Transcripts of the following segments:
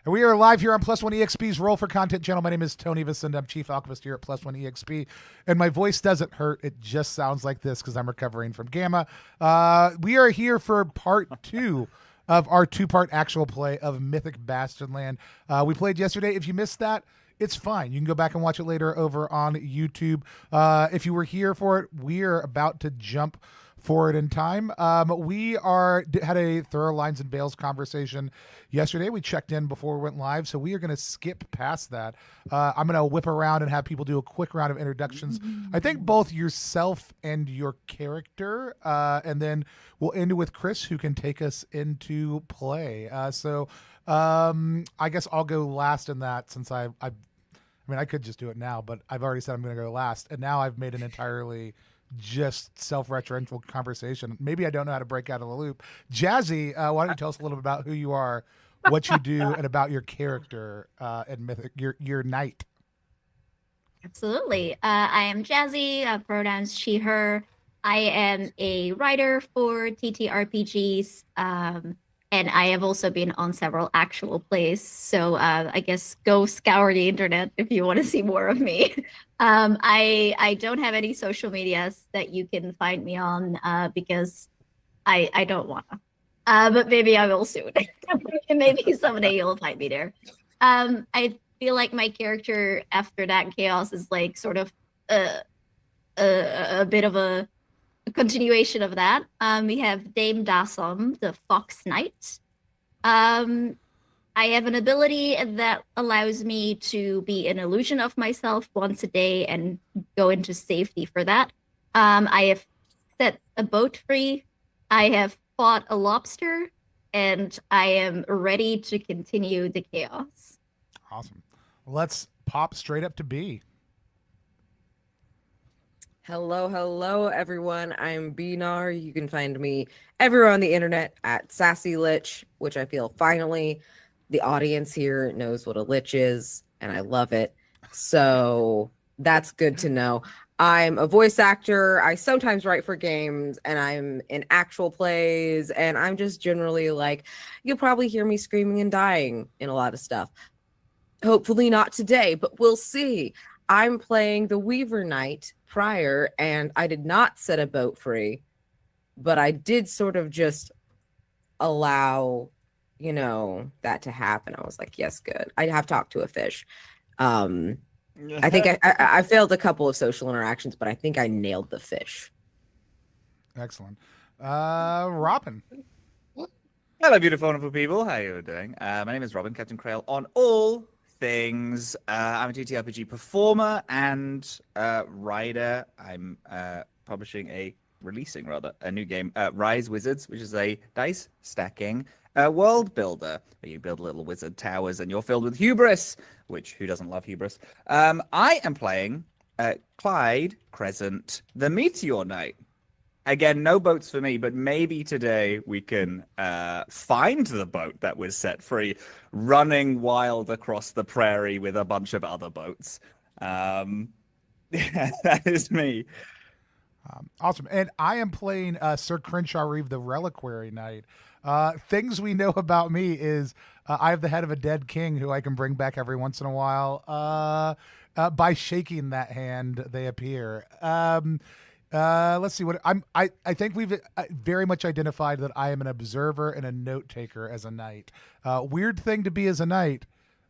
And we are live here on Plus One EXP's Roll for Content channel. My name is Tony Vicente. I'm Chief Alchemist here at Plus One EXP. And my voice doesn't hurt. It just sounds like this because I'm recovering from Gamma. We are here for part 2 of our 2-part actual play of Mythic Bastionland. We played yesterday. If you missed that, it's fine. You can go back and watch it later over on YouTube. If you were here for it, we're about to jump forward in time. We had a thorough lines and veils conversation yesterday. We checked in before we went live, so we are going to skip past that. I'm going to whip around and have people do a quick round of introductions. I think both yourself and your character, and then we'll end with Chris, who can take us into play. I guess I'll go last in that, since I mean, I could just do it now, but I've already said I'm going to go last, and now I've made an entirely just self-referential conversation. Maybe I don't know how to break out of the loop. Jazy, why don't you tell us a little bit about who you are, what you do, and about your character and Mythic, your knight. Absolutely. I am Jazy, pronouns she, her. I am a writer for TTRPGs, and I have also been on several actual plays. So I guess go scour the internet if you want to see more of me. I don't have any social medias that you can find me on because I don't want to. But maybe I will soon. Maybe someday you'll find me there. I feel like my character after that chaos is like sort of a bit of a continuation of that. We have Dame Dasom, the Fox Knight. I have an ability that allows me to be an illusion of myself once a day and go into safety for that. I have set a boat free. I have fought a lobster, and I am ready to continue the chaos. Awesome. Let's pop straight up to B. Hello, everyone. I'm Narr. You can find me everywhere on the internet at Sassy Lich, which I feel finally the audience here knows what a lich is, and I love it. So that's good to know. I'm a voice actor. I sometimes write for games, and I'm in actual plays, and I'm just generally like, you'll probably hear me screaming and dying in a lot of stuff. Hopefully not today, but we'll see. I'm playing the Weaver Knight prior, and I did not set a boat free, but I did sort of just allow, that to happen. I was like, yes, good. I have talked to a fish. I think I failed a couple of social interactions, but I think I nailed the fish. Excellent. Robin. Hello, beautiful, wonderful people. How are you doing? My name is Robin, Captain Krail on all things. I'm a TTRPG performer and writer. I'm releasing a new game, Rise Wizards, which is a dice stacking world builder where you build little wizard towers and you're filled with hubris, which who doesn't love hubris? I am playing Clyde Crescent, the Meteor Knight. Again, no boats for me, but maybe today we can find the boat that was set free, running wild across the prairie with a bunch of other boats. Yeah, that is me. Awesome. And I am playing Sir Crenshaw Reeve, the Reliquary Knight. Things we know about me is I have the head of a dead king who I can bring back every once in a while. By shaking that hand, they appear. Let's see what I think we've very much identified that I am an observer and a note taker as a knight. Weird thing to be as a knight,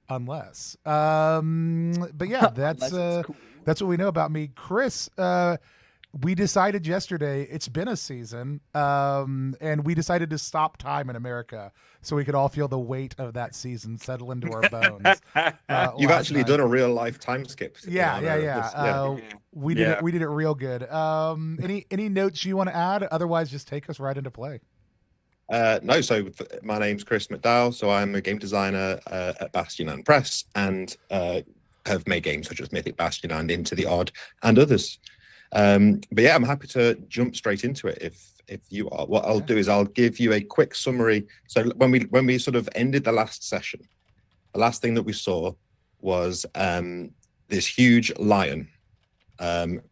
unless. But yeah, that's cool. That's what we know about me. Chris, we decided yesterday, it's been a season, and we decided to stop time in America so we could all feel the weight of that season settle into our bones. You've actually done a real life time skip. Yeah. We did it real good. Any notes you want to add? Otherwise, just take us right into play. No, so my name's Chris McDowall. So I'm a game designer at Bastionland Press, and have made games such as Mythic Bastionland, Into the Odd, and others. But yeah, I'm happy to jump straight into it if you are. What I'll do is I'll give you a quick summary. So when we sort of ended the last session, the last thing that we saw was this huge lion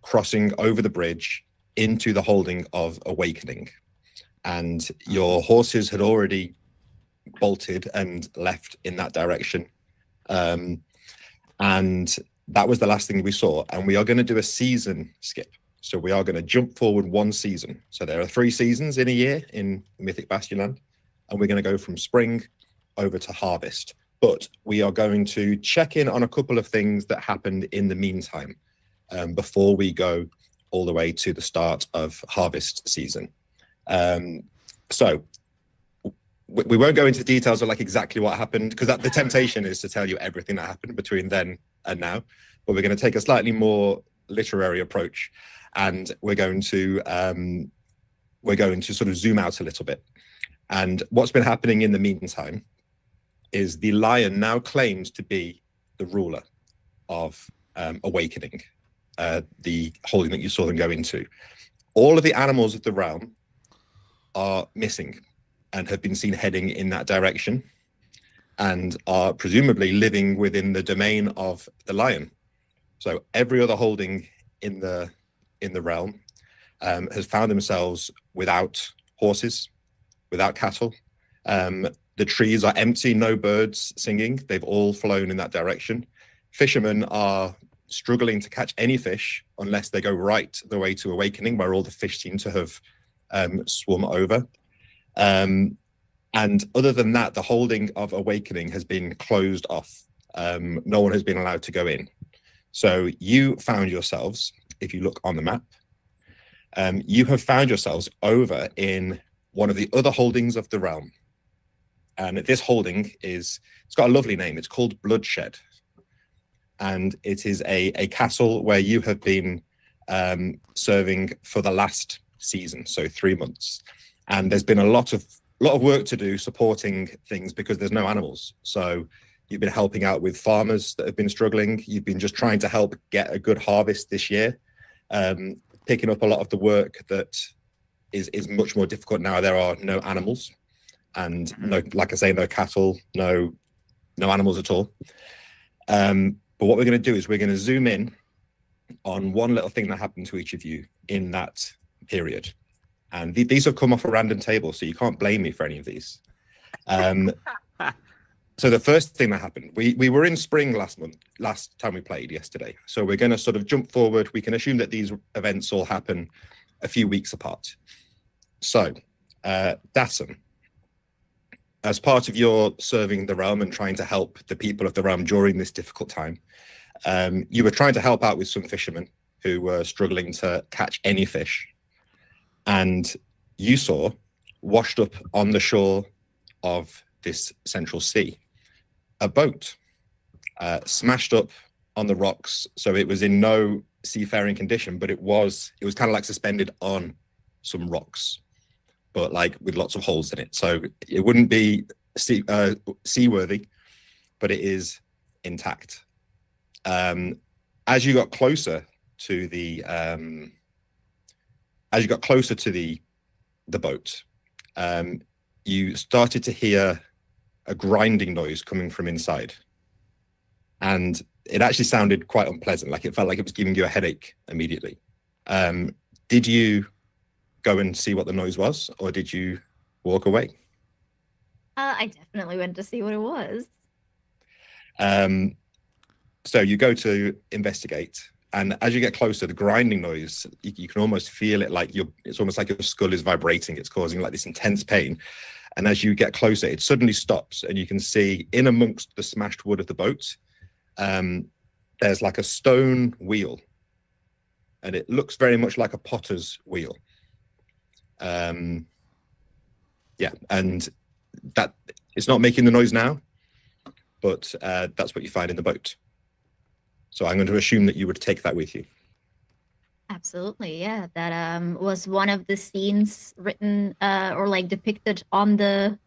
crossing over the bridge into the holding of Awakening, and your horses had already bolted and left in that direction. And that was the last thing we saw. And we are going to do a season skip. So we are going to jump forward one season. So there are 3 seasons in a year in Mythic Bastionland. And we're going to go from spring over to harvest. But we are going to check in on a couple of things that happened in the meantime before we go all the way to the start of harvest season. So we won't go into details of like exactly what happened, because the temptation is to tell you everything that happened between then and now. But we're going to take a slightly more literary approach, and we're going to sort of zoom out a little bit. And what's been happening in the meantime is the lion now claims to be the ruler of Awakening, the holding that you saw them go into. All of the animals of the realm are missing and have been seen heading in that direction, and are presumably living within the domain of the lion. So every other holding in the realm has found themselves without horses, without cattle. The trees are empty, no birds singing. They've all flown in that direction. Fishermen are struggling to catch any fish unless they go right the way to Awakening, where all the fish seem to have swum over. And other than that, the holding of Awakening has been closed off. No one has been allowed to go in. So you found yourselves, if you look on the map, you have found yourselves over in one of the other holdings of the realm. And this holding it's got a lovely name. It's called Bloodshed. And it is a castle where you have been serving for the last season, so 3 months. And there's been a lot of work to do supporting things because there's no animals. So you've been helping out with farmers that have been struggling. You've been just trying to help get a good harvest this year, picking up a lot of the work that is much more difficult now. There are no animals, and no, like I say, no cattle, no animals at all. But what we're going to do is we're going to zoom in on one little thing that happened to each of you in that period. And these have come off a random table, so you can't blame me for any of these. So the first thing that happened, we were in spring last time we played yesterday. So we're going to sort of jump forward. We can assume that these events all happen a few weeks apart. So, Dassam, as part of your serving the realm and trying to help the people of the realm during this difficult time, you were trying to help out with some fishermen who were struggling to catch any fish. And you saw, washed up on the shore of this central sea, a boat smashed up on the rocks. So it was in no seafaring condition, but it was kind of like suspended on some rocks, but like with lots of holes in it. So it wouldn't be seaworthy, but it is intact. As you got closer to the boat, you started to hear a grinding noise coming from inside, and it actually sounded quite unpleasant. Like it felt like it was giving you a headache immediately. Did you go and see what the noise was, or did you walk away? I definitely went to see what it was. So you go to investigate, and as you get closer, the grinding noise, you can almost feel it, like it's almost like your skull is vibrating. It's causing like this intense pain. And as you get closer, it suddenly stops, and you can see in amongst the smashed wood of the boat, there's like a stone wheel, and it looks very much like a potter's wheel. And that it's not making the noise now, but that's what you find in the boat. So I'm going to assume that you would take that with you. Absolutely, yeah. That was one of the scenes written or like depicted on the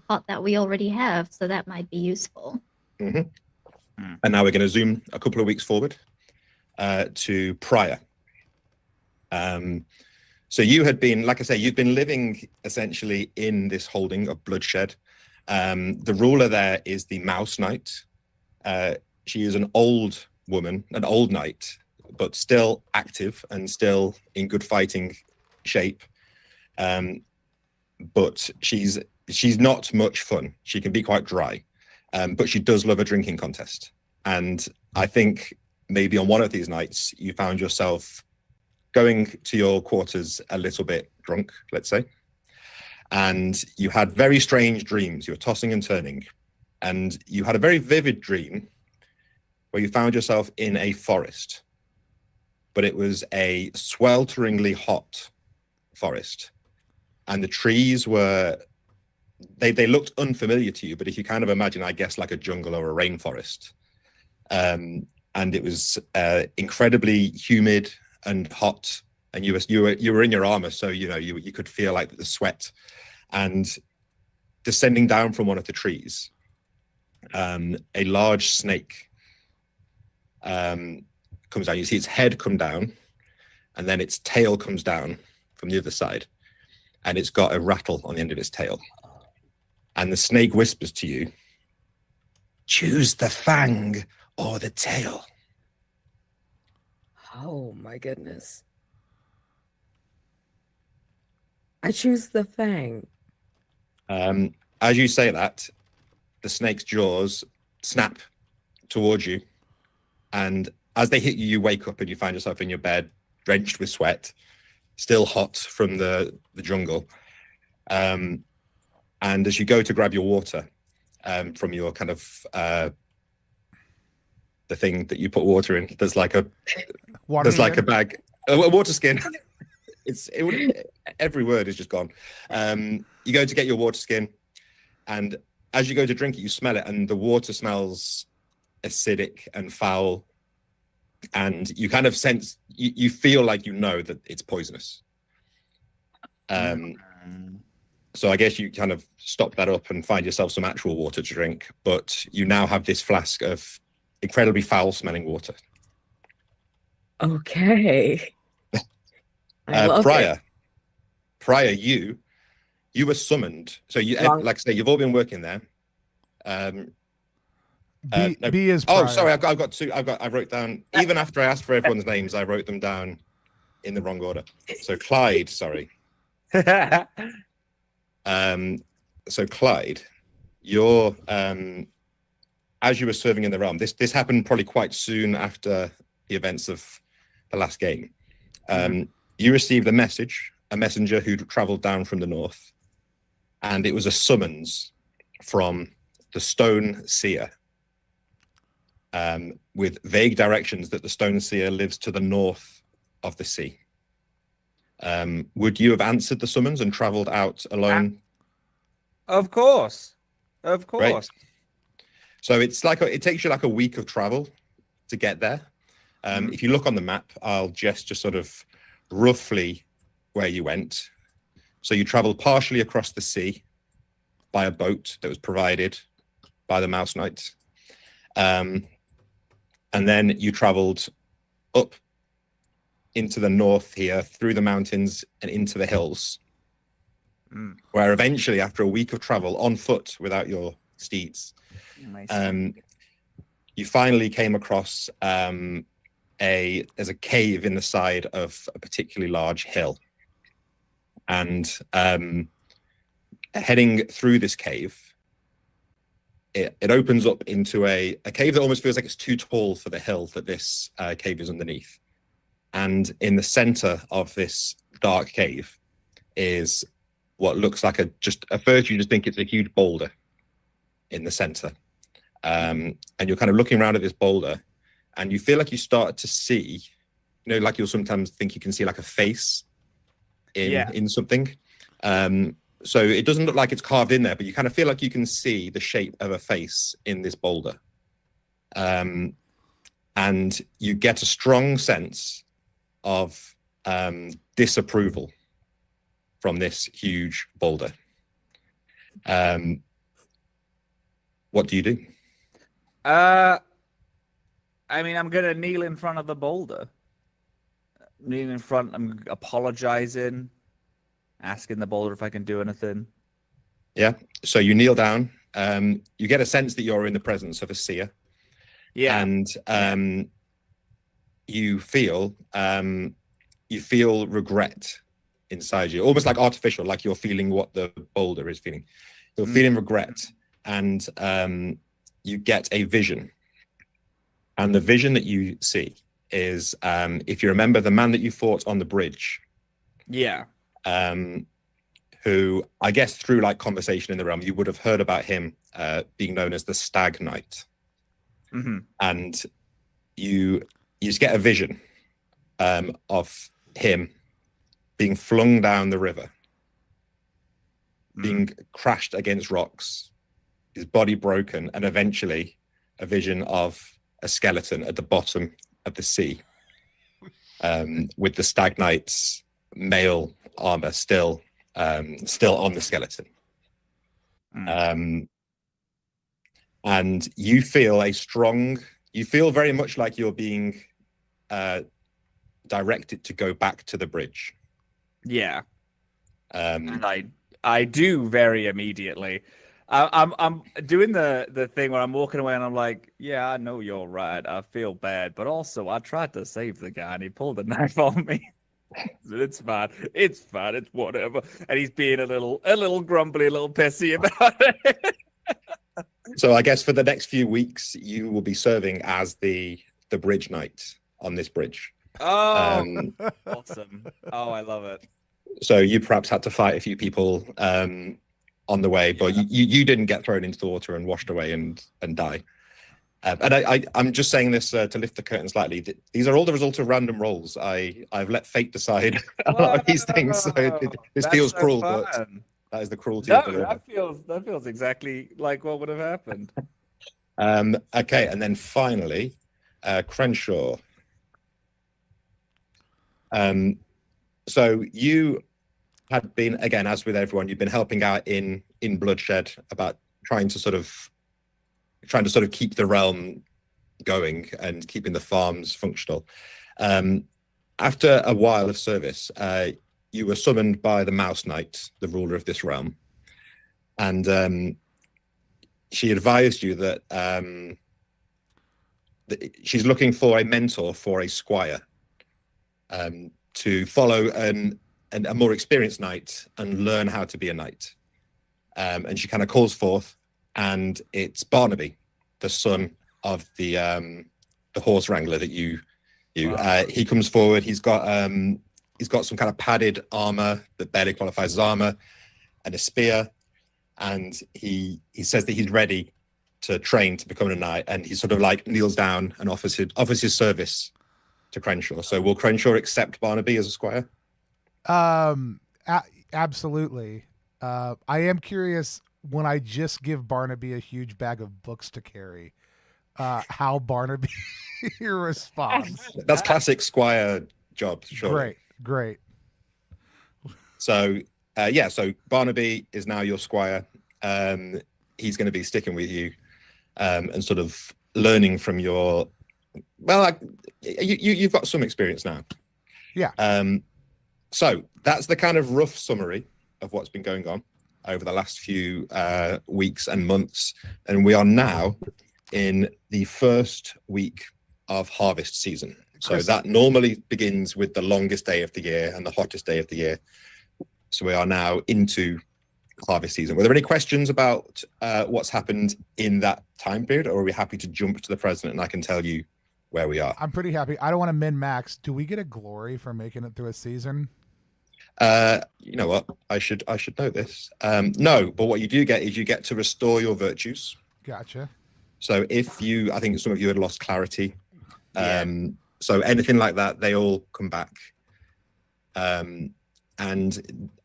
pot that we already have, so that might be useful. Mm-hmm. And now we're going to zoom a couple of weeks forward to prior. So you had been, like I say, you've been living essentially in this holding of Bloodshed. The ruler there is the Mouse Knight. She is an old woman, an old knight, but still active and still in good fighting shape. But she's she's not much fun. She can be quite dry, but she does love a drinking contest. And I think maybe on one of these nights you found yourself going to your quarters a little bit drunk, let's say, and you had very strange dreams. You were tossing and turning, and you had a very vivid dream where you found yourself in a forest, but it was a swelteringly hot forest, and the trees were, they looked unfamiliar to you, but if you kind of imagine, I guess, like a jungle or a rainforest, and it was incredibly humid and hot, and you were in your armor, so you could feel like the sweat. And descending down from one of the trees, a large snake comes down. You see its head come down, and then its tail comes down from the other side, and it's got a rattle on the end of its tail. And the snake whispers to you, "Choose the fang or the tail." Oh my goodness. I choose the fang. As you say that, the snake's jaws snap towards you, and as they hit you, you wake up and you find yourself in your bed, drenched with sweat, still hot from the jungle. And as you go to grab your water from your kind of the thing that you put water in, there's like a bag, a water skin. Every word is just gone. You go to get your water skin, and as you go to drink it, you smell it, and the water smells acidic and foul, and you kind of sense, you feel like you know that it's poisonous. So I guess you kind of stop that up and find yourself some actual water to drink, but you now have this flask of incredibly foul-smelling water. Okay. I Prior, you were summoned. So like I say, you've all been working there. B is oh, prior. sorry, I've got two. I wrote down, even after I asked for everyone's names, I wrote them down in the wrong order. So Clyde, sorry. So Clyde, you're as you were serving in the realm, this happened probably quite soon after the events of the last game. You received a messenger who traveled down from the north, and it was a summons from the Stone Seer, with vague directions that the Stone Seer lives to the north of the sea. Would you have answered the summons and traveled out alone? Of course. Right. So it's like it takes you like a week of travel to get there. If you look on the map, I'll just sort of roughly where you went. So you traveled partially across the sea by a boat that was provided by the Mouse Knights. And then you traveled up into the north here, through the mountains and into the hills, where eventually, after a week of travel on foot without your steeds, you finally came across there's a cave in the side of a particularly large hill. And heading through this cave, it opens up into a cave that almost feels like it's too tall for the hill that this cave is underneath. And in the center of this dark cave is what looks like at first you just think it's a huge boulder in the center. And you're kind of looking around at this boulder, and you feel like you start to see, like you'll sometimes think you can see like a face in something. So it doesn't look like it's carved in there, but you kind of feel like you can see the shape of a face in this boulder. And you get a strong sense of disapproval from this huge boulder. What do you do? I mean, I'm gonna kneel in front of the boulder. Kneel in front, I'm apologizing, asking the boulder if I can do anything. Yeah. So you kneel down. You get a sense that you're in the presence of a seer. Yeah. And you feel regret inside you, almost like artificial, like you're feeling what the boulder is feeling. You're feeling regret, and you get a vision. And the vision that you see is, if you remember the man that you fought on the bridge. Yeah. Who, I guess through like conversation in the realm, you would have heard about him being known as the Stag Knight. And you just get a vision of him being flung down the river, being crashed against rocks, his body broken, and eventually a vision of a skeleton at the bottom of the sea, with the Stag Knight's mail armor still on the skeleton. And you feel you feel very much like you're being directed to go back to the bridge. Yeah. And I do very immediately. I'm doing the thing where I'm walking away and I'm like, yeah, I know you're right. I feel bad, but also I tried to save the guy and he pulled a knife on me. It's fine. It's fine. It's whatever. And he's being a little grumbly, a little pissy about it. So I guess for the next few weeks, you will be serving as the bridge knight on this bridge. Oh, awesome. Oh, I love it. So you perhaps had to fight a few people on the way, but you didn't get thrown into the water and washed away and die. And I'm just saying this to lift the curtain slightly. These are all the result of random rolls. I've let fate decide a lot of these things. So this feels so cruel, fun. But that is the cruelty of the law. That feels exactly like what would have happened. Okay, and then finally, Crenshaw. So you had been, again, as with everyone, you've been helping out in Bloodshed about trying to sort of keep the realm going and keeping the farms functional. After a while of service, you were summoned by the Mouse Knight, the ruler of this realm, and she advised you that she's looking for a mentor for a squire to follow a more experienced knight and learn how to be a knight. And she kind of calls forth, and it's Barnaby, the son of the horse wrangler that you. Wow. He comes forward. He's got some kind of padded armor that barely qualifies as armor, and a spear. And he says that he's ready to train to become a knight. And he sort of like kneels down and offers his service to Crenshaw. So will Crenshaw accept Barnaby as a squire? Absolutely. I am curious, when I just give Barnaby a huge bag of books to carry, how Barnaby responds. That's classic squire job. Sure. Great. So so Barnaby is now your squire. He's going to be sticking with you and sort of learning from your. Well, you've got some experience now. Yeah. So that's the kind of rough summary of what's been going on over the last few weeks and months. And we are now in the first week of harvest season. So that normally begins with the longest day of the year and the hottest day of the year. So we are now into harvest season. Were there any questions about what's happened in that time period, or are we happy to jump to the present and I can tell you where we are? I'm pretty happy. I don't want to min-max. Do we get a glory for making it through a season? You know what? I should know this. No, but what you do get is you get to restore your virtues. Gotcha. So I think some of you had lost clarity. So anything like that, they all come back. And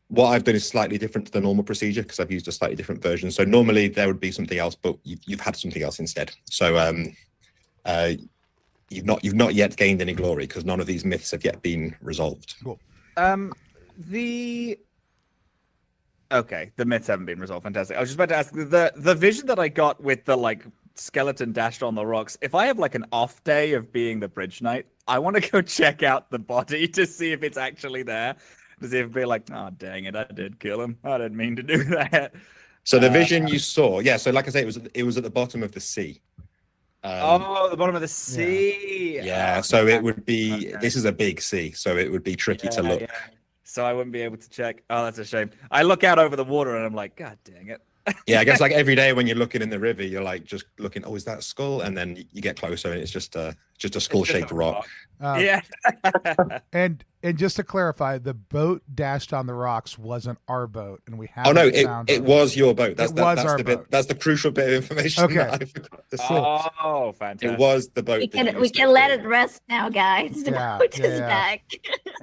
what I've done is slightly different to the normal procedure because I've used a slightly different version. So normally there would be something else, but you've had something else instead. So you've not yet gained any glory because none of these myths have yet been resolved. Cool. The myths haven't been resolved. Fantastic. I was just about to ask the vision that I got with the like skeleton dashed on the rocks. If I have like an off day of being the bridge knight, I want to go check out the body to see if it's actually there. To see if it'd be like, oh dang it, I did kill him. I didn't mean to do that. So the vision you saw, so like I say, it was at the bottom of the sea. The bottom of the sea. Yeah. So it would be. Okay. This is a big sea, so it would be tricky to look. Yeah. so I wouldn't be able to check. Oh, that's a shame. I look out over the water and I'm like, God dang it. Yeah, I guess like every day when you're looking in the river, you're like just looking, oh, is that a skull? And then you get closer and it's just a skull-shaped rock. Yeah. And just to clarify, the boat dashed on the rocks wasn't our boat, and we have. Oh no, it was your boat. That's the bit. Boat. That's the crucial bit of information. Okay. That I forgot to say. Oh, fantastic! It was the boat. We can let it rest now, guys. The Yeah, boat is yeah. back.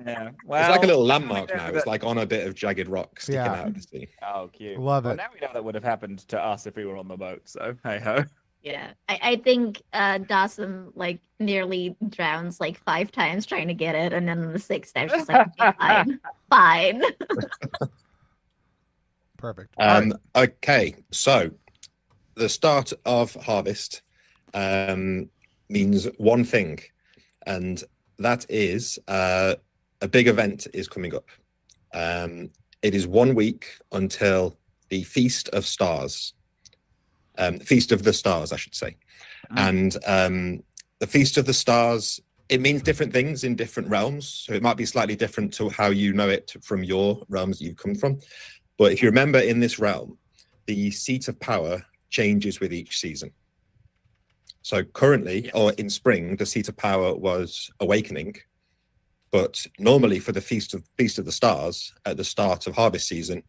Yeah. Well, It's like a little landmark now. It's like on a bit of jagged rock sticking out of the sea. Oh, cute. Love it. Now we know that would have happened to us if we were on the boat. So hey ho. Yeah, I think Dawson like nearly drowns like 5 times trying to get it, and then the 6th time she's like, okay, fine. Perfect. Okay, so the start of harvest means one thing, and that is a big event is coming up. It is 1 week until the Feast of Stars. Feast of the Stars, I should say. And the Feast of the Stars, it means different things in different realms. So it might be slightly different to how you know it from your realms that you've come from. But if you remember, in this realm, the seat of power changes with each season. So currently, or in spring, the seat of power was awakening. But normally for the Feast of the Stars, at the start of harvest season,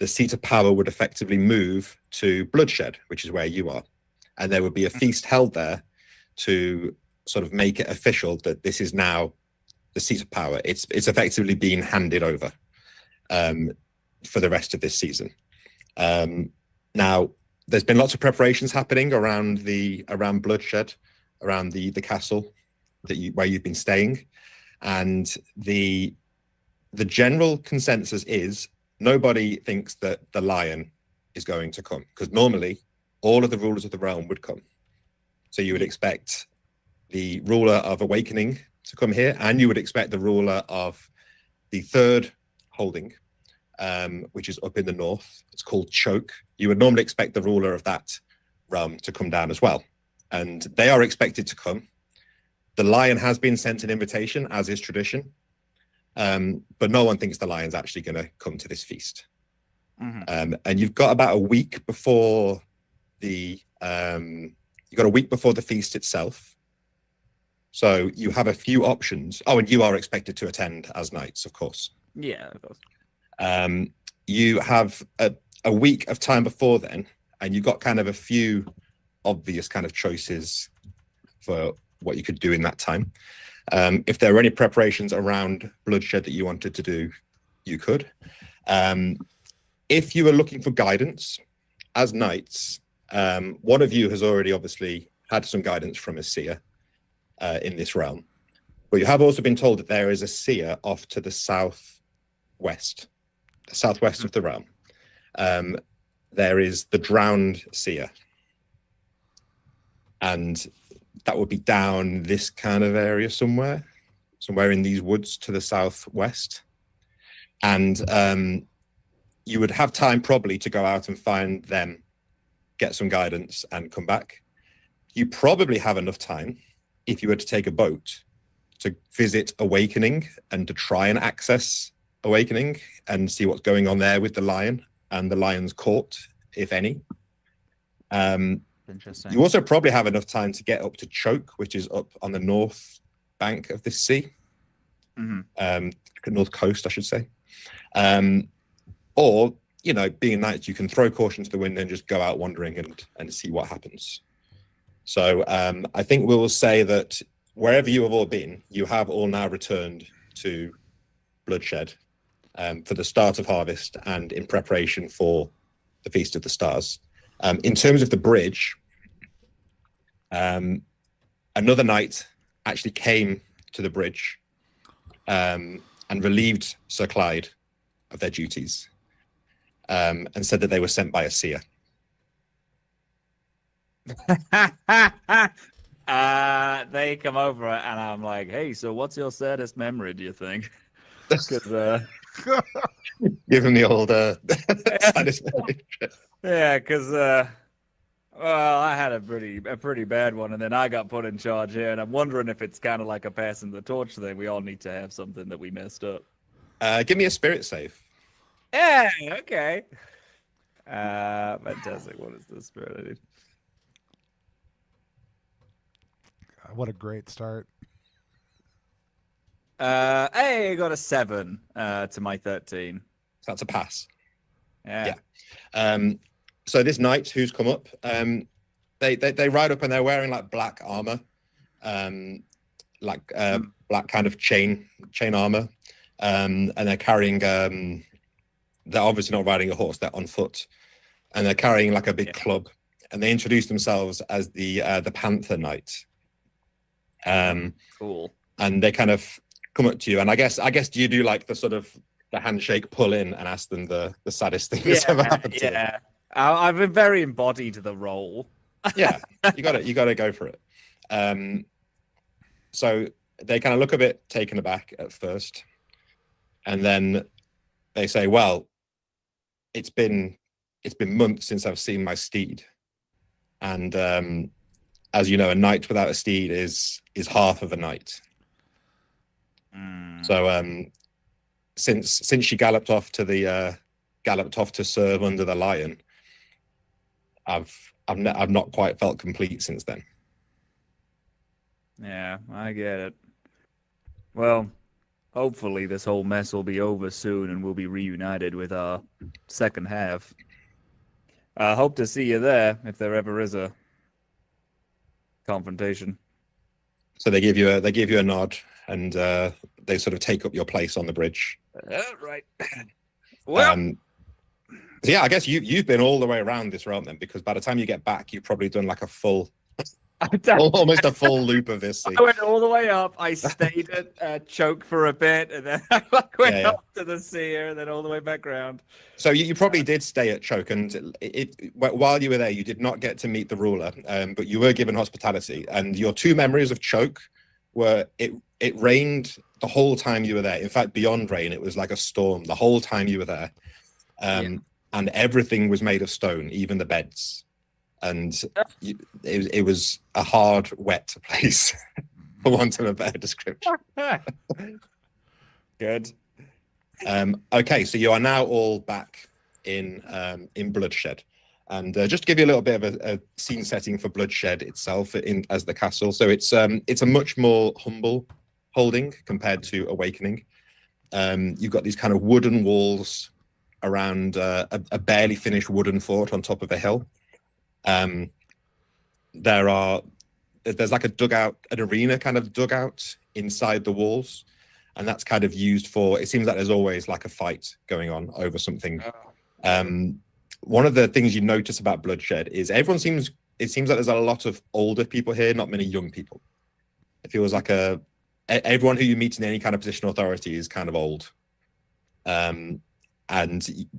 the seat of power would effectively move to bloodshed, which is where you are. And there would be a feast held there to sort of make it official that this is now the seat of power. It's effectively being handed over for the rest of this season. Now, there's been lots of preparations happening around bloodshed, around the castle where you've been staying. And the general consensus is nobody thinks that the lion is going to come, because normally all of the rulers of the realm would come. So you would expect the ruler of awakening to come here, and you would expect the ruler of the third holding, which is up in the north. It's called Choke. You would normally expect the ruler of that realm to come down as well. And they are expected to come. The lion has been sent an invitation, as is tradition. But no one thinks the lion's actually going to come to this feast. And you've got about a week before the feast itself. So you have a few options. Oh, and you are expected to attend as knights, of course. Yeah, of course. You have a week of time before then, and you've got kind of a few obvious kind of choices for what you could do in that time. If there were any preparations around bloodshed that you wanted to do, you could. If you were looking for guidance as knights, one of you has already obviously had some guidance from a seer in this realm, but you have also been told that there is a seer off to the southwest of the realm. There is the drowned seer, and that would be down this kind of area somewhere in these woods to the southwest. And you would have time probably to go out and find them, get some guidance, and come back. You probably have enough time, if you were to take a boat, to visit Awakening and to try and access Awakening and see what's going on there with the lion and the lion's court, if any. Interesting. You also probably have enough time to get up to Choke, which is up on the north bank of this sea. North coast, I should say. Or, being knights, you can throw caution to the wind and just go out wandering and see what happens. So I think we will say that wherever you have all been, you have all now returned to bloodshed for the start of harvest and in preparation for the Feast of the Stars. In terms of the bridge, another knight actually came to the bridge and relieved Sir Clyde of their duties, and said that they were sent by a seer. They come over and I'm like, hey, so what's your saddest memory, do you think? Because Give him the old saddest memory. yeah, because well, I had a pretty bad one, and then I got put in charge here, and I'm wondering if it's kind of like a passing the torch thing. We all need to have something that we messed up. Give me a spirit save. Yeah, okay. Fantastic. What is the spirit I need? What a great start. Hey, I got a 7 to my 13. So that's a pass. Yeah. So this knight who's come up, they ride up and they're wearing like black armor, black kind of chain armor, and they're carrying. They're obviously not riding a horse; they're on foot, and they're carrying like a big club. And they introduce themselves as the Panther Knight. Cool. And they kind of come up to you, and I guess do you do like the sort of the handshake pull in and ask them the saddest thing that's ever happened to them? Yeah. I've been very embodied the role. Yeah, you got to go for it. So they kind of look a bit taken aback at first, and then they say, "Well, it's been months since I've seen my steed, and as you know, a knight without a steed is half of a knight. So since she galloped off to serve under the lion, I've not quite felt complete since then." Yeah, I get it. Well, hopefully this whole mess will be over soon and we'll be reunited with our second half. I hope to see you there if there ever is a confrontation. So they give you a nod, and they sort of take up your place on the bridge. Right. Well, so yeah, I guess you've been all the way around this realm then, because by the time you get back, you've probably done like a full, almost a full loop of this sea. I went all the way up. I stayed at Choke for a bit, and then I went up to the seer, and then all the way back around. So you probably did stay at Choke, and while you were there, you did not get to meet the ruler, but you were given hospitality. And your two memories of Choke were it rained the whole time you were there. In fact, beyond rain, it was like a storm the whole time you were there. And everything was made of stone, even the beds. And it was a hard, wet place, for want of a better description. Good. Okay, so you are now all back in Bloodshed. And just to give you a little bit of a scene setting for Bloodshed itself as the castle. So it's a much more humble holding compared to Awakening. You've got these kind of wooden walls around a barely finished wooden fort on top of a hill. There's like a dugout, an arena kind of dugout inside the walls, and that's kind of used for, it seems like there's always like a fight going on over something. One of the things you notice about Bloodshed is it seems like there's a lot of older people here, not many young people. It feels like everyone who you meet in any kind of position of authority is kind of old. And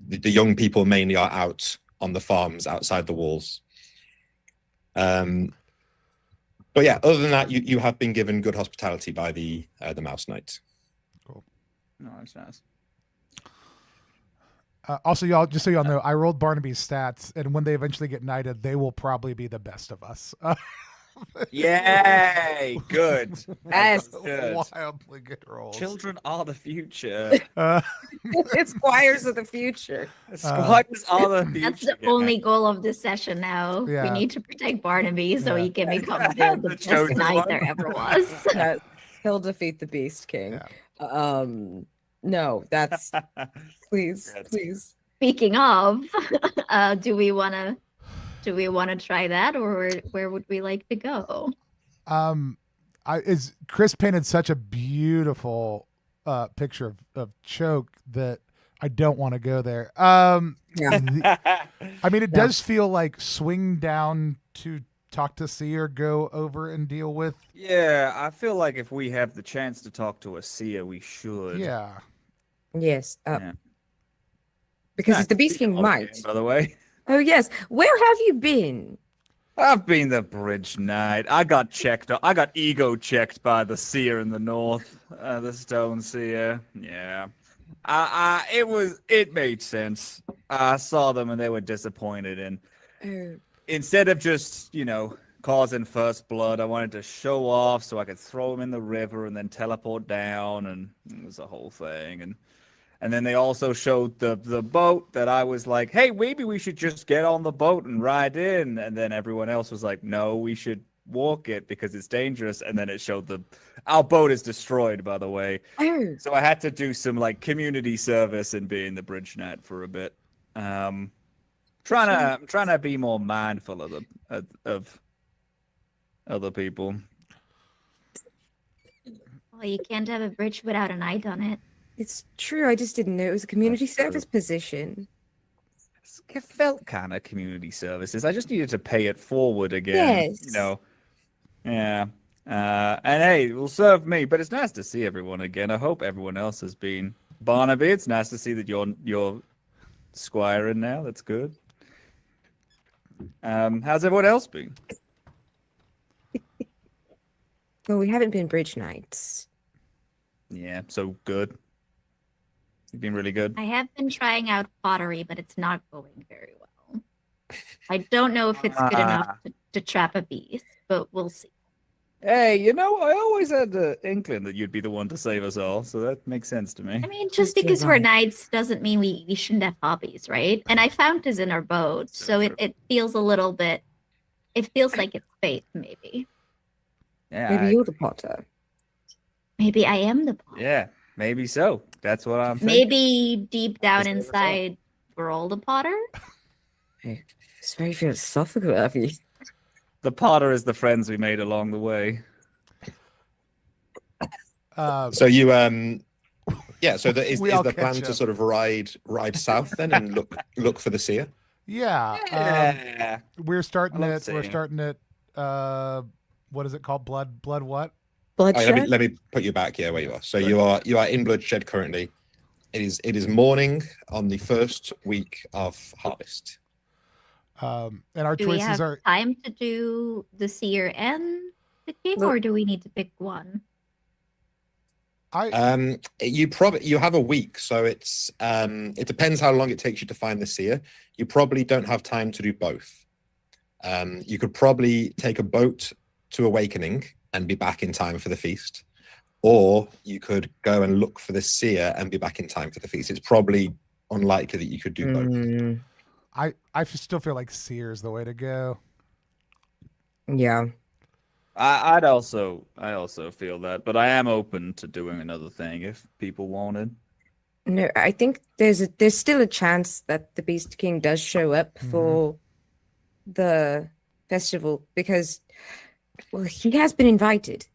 the young people mainly are out on the farms outside the walls. But yeah, other than that, you have been given good hospitality by the Mouse Knight. Cool. No, that's nice. Also, y'all, just so y'all know, I rolled Barnaby's stats, and when they eventually get knighted, they will probably be the best of us. Yay! Good. Yes. Good. Wildly good rolls. Children are the future. It's squires of the future. Squires are the future. That's the only goal of this session now. Yeah. We need to protect Barnaby so Yeah. he can become The the best chosen knight one. there ever was. He'll defeat the Beast King. No, that's please. Speaking of, do we want to try that, or where would we like to go? Chris painted such a beautiful picture of Choke that I don't want to go there. I mean, it does feel like swing down to talk to Seer, go over and deal with. Yeah, I feel like if we have the chance to talk to a seer, we should. Yeah. Yes. Yeah. Because Nice. the Beast King Okay, might. by the way. Oh yes. Where have you been? I've been the Bridge Knight. I got ego checked by the seer in the north, the Stone Seer. Yeah. It made sense. I saw them and they were disappointed, and instead of just, causing first blood, I wanted to show off so I could throw him in the river and then teleport down, and it was a whole thing. And And then they also showed the boat that I was like, hey, maybe we should just get on the boat and ride in. And then everyone else was like, no, we should walk it because it's dangerous. And then it showed our boat is destroyed, by the way. Oh, So I had to do some like community service and be in the bridge net for a bit. I'm trying to be more mindful of other people. Well, you can't have a bridge without an eye on it. it's true. I just didn't know it was a community That's true. service position. It felt kind of community services. I just needed to pay it forward again. Yes. You know. Yeah. And hey, it will serve me. But it's nice to see everyone again. I hope everyone else has been. Barnaby, it's nice to see that you're squiring now. That's good. How's everyone else been? Well, we haven't been bridge knights. Yeah, so good. You've been really good. I have been trying out pottery, but it's not going very well. I don't know if it's good enough to trap a beast, but we'll see. Hey, you know, I always had the inkling that you'd be the one to save us all, so that makes sense to me. I mean, just because we're knights doesn't mean we shouldn't have hobbies, right? And I found this in our boat, so it feels a little bit. It feels like it's fate, maybe. Yeah, Maybe you're the Potter. Maybe I am the pot. yeah, maybe so. That's what I'm thinking. Maybe deep down That's what I thought. inside, we're all the Potter. It's very philosophical of you. The Potter is the friends we made along the way. So you yeah, so is We all the catch plan to up. sort of ride south then and look for the seer? Yeah. Yeah. We're starting I love at. We're seeing. starting at. What is it called? Blood what? Bloodshed. Let me put you back here where you are. So you are in Bloodshed currently. It is morning on the first week of harvest. And our Do we choices have are. time to do the seer and the king, Look- or do we need to pick one? You have a week, so it's it depends how long it takes you to find the seer. You probably don't have time to do both. You could probably take a boat to Awakening and be back in time for the feast, or you could go and look for the seer and be back in time for the feast. It's probably unlikely that you could do both. Mm, I still feel like seer is the way to go. yeah. I also feel that, but I am open to doing another thing if people wanted. No, I think there's still a chance that the Beast King does show up for the festival because, well, he has been invited.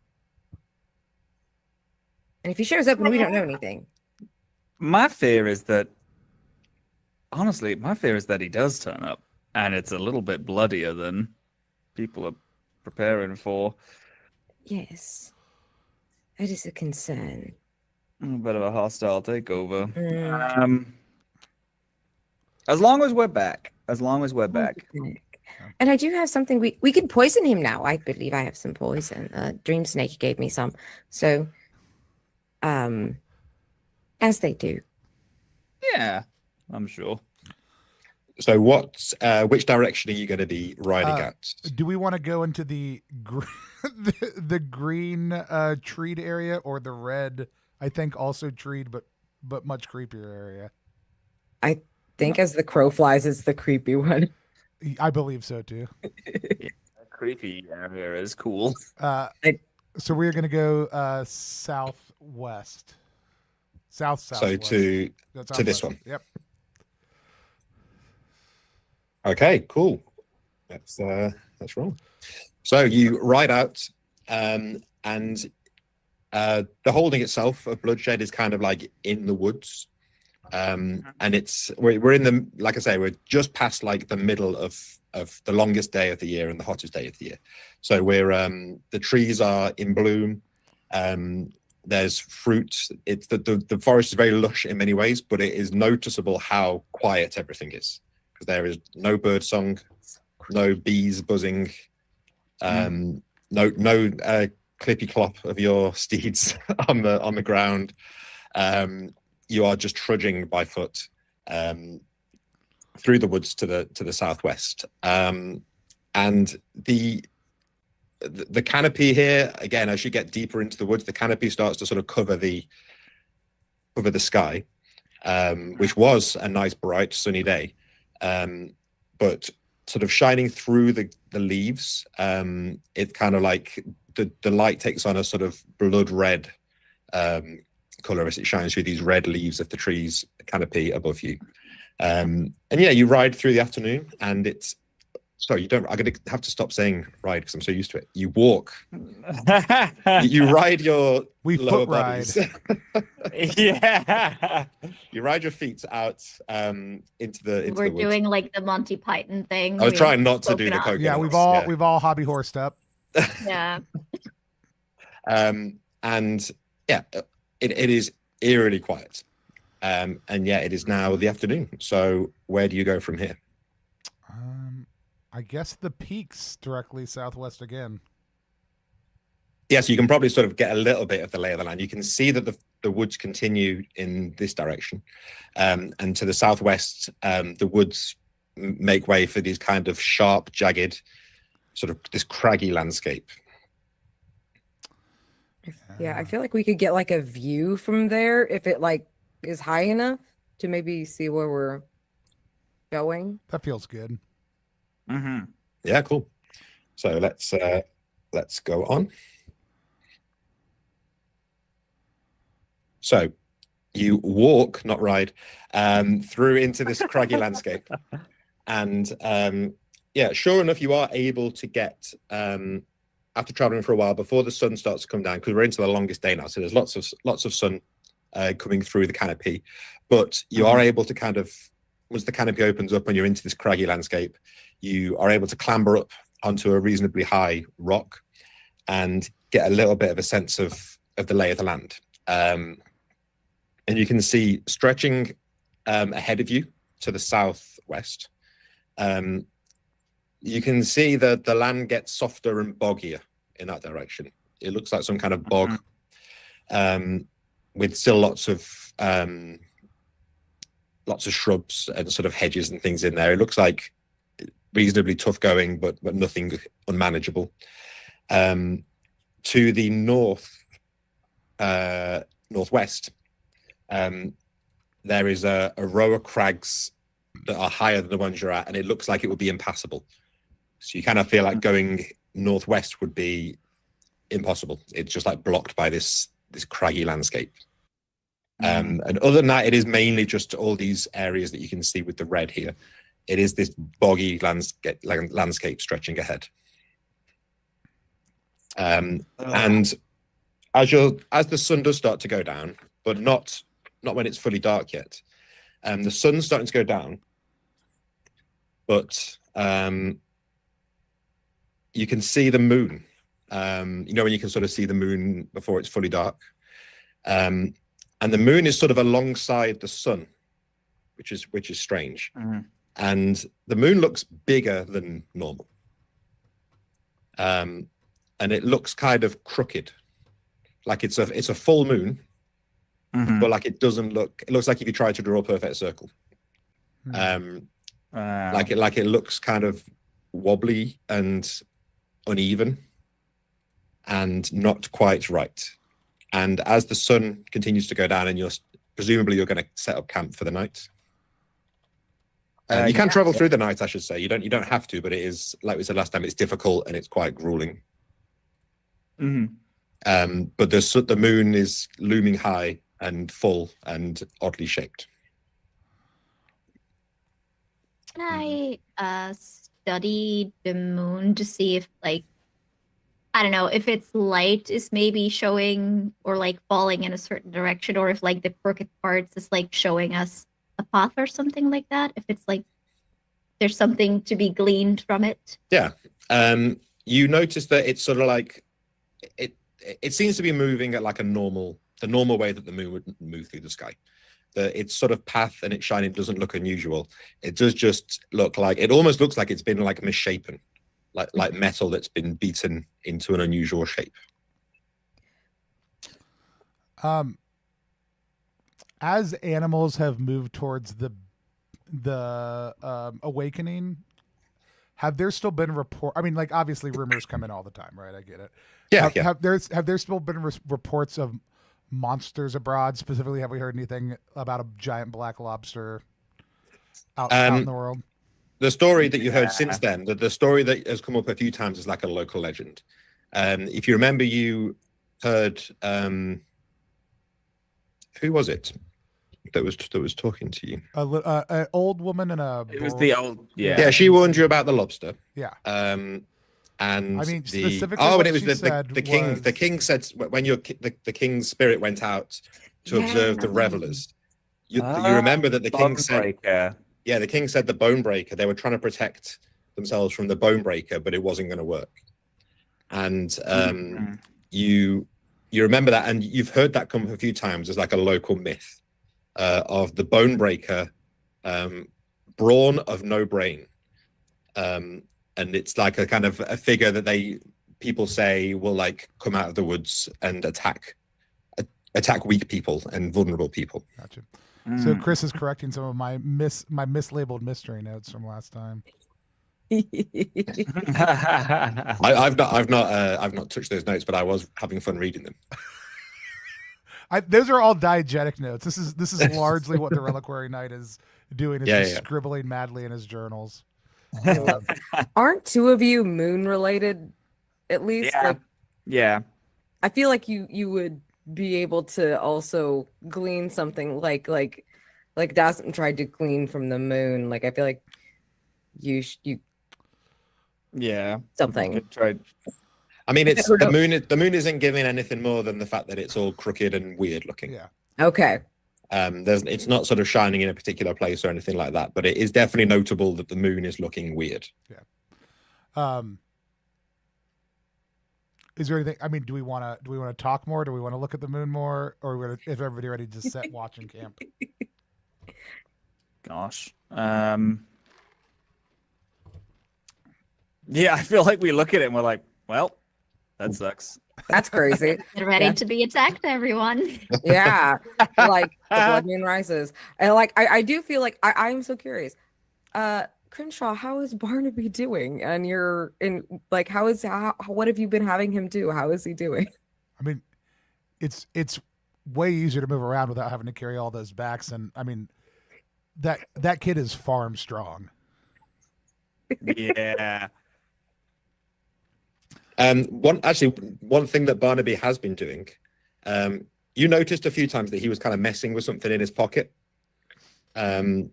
And if he shows up and we don't know anything, My fear is that, honestly, he does turn up, and it's a little bit bloodier than people are preparing for. yes, that is a concern. A bit of a hostile takeover. Mm. As long as we're back. And I do have something we can poison him now. I believe I have some poison. Dream Snake gave me some. So as they do. Yeah, I'm sure. So which direction are you going to be riding at? Do we want to go into the the green treed area or the red? I think also treed, but much creepier area. I think as the crow flies, it's the creepy one. I believe so too. Creepy area is cool. So we're gonna go southwest, south. So to this one. Yep. Okay, cool. That's wrong. So you ride out, and the holding itself of Bloodshed is kind of like in the woods, and we're in the, like I say, we're just past like the middle of the longest day of the year and the hottest day of the year. So we're the trees are in bloom. There's fruit. It's the forest is very lush in many ways, but it is noticeable how quiet everything is. There is no bird song, no bees buzzing, no clippy clop of your steeds on the ground. You are just trudging by foot through the woods to the southwest, and the canopy here again. As you get deeper into the woods, the canopy starts to sort of cover the sky. which was a nice, bright, sunny day. But sort of shining through the leaves, it kind of like the light takes on a sort of blood red color as it shines through these red leaves of the trees canopy above you. And yeah, you ride through the afternoon, and it's sorry, you don't. I'm gonna have to stop saying ride because I'm so used to it. You walk. You ride your lower bodies. Yeah. You ride your feet out into the We're the woods. doing like the Monty Python thing. I was We trying have not to do the coconut. coconuts. Yeah, we've all hobby horsed up. Yeah. And yeah, it is eerily quiet. And yeah, it is now the afternoon. So where do you go from here? I guess the peaks directly southwest again. Yeah, so you can probably sort of get a little bit of the lay of the land. You can see that the woods continue in this direction. And to the southwest, the woods make way for these kind of sharp, jagged, sort of this craggy landscape. Yeah, I feel like we could get like a view from there if it like is high enough to maybe see where we're going. That feels good. Mm-hmm. Yeah, cool. So let's go on. So you walk, not ride, through into this craggy landscape. And yeah, sure enough, you are able to get, after traveling for a while, before the sun starts to come down, because we're into the longest day now, so there's lots of sun coming through the canopy. But you are able to kind of, once the canopy opens up and you're into this craggy landscape, you are able to clamber up onto a reasonably high rock and get a little bit of a sense of the lay of the land. And you can see stretching ahead of you to the southwest, you can see that the land gets softer and boggier in that direction. It looks like some kind of bog, with still lots of shrubs and sort of hedges and things in there. It looks like reasonably tough going, but nothing unmanageable. To the northwest, there is a row of crags that are higher than the ones you're at, and it looks like it would be impassable. So you kind of feel like going northwest would be impossible. It's just like blocked by this craggy landscape. And other than that, it is mainly just all these areas that you can see with the red here. It is this boggy landscape stretching ahead. And as the sun does start to go down, but not when it's fully dark yet, the sun's starting to go down, but you can see the moon. You know when you can sort of see the moon before it's fully dark, and the moon is sort of alongside the sun, which is strange. And the moon looks bigger than normal, and it looks kind of crooked, like it's a full moon, but like it looks like if you try to draw a perfect circle. Like it looks kind of wobbly and uneven and not quite right. And as the sun continues to go down, and presumably you're going to set up camp for the night. You can travel through the night, I should say. You don't have to, but it is, like we said last time, it's difficult and it's quite grueling. But the moon is looming high and full and oddly shaped. Can I study the moon to see if, like, I don't know, if its light is maybe showing or like falling in a certain direction, or if like the crooked parts is like showing us a path or something like that? If it's like there's something to be gleaned from it? Yeah. You notice that it's sort of like it seems to be moving at like the normal way that the moon would move through the sky. Its sort of path and its shining doesn't look unusual. It does just look like, it almost looks like it's been like misshapen, like metal that's been beaten into an unusual shape. As animals have moved towards the awakening, have there still been I mean, like, obviously rumors come in all the time, right? I get it. Yeah. Have there still been reports of monsters abroad? Specifically, have we heard anything about a giant black lobster out in the world? The story that you heard since then, the story that has come up a few times is like a local legend. If you remember, you heard who was it that was talking to you? An old woman and a. It was the old. Yeah. Yeah, she warned you about the lobster. Yeah. And I mean, the specifically and what it was she the said king. was- The king said when the king's spirit went out to observe the revelers. You remember that the king said, yeah, the king said the bone breaker. They were trying to protect themselves from the bone breaker, but it wasn't going to work. And you remember that, and you've heard that come up a few times as like a local myth of the bone breaker, brawn of no brain. And it's like a kind of a figure that people say will like come out of the woods and attack weak people and vulnerable people. Gotcha. So Chris is correcting some of my mislabeled mystery notes from last time. I've not touched those notes, but I was having fun reading them. Those are all diegetic notes. This is largely what the Reliquary Knight is doing, is just scribbling madly in his journals. Aren't two of you moon related? At least, Yeah. I feel like you would be able to also glean something like Dawson tried to glean from the moon. Like I feel like you Yeah. something. Tried. I mean, it's the moon. The moon isn't giving anything more than the fact that it's all crooked and weird looking. Yeah. Okay. It's not sort of shining in a particular place or anything like that, but it is definitely notable that the moon is looking weird. Yeah. Is there anything? I mean, do we want to talk more? Do we want to look at the moon more, or is everybody ready to just set watch and camp? Gosh. Yeah, I feel like we look at it and we're like, well, that sucks. That's crazy. Get ready to be attacked, everyone. Yeah. Like the blood moon rises. And like I do feel like I'm so curious. Crenshaw, how is Barnaby doing? And what have you been having him do? How is he doing? I mean, it's way easier to move around without having to carry all those backs, and I mean, that kid is farm strong. Yeah. One thing that Barnaby has been doing, you noticed a few times that he was kind of messing with something in his pocket. And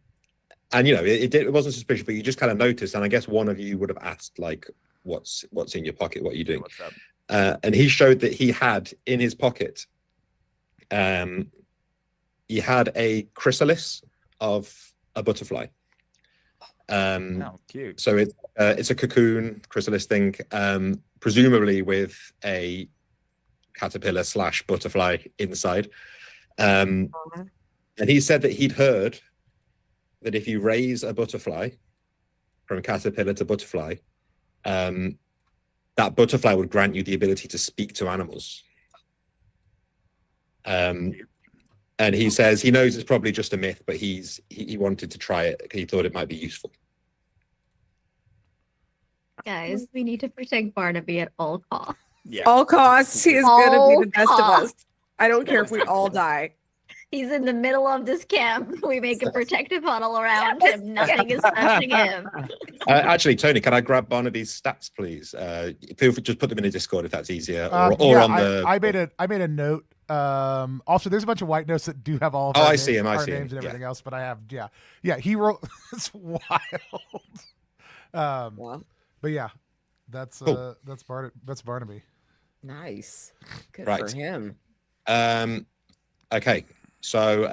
it wasn't suspicious, but you just kind of noticed. And I guess one of you would have asked, like, "What's in your pocket? What are you doing?" What's up? And he showed that he had in his pocket, he had a chrysalis of a butterfly. Cute. So it's a cocoon chrysalis thing, presumably with a caterpillar / butterfly inside. And he said that he'd heard that if you raise a butterfly from caterpillar to butterfly, that butterfly would grant you the ability to speak to animals. And he says he knows it's probably just a myth, but he wanted to try it. He thought it might be useful. Guys, we need to protect Barnaby at all costs. Yeah. All costs, he is gonna be the best of us. I don't care if we all die. He's in the middle of this camp. We make a protective huddle around him. Nothing is touching him. Actually, Tony, can I grab Barnaby's stats, please? Feel free, just put them in a Discord if that's easier, or on the. I made a note. Also, there's a bunch of white notes that do have all of I names, see him. I our see names him. and everything else, but I have he wrote. It's wild. Wow. But yeah, that's Cool. that's Barnaby. Nice. Good Right. for him. Okay, so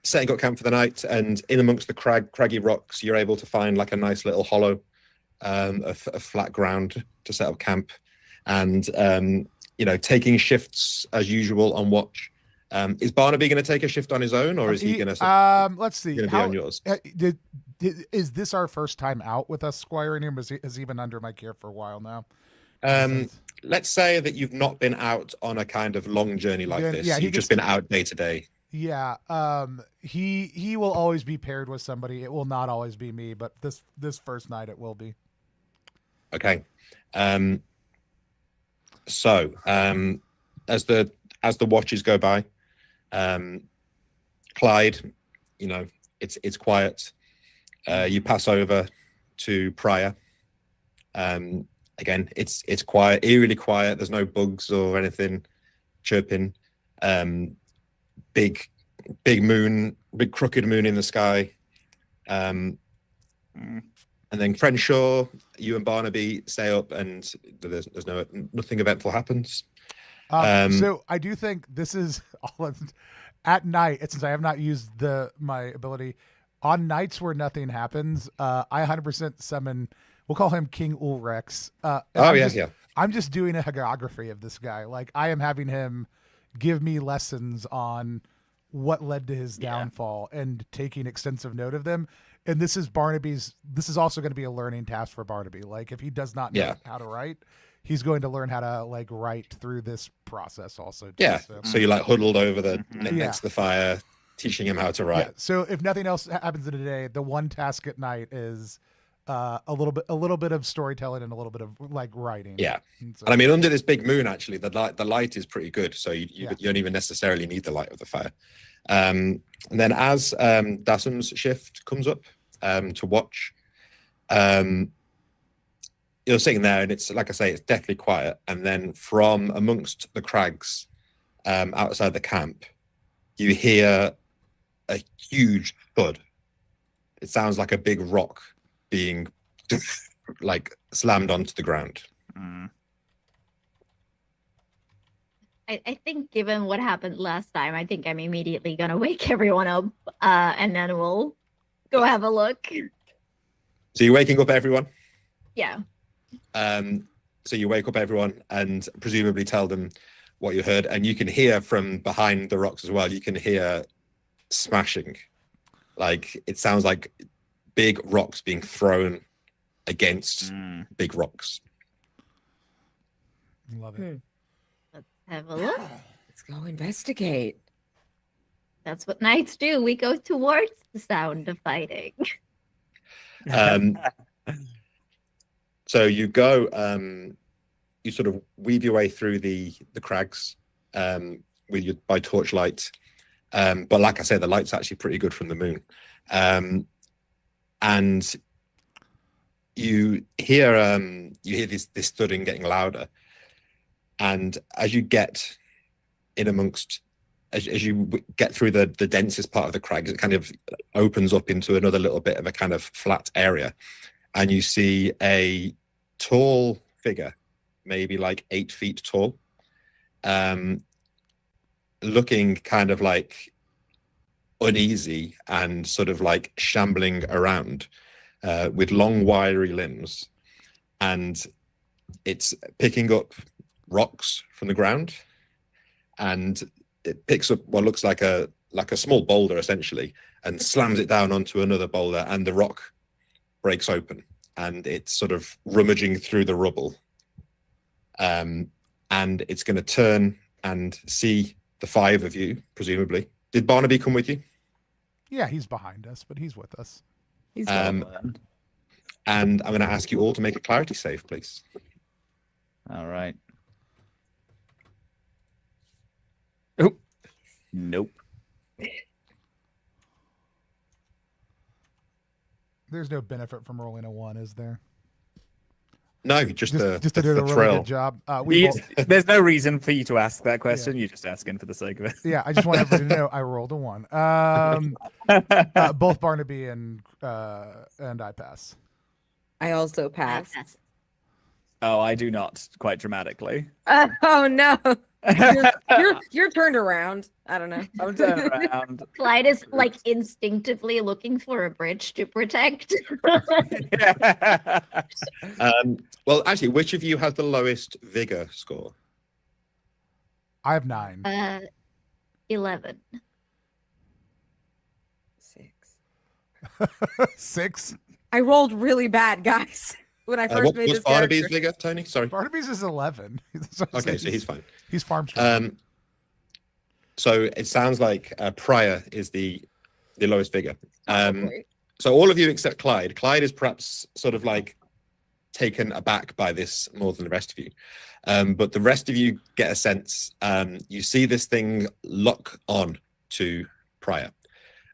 setting up camp for the night, and in amongst the craggy rocks, you're able to find like a nice little hollow, a flat ground to set up camp, and taking shifts as usual on watch. Is Barnaby going to take a shift on his own, or is he going to? Let's see. Going to be on yours. Is this our first time out with us, Squire? And has he been under my care for a while now? Let's say that you've not been out on a kind of long journey like this. Yeah, you've just been out day to day. Yeah. He will always be paired with somebody. It will not always be me, but this first night it will be. Okay. So as the as the watches go by, Clyde, it's quiet. You pass over to Prior. Again, it's quiet, eerily quiet. There's no bugs or anything chirping. Big moon, big crooked moon in the sky. And then Crenshaw, you and Barnaby stay up, and there's nothing eventful happens. So I do think this is all at night. Since I have not used my ability on nights where nothing happens, I 100% summon. We'll call him King Ulrex. I'm just doing a hagiography of this guy. Like, I am having him give me lessons on what led to his downfall and taking extensive note of them. And this is also going to be a learning task for Barnaby. Like, if he does not know how to write, he's going to learn how to like write through this process also. Too, yeah. So you're like huddled over next to the fire, teaching him how to write. Yeah. So if nothing else happens in a day, the one task at night is a little bit of storytelling and a little bit of like writing. Yeah. And I mean, under this big moon, actually, the light is pretty good. So you don't even necessarily need the light of the fire. And then as Dasum's shift comes up to watch, you're sitting there, and it's like I say, it's deathly quiet. And then from amongst the crags outside the camp, you hear a huge thud. It sounds like a big rock being like slammed onto the ground. I think given what happened last time, I think I'm immediately gonna wake everyone up, and then we'll go have a look. So you're waking up everyone? Yeah. So you wake up everyone and presumably tell them what you heard, and you can hear from behind the rocks as well. You can hear smashing. Like, it sounds like big rocks being thrown against big rocks. Love it. Let's have a look. Let's go investigate. That's what knights do. We go towards the sound of fighting. So you go, you sort of weave your way through the crags by torchlight. But like I said, the light's actually pretty good from the moon. And you hear this thudding getting louder. And as you get in amongst, as you get through the densest part of the crags, it kind of opens up into another little bit of a kind of flat area. And you see a tall figure, maybe like 8 feet tall, looking kind of like uneasy and sort of like shambling around, with long wiry limbs, and it's picking up rocks from the ground, and it picks up what looks like a small boulder essentially, and slams it down onto another boulder, and the rock breaks open, and it's sort of rummaging through the rubble, and it's going to turn and see the 5 of you, presumably. Did Barnaby come with you? Yeah, he's behind us, but he's with us. He's and I'm going to ask you all to make a clarity save, please. All right. Oh, nope. There's no benefit from rolling a 1, is there? No, just to do a really thrill. good job. There's no reason for you to ask that question. You're just asking for the sake of it. Yeah, I just want everybody to know I rolled a 1. Both Barnaby and I pass. I also pass. Oh, I do not, quite dramatically. Oh no. You're turned around. I don't know. I'm turned around. Clyde is like instinctively looking for a bridge to protect. Well, actually, which of you has the lowest vigor score? I have 9. 11. 6. 6. I rolled really bad, guys. When I first made this Barnaby's character. vigor, Tony? Sorry. Barnaby's is 11. Okay, so he's fine. He's farm strong. So it sounds like Prior is the lowest vigor. Probably. So all of you except Clyde. Clyde is perhaps sort of like taken aback by this more than the rest of you. But the rest of you get a sense. You see this thing lock on to Prior,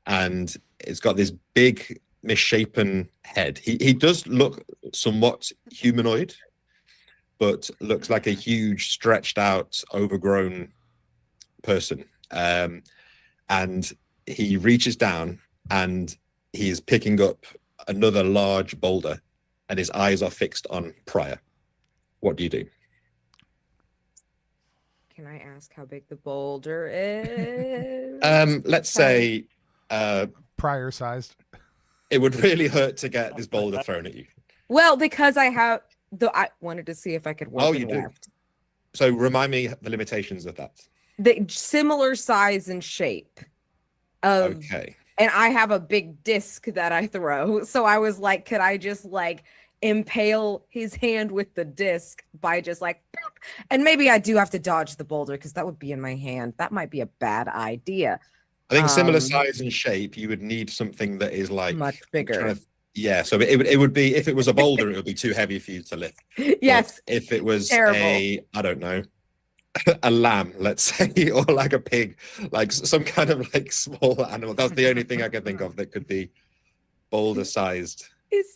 and it's got this big misshapen head. He does look somewhat humanoid, but looks like a huge, stretched out, overgrown person. And he reaches down and he's picking up another large boulder, and his eyes are fixed on Prior. What do you do? Can I ask how big the boulder is? Let's say Prior sized. it would really hurt to get this boulder thrown at you. Well, because I wanted to see if I could work Oh, in you do. left. So remind me the limitations of that. The similar size and shape of Okay. and I have a big disc that I throw. So I was like, could I just like impale his hand with the disc by just like boop? And maybe I do have to dodge the boulder because that would be in my hand. That might be a bad idea. I think similar size and shape, you would need something that is like Much bigger. Yeah, so it would be, if it was a boulder, it would be too heavy for you to lift. Yes. But if it was Terrible. I don't know, a lamb, let's say, or like a pig, like some kind of like small animal. That's the only thing I can think of that could be boulder sized,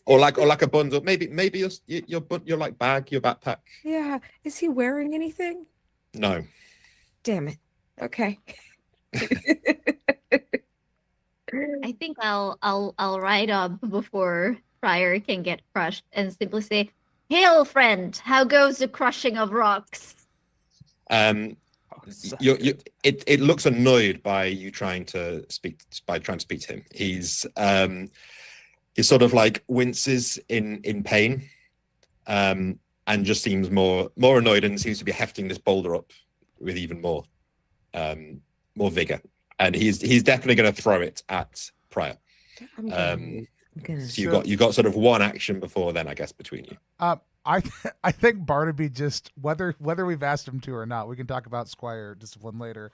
or like a bundle. Maybe your like bag, your backpack. Yeah. Is he wearing anything? No. Damn it. Okay. I think I'll ride up before Prior can get crushed and simply say, "Hail, friend! How goes the crushing of rocks?" It looks annoyed by you trying to speak to him. He's sort of like winces in pain, and just seems more annoyed, and seems to be hefting this boulder up with even more vigor. And he's definitely going to throw it at Prior. So you got sort of one action before then, I guess, between you. I think Barnaby just, whether we've asked him to or not, we can talk about Squire discipline later.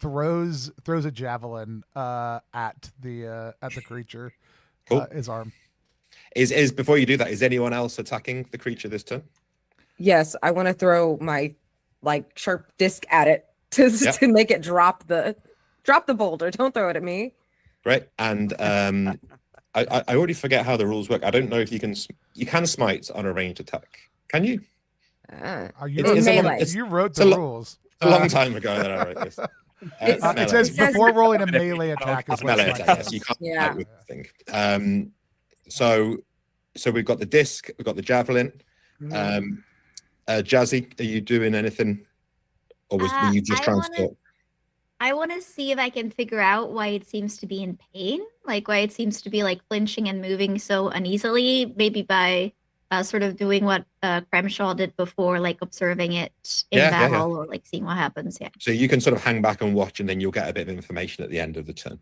Throws a javelin at the creature. Cool. His arm. Is before you do that, is anyone else attacking the creature this turn? Yes, I want to throw my like sharp disc at it to make it drop the boulder. Don't throw it at me. Great. And I already forget how the rules work. I don't know if you can smite on a ranged attack. Can you? You wrote the rules. It's a long time ago that I wrote this. It says before rolling a melee attack is what melee attack. Yes, you can't smite with the thing. So we've got the disc, we've got the javelin. Jazy, are you doing anything, or were you just trying to talk? I want to see if I can figure out why it seems to be in pain, like why it seems to be like flinching and moving so uneasily, maybe by sort of doing what Cramshaw did before, like observing it in battle or like seeing what happens. Yeah. So you can sort of hang back and watch, and then you'll get a bit of information at the end of the turn.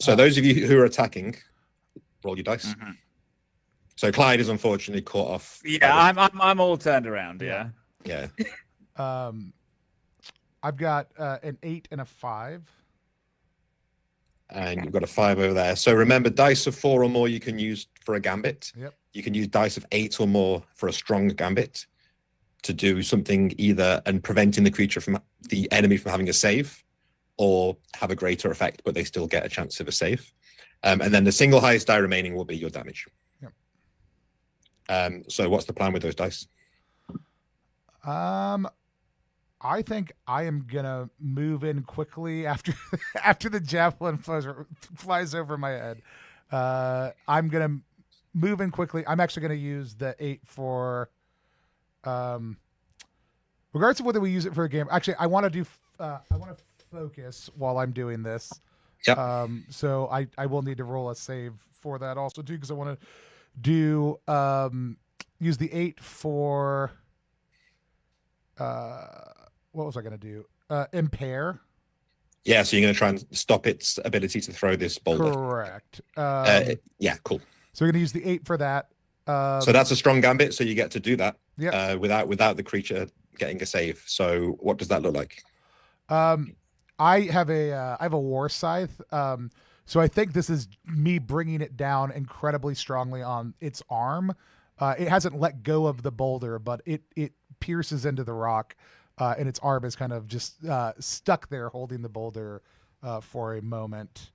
So those of you who are attacking, roll your dice. Mm-hmm. So Clyde is unfortunately caught off. Yeah, I'm all turned around. Yeah. Yeah. I've got an 8 and a 5. And you've got a 5 over there. So remember, dice of 4 or more you can use for a gambit. Yep. You can use dice of 8 or more for a strong gambit to do something either and preventing the enemy from having a save, or have a greater effect, but they still get a chance of a save. And then the single highest die remaining will be your damage. Yep. So what's the plan with those dice? I think I am gonna move in quickly after the javelin flies over my head. I'm gonna move in quickly. I'm actually gonna use the 8 for, regardless of whether we use it for a game. Actually, I want to focus while I'm doing this. Yep. So I will need to roll a save for that also too, because I want to do use the 8 for. What was I going to do? Impair. Yeah, so you're going to try and stop its ability to throw this boulder. Correct. Yeah, cool. So we're going to use the 8 for that. So that's a strong gambit, so you get to do that. Yeah. Without the creature getting a save. So what does that look like? I have a war scythe. So I think this is me bringing it down incredibly strongly on its arm. It hasn't let go of the boulder, but it pierces into the rock, and its arm is kind of just stuck there holding the boulder for a moment.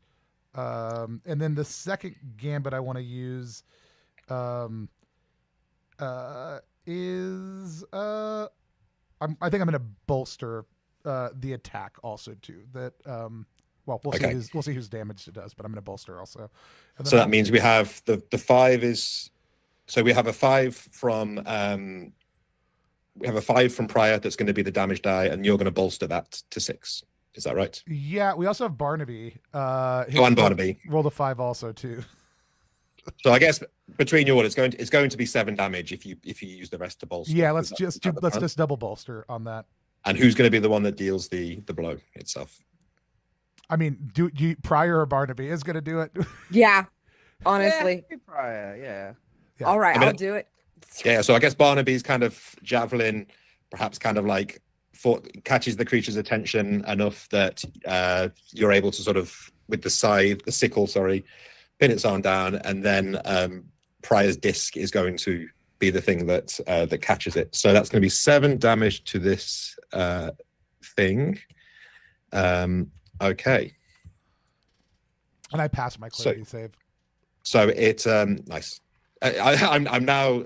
And then the second gambit I want to use is I think I'm going to bolster the attack also too. That well, we'll see whose damage it does, but I'm going to bolster also. So that means we have the 5 is, so we have a 5 from Prior that's going to be the damage die, and you're going to bolster that to 6. Is that right? Yeah, we also have Barnaby. And Barnaby rolled a 5 also too. So I guess between you all, it's going to be 7 damage if you use the rest to bolster. Yeah, let's just double bolster on that. And who's going to be the one that deals the blow itself? I mean, Prior or Barnaby is going to do it. Yeah, honestly. Yeah, Prior, yeah. All right, I'll do it. Yeah, so I guess Barnaby's kind of javelin, perhaps kind of like catches the creature's attention enough that you're able to sort of, with the sickle, pin its arm down, and then Prior's disc is going to be the thing that that catches it. So that's going to be 7 damage to this thing. Okay. And I passed my clarity save. So it's nice. I'm now.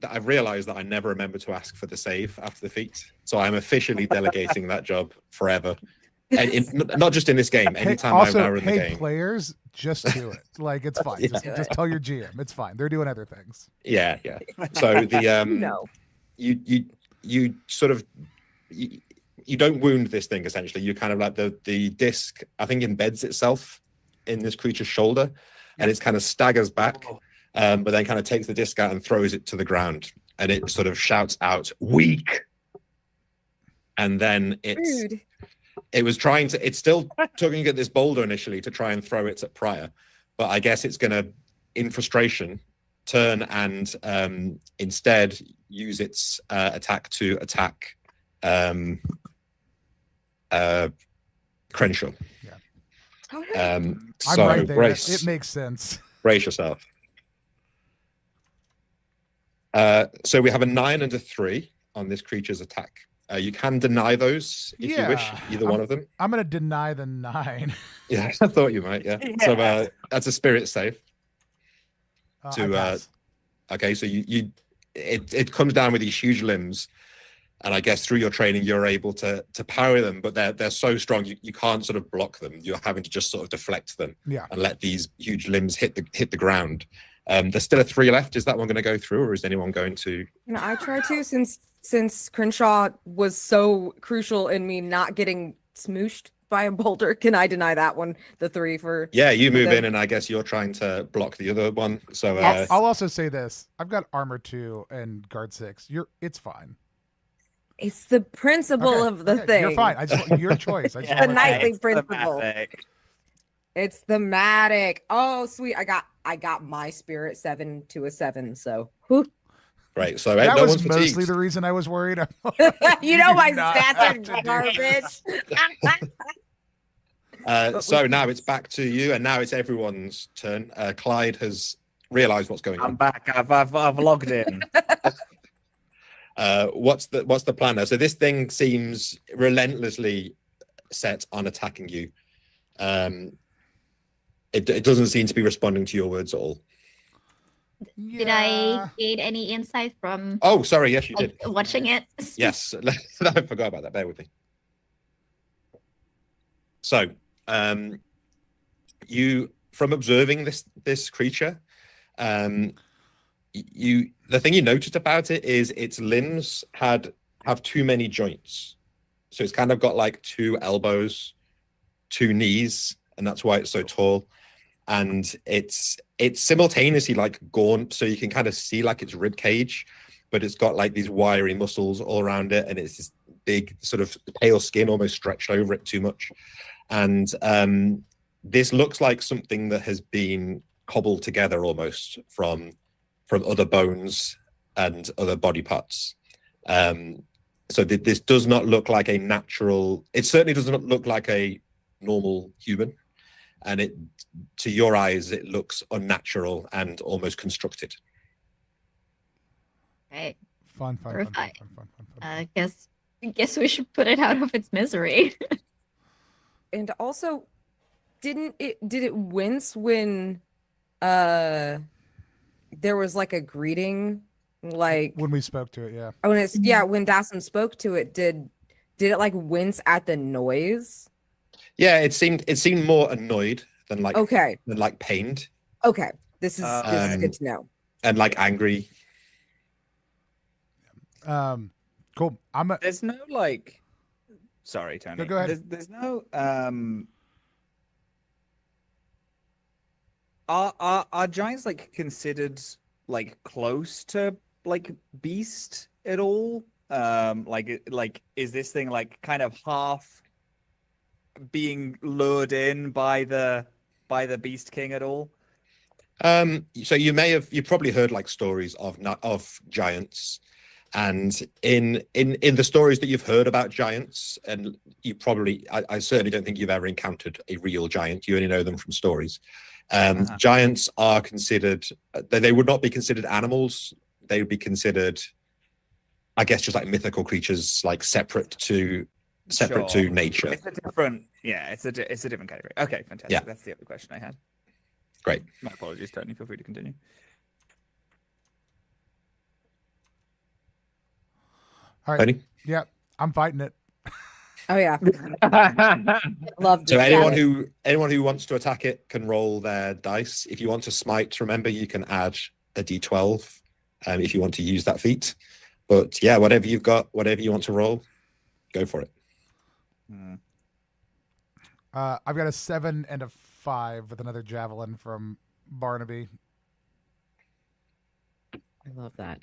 I've realized that I never remember to ask for the save after the feat, so I'm officially delegating that job forever. And not just in this game. Anytime I run the game. Players, just do it. Like, it's fine. Yeah. Just tell your GM. It's fine. They're doing other things. Yeah. So the you sort of you don't wound this thing essentially. You kind of like the disc, I think, embeds itself in this creature's shoulder, and it's kind of staggers back. But then kind of takes the disc out and throws it to the ground, and it sort of shouts out "weak," and then it's still tugging at this boulder initially to try and throw it at Prior, but I guess it's going to, in frustration, turn and instead use its attack to attack Crenshaw. Yeah. I'm so right there. brace. It makes sense. Brace yourself. So we have a 9 and a 3 on this creature's attack. You can deny those if you wish, either one of them. I'm going to deny the 9. Yeah, I thought you might. Yeah. So that's a spirit save. Okay, so it comes down with these huge limbs, and I guess through your training you're able to power them, but they're so strong you can't sort of block them. You're having to just sort of deflect them and let these huge limbs hit the ground. There's still a 3 left. Is that one going to go through, or is anyone going to? No, I try to, since Crenshaw was so crucial in me not getting smooshed by a boulder. Can I deny that one? The 3 for. Yeah, you move in, and I guess you're trying to block the other one. So Yes. I'll also say this: I've got armor 2 and guard 6. It's fine. It's the principle of the thing. You're fine. Your choice. The knightly principle. It's thematic. Oh, sweet! I got my spirit 7 to a 7. So, right. So that no was one's mostly fatigued. the reason I was worried. You know my stats are garbage. So now it's back to you, and now it's everyone's turn. Clyde has realized what's going on. I'm back. I've logged in. What's the plan now? So this thing seems relentlessly set on attacking you. It doesn't seem to be responding to your words at all. Did I gain any insight from? Oh, sorry. Yes, you did. Watching it. Yes, I forgot about that. Bear with me. So, you from observing this creature, the thing you noticed about it is its limbs have too many joints. So it's kind of got like 2 elbows, 2 knees, and that's why it's so tall. And it's simultaneously like gaunt, so you can kind of see like its rib cage, but it's got like these wiry muscles all around it, and it's this big sort of pale skin almost stretched over it too much. And this looks like something that has been cobbled together almost from other bones and other body parts. So this does not look like a natural. It certainly does not look like a normal human, and to your eyes it looks unnatural and almost constructed. Right. Fun, fun, fun, fun, Terrifying. fun, fun, fun, fun. Guess we should put it out of its misery. And also, did it wince when there was like a greeting, like When we spoke to it, yeah. when Dassam spoke to it, did it like wince at the noise? Yeah, it seemed more annoyed than Okay. pained Okay. This is good to know. and like angry. Cool. There's no like. Sorry, Tony. No, go ahead. There's no. Are giants like considered like close to like beast at all? Like is this thing like kind of half being lured in by the Beast King at all? So you probably heard like stories of giants, and in the stories that you've heard about giants, and you probably I certainly don't think you've ever encountered a real giant. You only know them from stories. Giants are considered, they would not be considered animals. They would be considered, I guess, just like mythical creatures, like separate to nature. It's a different, it's a different category. Okay, fantastic. Yeah. That's the other question I had. Great. My apologies, Tony. Feel free to continue. All right. Tony? Yeah, I'm fighting it. Oh yeah. Love this. So anyone who wants to attack it can roll their dice. If you want to smite, remember you can add a d12 if you want to use that feat. But yeah, whatever you've got, whatever you want to roll, go for it. I've got a 7 and a 5 with another javelin from Barnaby. I love that.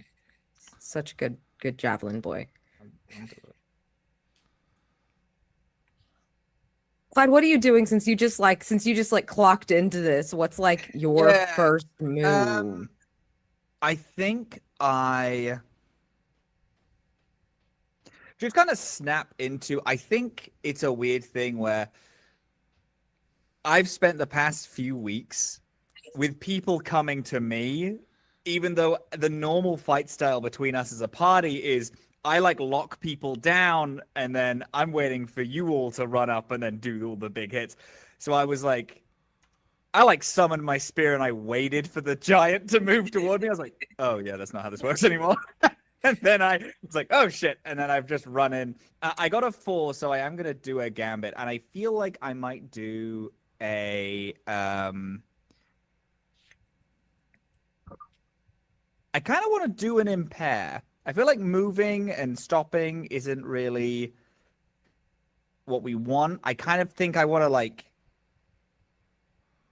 Such good javelin boy. Clyde, what are you doing since you just clocked into this? What's like your first move? I think I just kind of snap into, I think it's a weird thing where I've spent the past few weeks with people coming to me, even though the normal fight style between us as a party is I like lock people down and then I'm waiting for you all to run up and then do all the big hits. So I was like, I like summoned my spear and I waited for the giant to move toward me. I was like, oh yeah, that's not how this works anymore. And then I was like, oh shit. And then I've just run in. I got a 4, so I am going to do a gambit. And I feel like I might do a... I kind of want to do an impair. I feel like moving and stopping isn't really what we want. I kind of think I want to like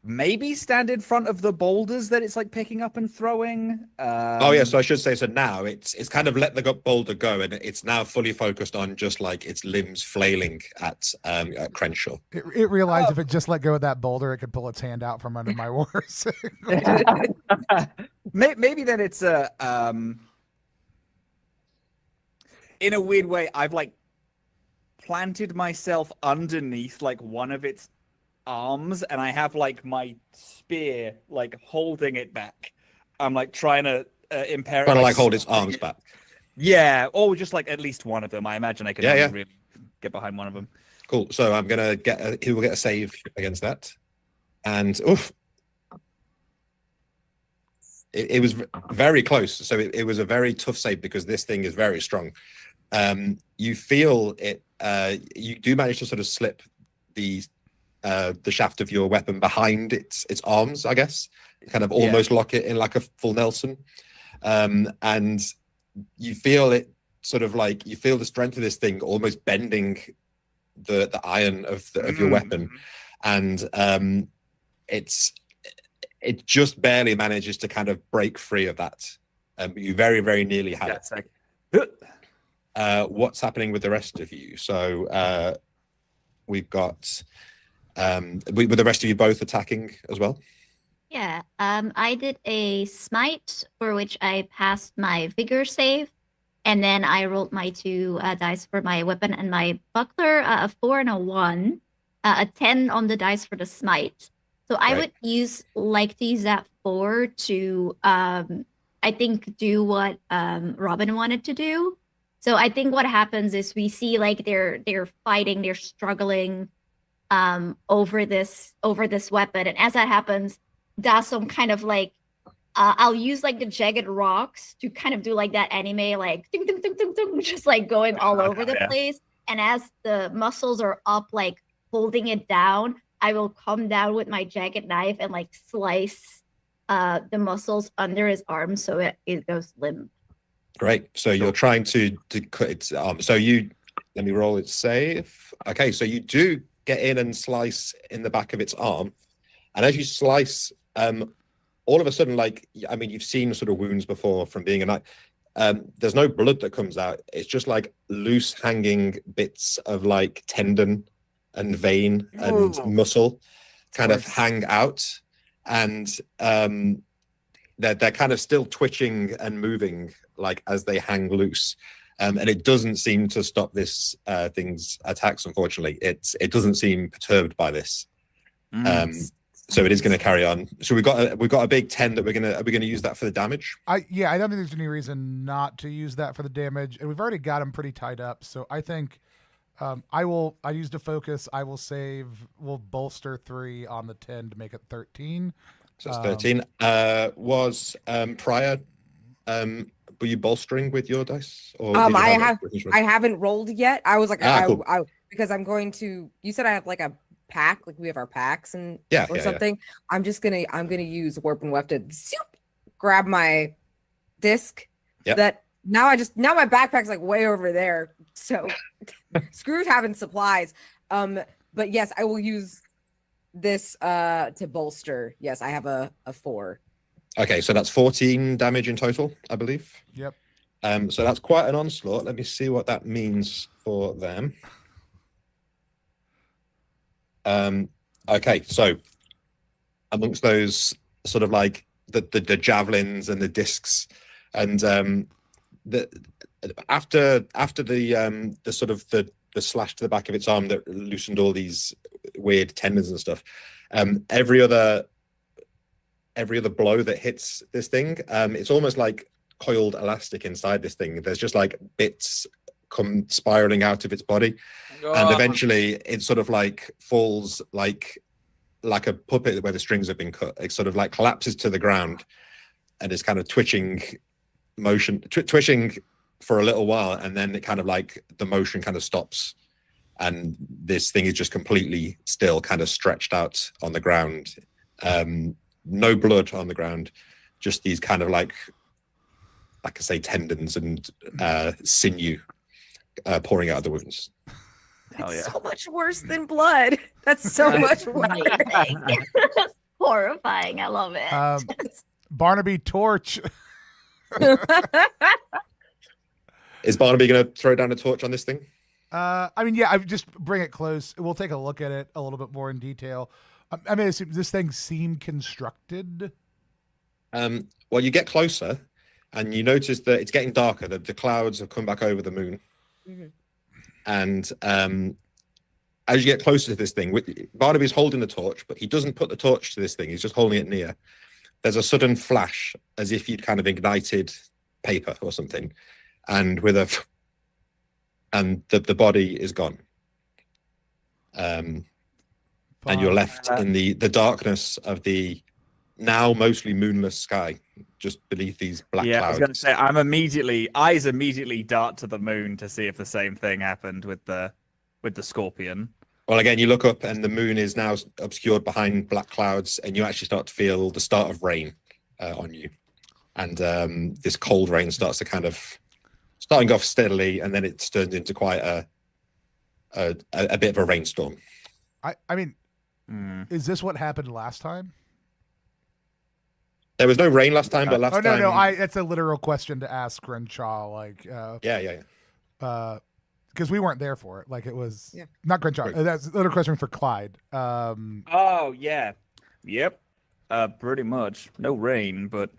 maybe stand in front of the boulders that it's like picking up and throwing. Oh yeah, so I should say, so now it's kind of let the boulder go and it's now fully focused on just like its limbs flailing at Crenshaw. It realized if it just let go of that boulder, it could pull its hand out from under my horse. Maybe then it's a in a weird way, I've like planted myself underneath like one of its arms and I have like my spear like holding it back. I'm like trying to impair it. Trying to like hold its arms back. Yeah, or just like at least one of them. I imagine I could really get behind one of them. Cool. So I'm gonna he will get a save against that. And oof. It was very close. So it was a very tough save because this thing is very strong. You feel it. You do manage to sort of slip the shaft of your weapon behind its arms, I guess. Kind of almost lock it in like a full Nelson. And you feel it sort of like you feel the strength of this thing almost bending the iron of your weapon, and it just barely manages to kind of break free of that. You very, very nearly had it. What's happening with the rest of you? So we've got with the rest of you both attacking as well? Yeah, I did a smite for which I passed my vigor save, and then I rolled my 2 dice for my weapon and my buckler, a 4 and a 1, a 10 on the dice for the smite. So I would like to use that 4 to I think, do what Robin wanted to do. So I think what happens is we see like they're fighting, they're struggling over this weapon, and as that happens, Dasom kind of like I'll use like the jagged rocks to kind of do like that anime, like ding, ding, ding, ding, ding, just like going all over the place. And as the muscles are up, like holding it down, I will come down with my jagged knife and like slice the muscles under his arm so it goes limp. Great. So you're trying to cut its arm. So let me roll it safe. Okay, so you do get in and slice in the back of its arm, and as you slice, all of a sudden, like, I mean, you've seen sort of wounds before from being a knife. There's no blood that comes out. It's just like loose hanging bits of like tendon and vein and muscle kind of hang out, and they're kind of still twitching and moving like as they hang loose. And it doesn't seem to stop this thing's attacks. Unfortunately, it doesn't seem perturbed by this. So it is going to carry on. So we've got a big 10 that are we going to use that for the damage? I don't think there's any reason not to use that for the damage, and we've already got them pretty tied up. So I think I used a focus. I will save. We'll bolster 3 on the 10 to make it 13. So it's 13. Was prior? Were you bolstering with your dice? Or I haven't rolled yet. I was like, cool. because I'm going to. You said I have like a pack, like we have our packs and something. Yeah. I'm gonna use warp and weft to grab my disc. Yep. That now my backpack's like way over there. So screw having supplies. But yes, I will use this to bolster. Yes, I have a 4. Okay, so that's 14 damage in total, I believe. Yep. So that's quite an onslaught. Let me see what that means for them. Okay, so amongst those sort of like the javelins and the discs, and after the sort of the slash to the back of its arm that loosened all these weird tendons and stuff, every other blow that hits this thing, it's almost like coiled elastic inside this thing. There's just like bits come spiraling out of its body, and eventually it sort of like falls like a puppet where the strings have been cut. It sort of like collapses to the ground and is kind of twitching for a little while, and then it kind of like the motion kind of stops, and this thing is just completely still, kind of stretched out on the ground. No blood on the ground, just these kind of like I say, tendons and sinew pouring out of the wounds. It's so much worse than blood. That's so much worse. Horrifying. I love it. Barnaby torch. Is Barnaby going to throw down a torch on this thing? I mean, yeah, I would just bring it close. We'll take a look at it a little bit more in detail. I mean, this thing seemed constructed. Well, you get closer and you notice that it's getting darker. The clouds have come back over the moon. Mm-hmm. And as you get closer to this thing, Barnaby's holding the torch, but he doesn't put the torch to this thing. He's just holding it near. There's a sudden flash, as if you'd kind of ignited paper or something, and the body is gone. And you're left in the darkness of the now mostly moonless sky, just beneath these black clouds. I was going to say, eyes immediately dart to the moon to see if the same thing happened with the scorpion. Well, again, you look up and the moon is now obscured behind black clouds, and you actually start to feel the start of rain on you. And this cold rain starts to kind of starting off steadily, and then it turns into quite a bit of a rainstorm. I mean, is this what happened last time? There was no rain last time, but last time... No, it's a literal question to ask Crenshaw. Like, yeah. Because we weren't there for it. Like, it was not Crenshaw. Right. That's a little question for Clyde. Oh yeah, yep. Pretty much no rain, but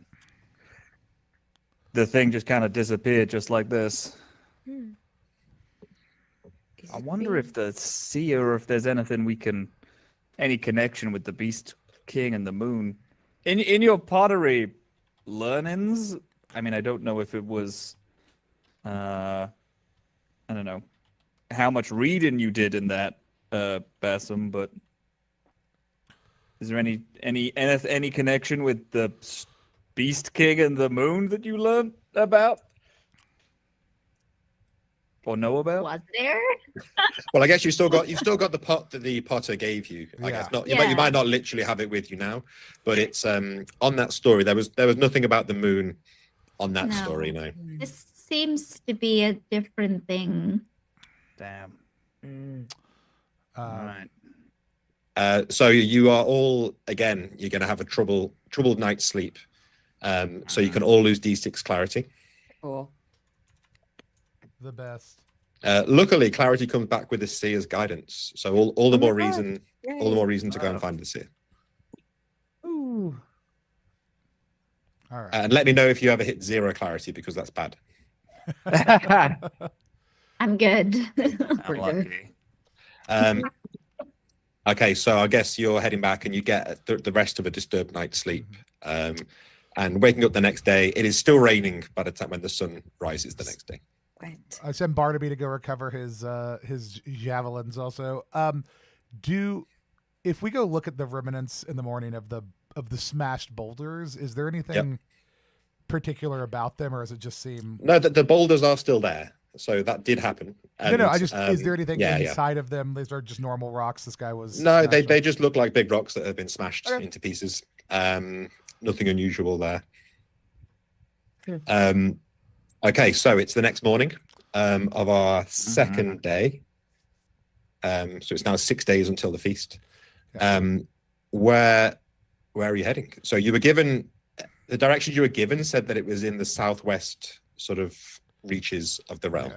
the thing just kind of disappeared, just like this. I wonder if the seer, or if there's anything any connection with the Beast King and the Moon. In your pottery learnings, I mean, I don't know if it was, I don't know how much reading you did in that, Bassam, but is there any connection with the Beast King and the Moon that you learned about or know about? Was there? Well, I guess you've still got the pot that the Potter gave you. I guess not. You Yeah. might not literally have it with you now, but it's on that story. There was nothing about the moon on that No. story. No. This seems to be a different thing. Damn. Uh, All right. So you are all again. You're going to have a troubled night's sleep. So you can all lose D6 clarity. Cool. The best. Luckily, clarity comes back with the seer's guidance. So all the Oh my more God. reason, all the more reason to go and find the seer. Ooh. All right. And let me know if you ever hit 0 clarity because that's bad. I'm good. Unlucky. Okay, so I guess you're heading back and you get the rest of a disturbed night's sleep. And waking up the next day, it is still raining by the time when the sun rises the next day. I sent Barnaby to go recover his javelins. Also, if we go look at the remnants in the morning of the smashed boulders, is there anything particular about them, or does it just seem? No, the boulders are still there, so that did happen. And, I just is there anything yeah. inside of them? These are just normal rocks. This guy was No, smashed they up. just look like big rocks that have been smashed Okay. into pieces. Nothing unusual there. Hmm. Okay, so it's the next morning of our second day. So it's now 6 days until the feast. Where are you heading? So you were given the direction you were given said that it was in the southwest sort of reaches of the realm.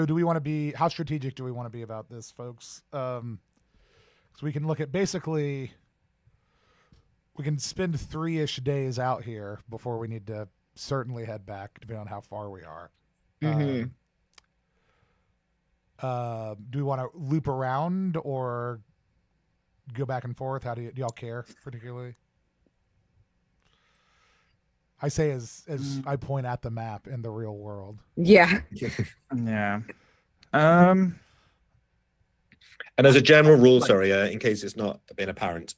Do we want to be? How strategic do we want to be about this, folks? So we can look at basically. We can spend 3-ish days out here before we need to certainly head back, depending on how far we are. Mhm. Do we want to loop around or go back and forth? How do y'all care particularly? I say as I point at the map in the real world. Yeah. Yeah. And as a general rule, sorry, in case it's not been apparent,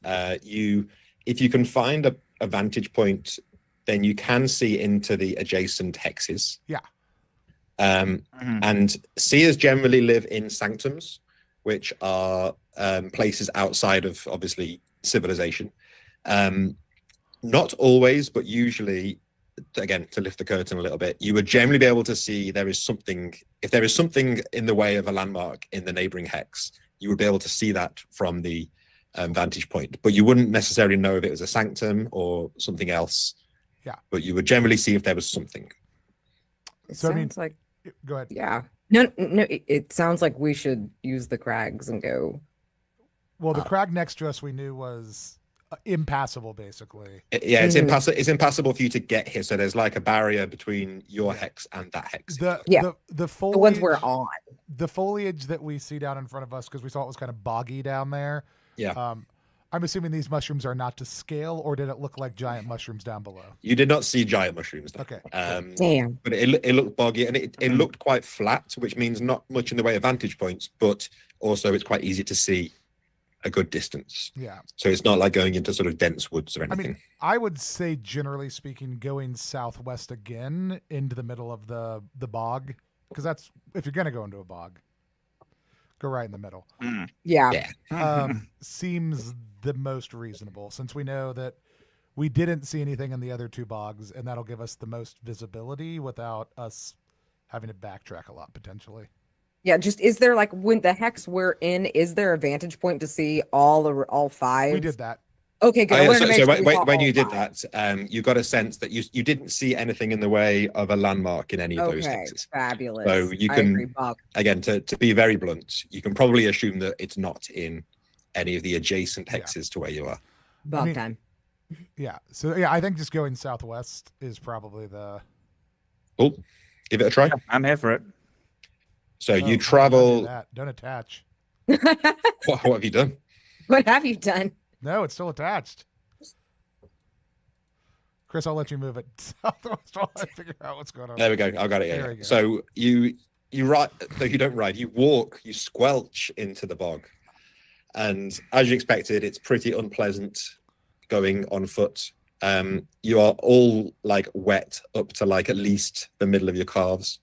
if you can find a vantage point, then you can see into the adjacent hexes. Yeah. And seers generally live in sanctums, which are places outside of obviously civilization. Not always, but usually, again, to lift the curtain a little bit, you would generally be able to see if there is something in the way of a landmark in the neighboring hex, you would be able to see that from the vantage point, but you wouldn't necessarily know if it was a sanctum or something else. Yeah. But you would generally see if there was something. It So, I mean- sounds like Go ahead. yeah. No. It sounds like we should use the crags and go. Well, the crag next to us we knew was impassable, basically. Yeah, it's impassable for you to get here. So there's like a barrier between your hex and that hex. The The foliage, ones we're on. the foliage that we see down in front of us, because we saw it was kind of boggy down there. Yeah. I'm assuming these mushrooms are not to scale, or did it look like giant mushrooms down below? You did not see giant mushrooms. Though. Okay. Damn. But it looked boggy and it looked quite flat, which means not much in the way of vantage points, but also it's quite easy to see a good distance. Yeah. So it's not like going into sort of dense woods or I anything. mean, I would say generally speaking, going southwest again into the middle of the bog, because that's if you're gonna go into a bog, go right in the middle. Yeah. Seems the most reasonable, since we know that we didn't see anything in the other two bogs, and that'll give us the most visibility without us having to backtrack a lot potentially. Yeah. Just is there like when the hex we're in? Is there a vantage point to see all five? We did that. Okay. Good. I wanted to make sure we saw when all you did five. that, you got a sense that you didn't see anything in the way of a landmark in any of those Okay. hexes. Fabulous. So you I can- agree, Bob. Again, to be very blunt, you can probably assume that it's not in any of the adjacent hexes to where you are. Bob mean- time. Yeah. So yeah, I think just going southwest is probably the. Cool. Give it a try. I'm here for it. So Oh, you don't do travel. that. Don't attach. What have you done? What have you done? No, it's still attached. Chris, I'll let you move it southwest while I figure out what's going on. There we go. I got it. There Yeah. we go. So you ride. No, you don't ride. You walk. You squelch into the bog, and as you expected, it's pretty unpleasant going on foot. You are all like wet up to like at least the middle of your calves.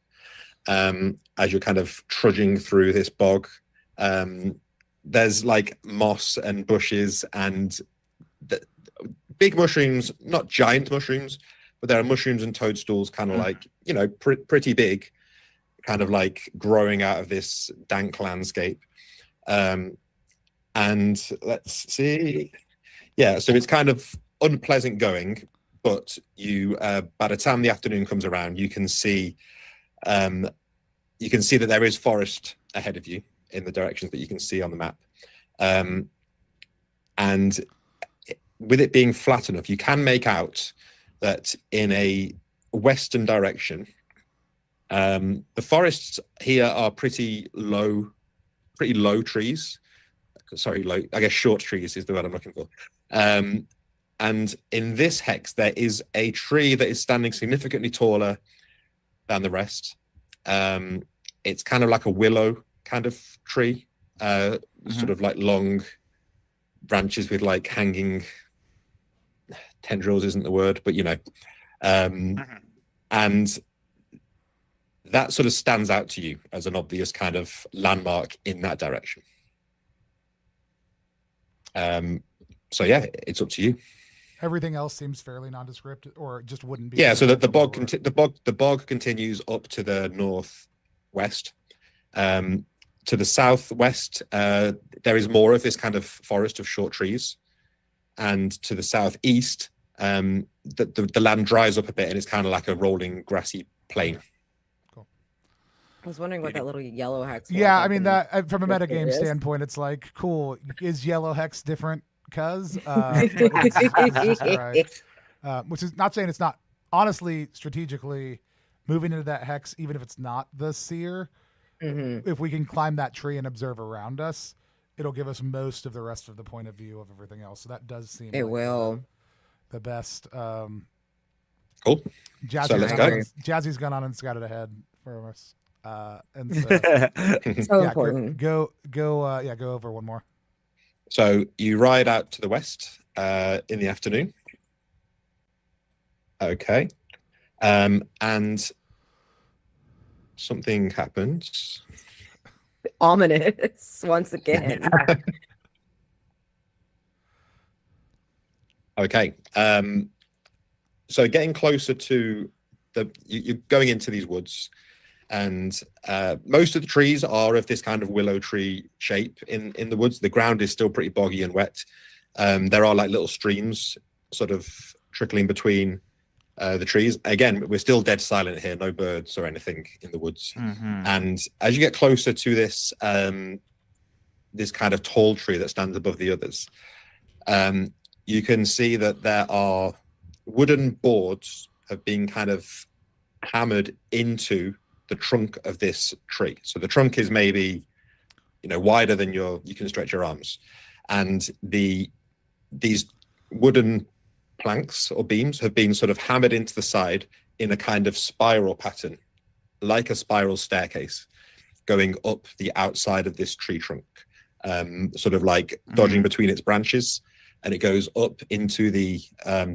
As you're kind of trudging through this bog, there's like moss and bushes and big mushrooms, not giant mushrooms, but there are mushrooms and toadstools kind of like, you know, pretty big, kind of like growing out of this dank landscape. And let's see. Yeah, so it's kind of unpleasant going, but you, by the time the afternoon comes around, you can see that there is forest ahead of you in the directions that you can see on the map. And with it being flat enough, you can make out that in a western direction, the forests here are pretty low trees. Sorry, low, I guess short trees is the word I'm looking for. And in this hex, there is a tree that is standing significantly taller than the rest. It's kind of like a willow kind of tree, sort of like long branches with like hanging tendrils isn't the word, but you know, and that sort of stands out to you as an obvious kind of landmark in that direction. So yeah, it's up to you. Everything else seems fairly nondescript, or just wouldn't be. Yeah, so that the bog continues up to the northwest. To the southwest, there is more of this kind of forest of short trees, and to the southeast, the land dries up a bit, and it's kind of like a rolling grassy plain. Cool. I was wondering what that little yellow hex was. Yeah, I mean that from a Yes, metagame it is. standpoint, it's like cool. Is yellow hex different? Cause which is not saying it's not. Honestly, strategically, moving into that hex, even if it's not the seer, if we can climb that tree and observe around us, it'll give us most of the rest of the point of view of everything else. So that does seem It like will. the best. Cool. Jazzy's So let's gone go. on- Jazzy's gone on and scouted ahead for us. And so, So yeah, important. go over one more. So you ride out to the west in the afternoon. Okay. And something happens. Ominous once again. Okay. So getting closer to you're going into these woods, and most of the trees are of this kind of willow tree shape in the woods. The ground is still pretty boggy and wet. There are like little streams sort of trickling between the trees. Again, we're still dead silent here, no birds or anything in the woods. And as you get closer to this this kind of tall tree that stands above the others, you can see that there are wooden boards have been kind of hammered into the trunk of this tree. So the trunk is maybe, you know, wider than you can stretch your arms, and these wooden planks or beams have been sort of hammered into the side in a kind of spiral pattern, like a spiral staircase going up the outside of this tree trunk, sort of like dodging between its branches, and it goes up into the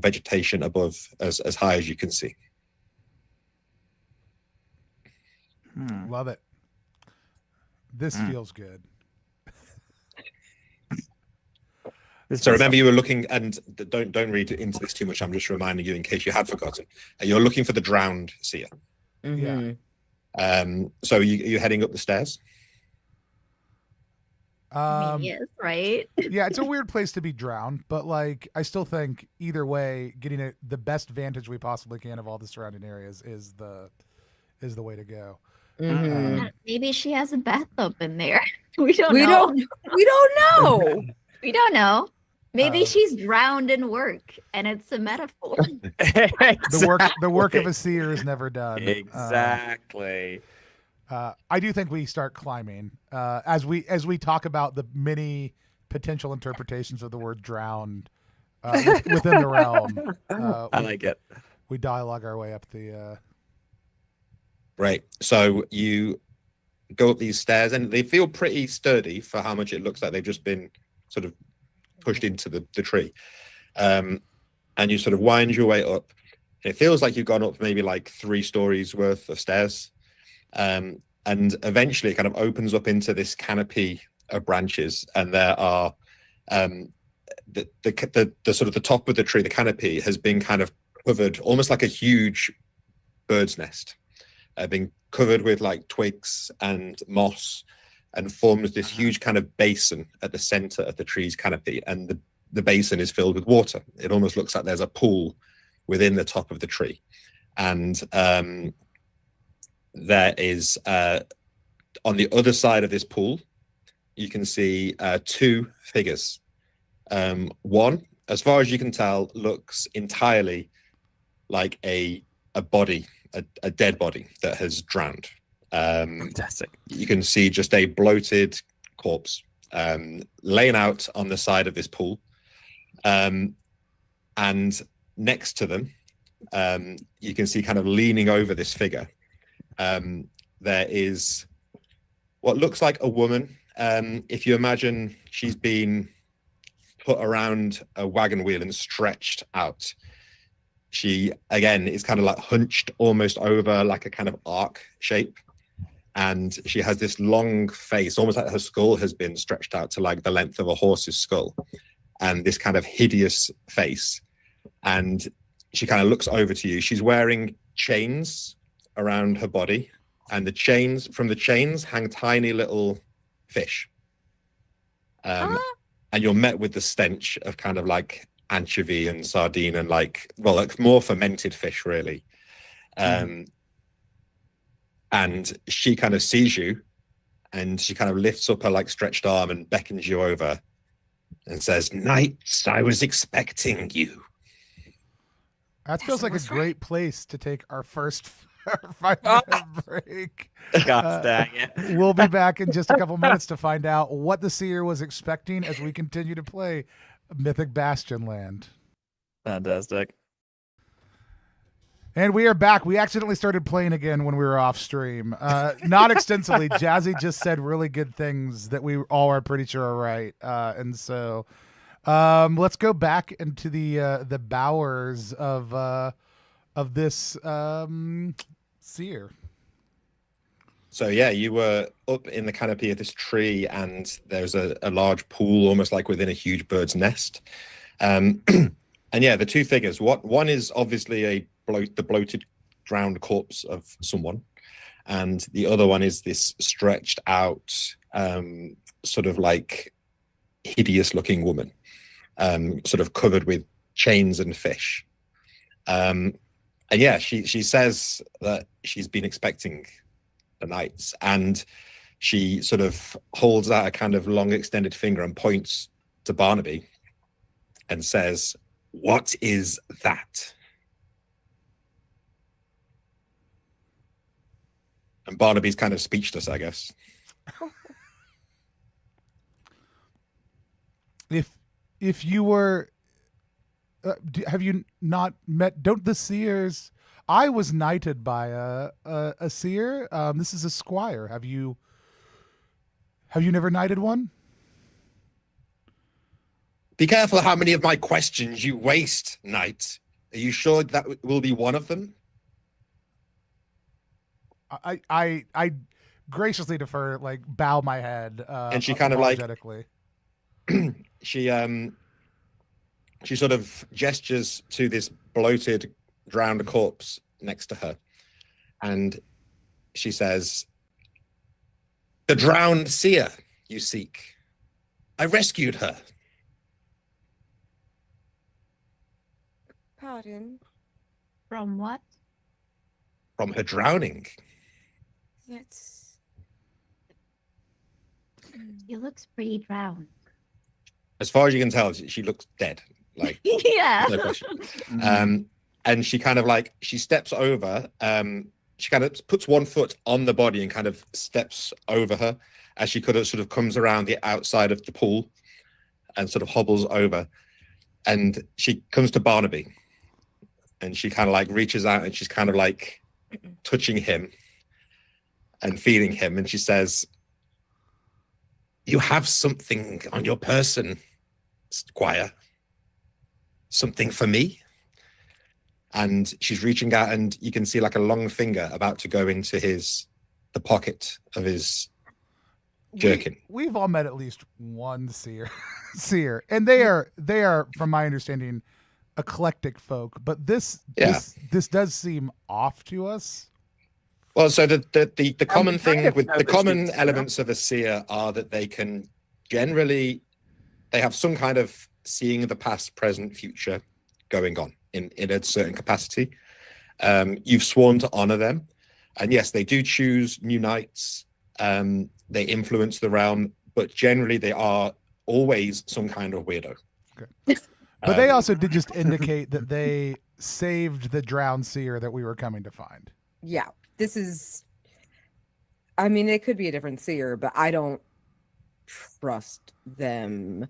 vegetation above as high as you can see. Love it. This feels good. So remember, you were looking, and don't read into this too much. I'm just reminding you in case you had forgotten. You're looking for the drowned seer. Yeah. So you're heading up the stairs. Yes, right? Yeah, it's a weird place to be drowned, but like I still think either way, getting the best vantage we possibly can of all the surrounding areas is the way to go. Maybe she has a bathtub in there. We don't We know. we don't know. We don't know. Maybe she's drowned in work and it's a metaphor. The work of a seer is never done. Exactly. I do think we start climbing as we talk about the many potential interpretations of the word drowned. within the realm. I like it. We dialogue our way up the. Right. So you go up these stairs, and they feel pretty sturdy for how much it looks like they've just been sort of pushed into the tree. And you sort of wind your way up. It feels like you've gone up maybe like 3 stories worth of stairs. And eventually it kind of opens up into this canopy of branches, and there are the sort of the top of the tree, the canopy has been kind of covered almost like a huge bird's nest, being covered with like twigs and moss, and forms this huge kind of basin at the center of the tree's canopy. And the basin is filled with water. It almost looks like there's a pool within the top of the tree. And there is on the other side of this pool, you can see 2 figures. One, as far as you can tell, looks entirely like a body, a dead body that has drowned. Fantastic. You can see just a bloated corpse laying out on the side of this pool. And next to them, you can see kind of leaning over this figure, there is what looks like a woman. If you imagine she's been put around a wagon wheel and stretched out. She, again, is kind of like hunched almost over like a kind of arc shape. And she has this long face, almost like her skull has been stretched out to like the length of a horse's skull, and this kind of hideous face. And she kind of looks over to you. She's wearing chains around her body, and from the chains hang tiny little fish. And you're met with the stench of kind of like anchovy and sardine and like more fermented fish, really. And she kind of sees you, and she kind of lifts up her like stretched arm and beckons you over and says, "Knights, I was expecting you." That feels like a great place to take our first 5-minute break. Gosh dang it. We'll be back in just a couple minutes to find out what the seer was expecting as we continue to play Mythic Bastionland. Fantastic. And we are back. We accidentally started playing again when we were off stream. Not extensively. Jazy just said really good things that we all are pretty sure are right. And so let's go back into the bowers of this seer. So yeah, you were up in the canopy of this tree, and there's a large pool, almost like within a huge bird's nest. And yeah, the 2 figures. One is obviously the bloated, drowned corpse of someone, and the other one is this stretched out, sort of like hideous-looking woman, sort of covered with chains and fish. And yeah, she says that she's been expecting the knights, and she sort of holds out a kind of long extended finger and points to Barnaby and says, "What is that?" And Barnaby's kind of speechless, I guess. If you were, have you not met? Don't the seers? I was knighted by a seer. This is a squire. Have you never knighted one? Be careful how many of my questions you waste, knight. Are you sure that will be one of them? I graciously defer, like bow my head, and she kind of like she sort of gestures to this bloated, drowned corpse next to her, and she says, "The drowned seer you seek. I rescued her." Pardon? From what? From her drowning. That's... He looks pretty drowned. As far as you can tell, she looks dead. Like, Yeah. no question. And she kind of like, she steps over, she kind of puts one foot on the body and kind of steps over her as she could have sort of comes around the outside of the pool and sort of hobbles over. And she comes to Barnaby, and she kind of like reaches out, and she's kind of like touching him and feeling him, and she says, "You have something on your person, Squire. Something for me?" And she's reaching out, and you can see like a long finger about to go into the pocket of his jerkin. We've all met at least one seer, and they are, from my understanding, eclectic folk. But this does seem off to us. Well, so the common thing with know the that common she's- elements of a seer are that they have some kind of seeing the past, present, future going on in a certain capacity. You've sworn to honor them, and yes, they do choose new knights. They influence the realm, but generally they are always some kind of weirdo. Okay. But they also did just indicate that they saved the drowned seer that we were coming to find. Yeah, this is. I mean, it could be a different seer, but I don't trust them.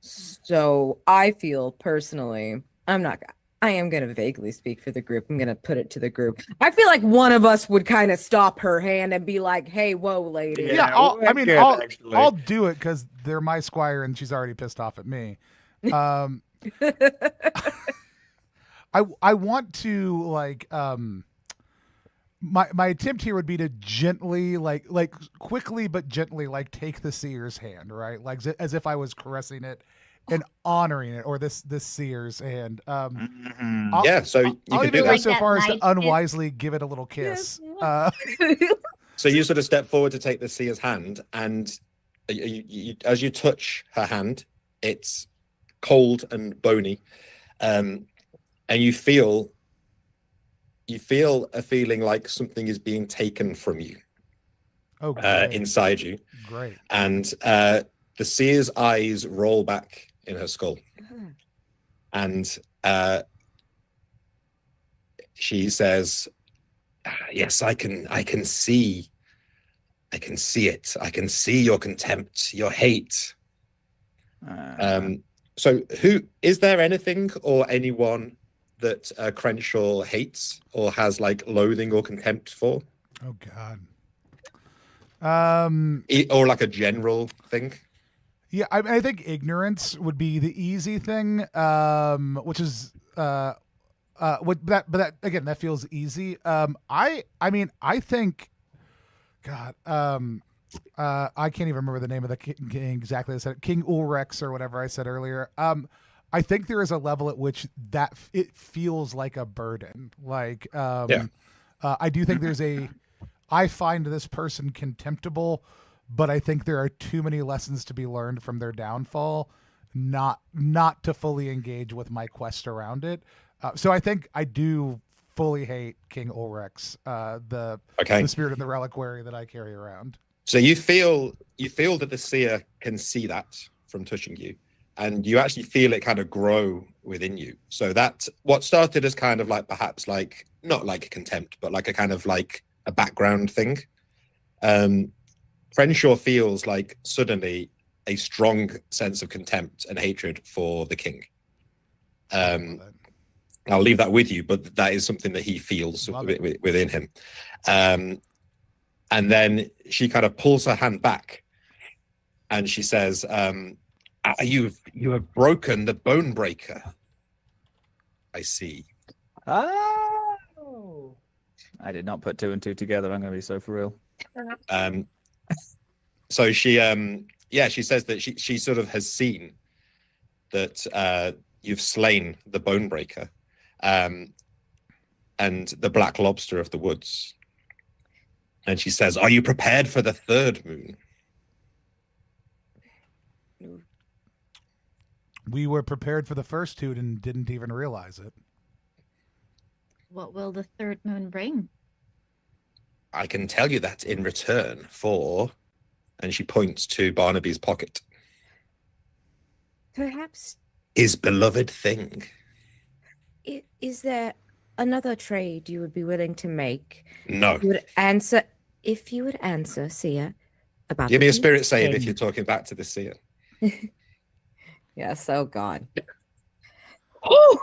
So I feel personally, I am going to vaguely speak for the group. I'm going to put it to the group. I feel like one of us would kind of stop her hand and be like, "Hey, whoa, lady." Yeah, I'll do it because they're my squire and she's already pissed off at me. I want to like my attempt here would be to gently like quickly but gently like take the seer's hand, right? Like as if I was caressing it and honoring it, or this seer's hand. So you I'll can do even go that. Like so that far as to knife kiss? unwisely give it a little kiss. Yes. So you sort of step forward to take the seer's hand, and as you touch her hand, it's cold and bony, and you feel a feeling like something is being taken from you Oh, great. inside you, Great. and the seer's eyes roll back in her skull, and she says, "Yes, I can see it. I can see your contempt, your hate." So who is there anything or anyone that Crenshaw hates or has like loathing or contempt for, Oh God. or like a general thing? Yeah, I think ignorance would be the easy thing, which is but that again, that feels easy. I mean, I think, God, I can't even remember the name of the king exactly. I said King Ulrex or whatever I said earlier. I think there is a level at which it feels like a burden. Like, I do think I find this person contemptible, but I think there are too many lessons to be learned from their downfall, not to fully engage with my quest around it. So I think I do fully hate King Ulrex, the spirit of the reliquary that I carry around. So you feel that the seer can see that from touching you, and you actually feel it kind of grow within you. So that what started as kind of like perhaps like not like contempt, but like a kind of like a background thing. Crenshaw feels like suddenly a strong sense of contempt and hatred for the king. I'll leave that with you, but that is something that he feels within him. And then she kind of pulls her hand back, and she says, "You have broken the bone breaker. I see." Oh, I did not put two and two together. I'm going to be so for real. So she says that she sort of has seen that you've slain the bone breaker, and the black lobster of the woods. And she says, "Are you prepared for the third moon?" We were prepared for the first two and didn't even realize it. What will the third moon bring? "I can tell you that in return for," and she points to Barnaby's pocket, Perhaps "his beloved thing." is there another trade you would be willing to make? No. You would answer if you would answer, Sia, about. Give me the a spirit save thing. if you're talking back to the seer. Yes, oh God. Oh,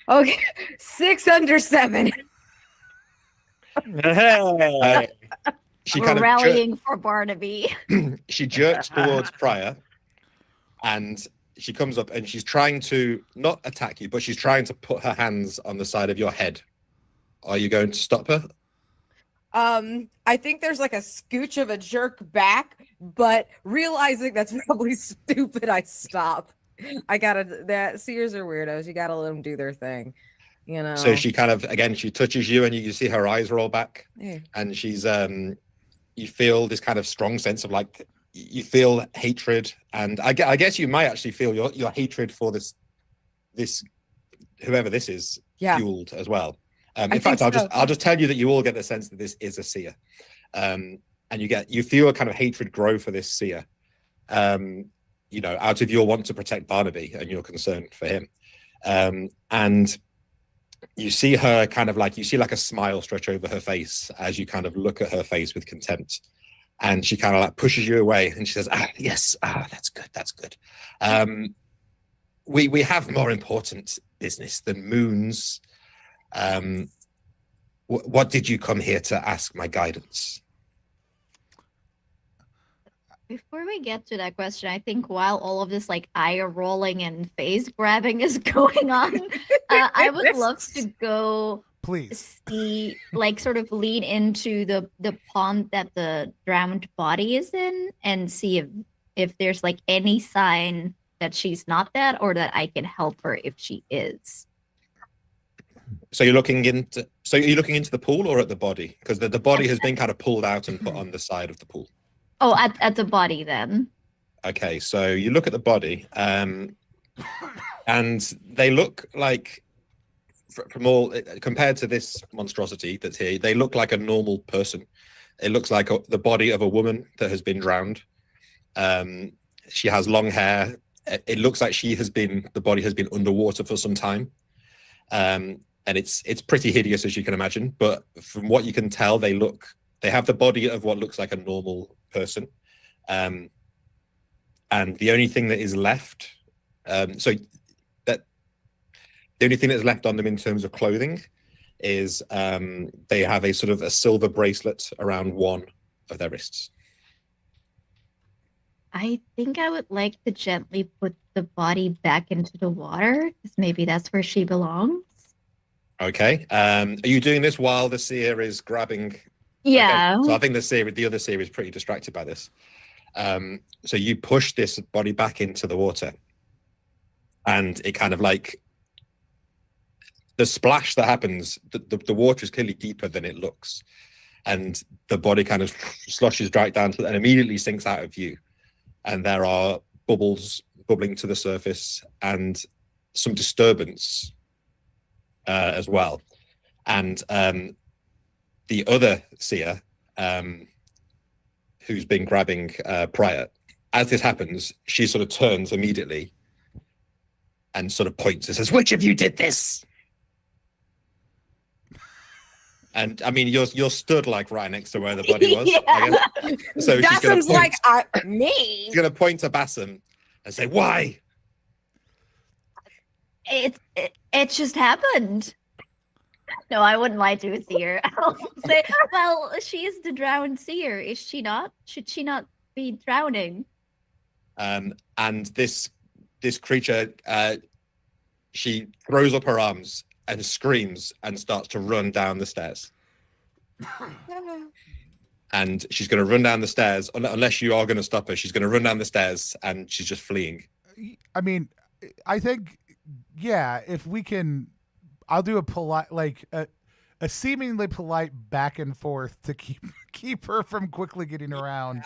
okay. 6 under 7. Hey. She We're kind of rallying for Barnaby. she jerks towards Prior, and she comes up and she's trying to not attack you, but she's trying to put her hands on the side of your head. Are you going to stop her? I think there's like a scooch of a jerk back, but realizing that's probably stupid, I stop. That seers are weirdos. You gotta let them do their thing, you know. So she kind of, again, she touches you, and you see her eyes roll back, Yeah. and she's you feel this kind of strong sense of like, you feel hatred, and I guess you might actually feel your hatred for this whoever this is fueled as well. In fact, I'll just tell you that you all get the sense that this is a seer, and you feel a kind of hatred grow for this seer, out of your want to protect Barnaby and your concern for him, and you see her kind of like, you see like a smile stretch over her face as you kind of look at her face with contempt, and she kind of like pushes you away, and she says, yes, that's good. We have more important business than moons. What did you come here to ask my guidance? Before we get to that question, I think while all of this like eye rolling and face grabbing is going on, I would love to go Please. see, like, sort of lean into the pond that the drowned body is in and see if there's like any sign that she's not that, or that I can help her if she is. So you're looking into the pool or at the body? Because the body has been kind of pulled out and put on the side of the pool. Oh, at the body then. Okay, so you look at the body, and they look like, from all compared to this monstrosity that's here, they look like a normal person. It looks like the body of a woman that has been drowned. She has long hair. It looks like the body has been underwater for some time. And it's pretty hideous, as you can imagine. But from what you can tell, they have the body of what looks like a normal person. And the only thing that is left, the only thing that's left on them in terms of clothing is they have a sort of a silver bracelet around one of their wrists. I think I would like to gently put the body back into the water, because maybe that's where she belongs. Okay. Are you doing this while the seer is grabbing? Yeah. Okay. So I think the other seer is pretty distracted by this. So you push this body back into the water, and it kind of like, the splash that happens, the water is clearly deeper than it looks, and the body kind of sloshes right down to and immediately sinks out of view. And there are bubbles bubbling to the surface and some disturbance as well. And the other seer, who's been grabbing Prior, as this happens, she sort of turns immediately and sort of points and says, "Which of you did this?" And I mean, you're stood like right next to where the body was. Yeah. So she's going to point. Like me. She's going to point to Bassam and say, "Why?" It just happened. No, I wouldn't lie to a seer. I'll say, well, she is the drowned seer, is she not? Should she not be drowning? And this creature, she throws up her arms and screams and starts to run down the stairs. And she's going to run down the stairs, unless you are going to stop her. She's going to run down the stairs, and she's just fleeing. I mean, I think, yeah, if we can, I'll do a polite, like a seemingly polite back and forth to keep her from quickly getting around.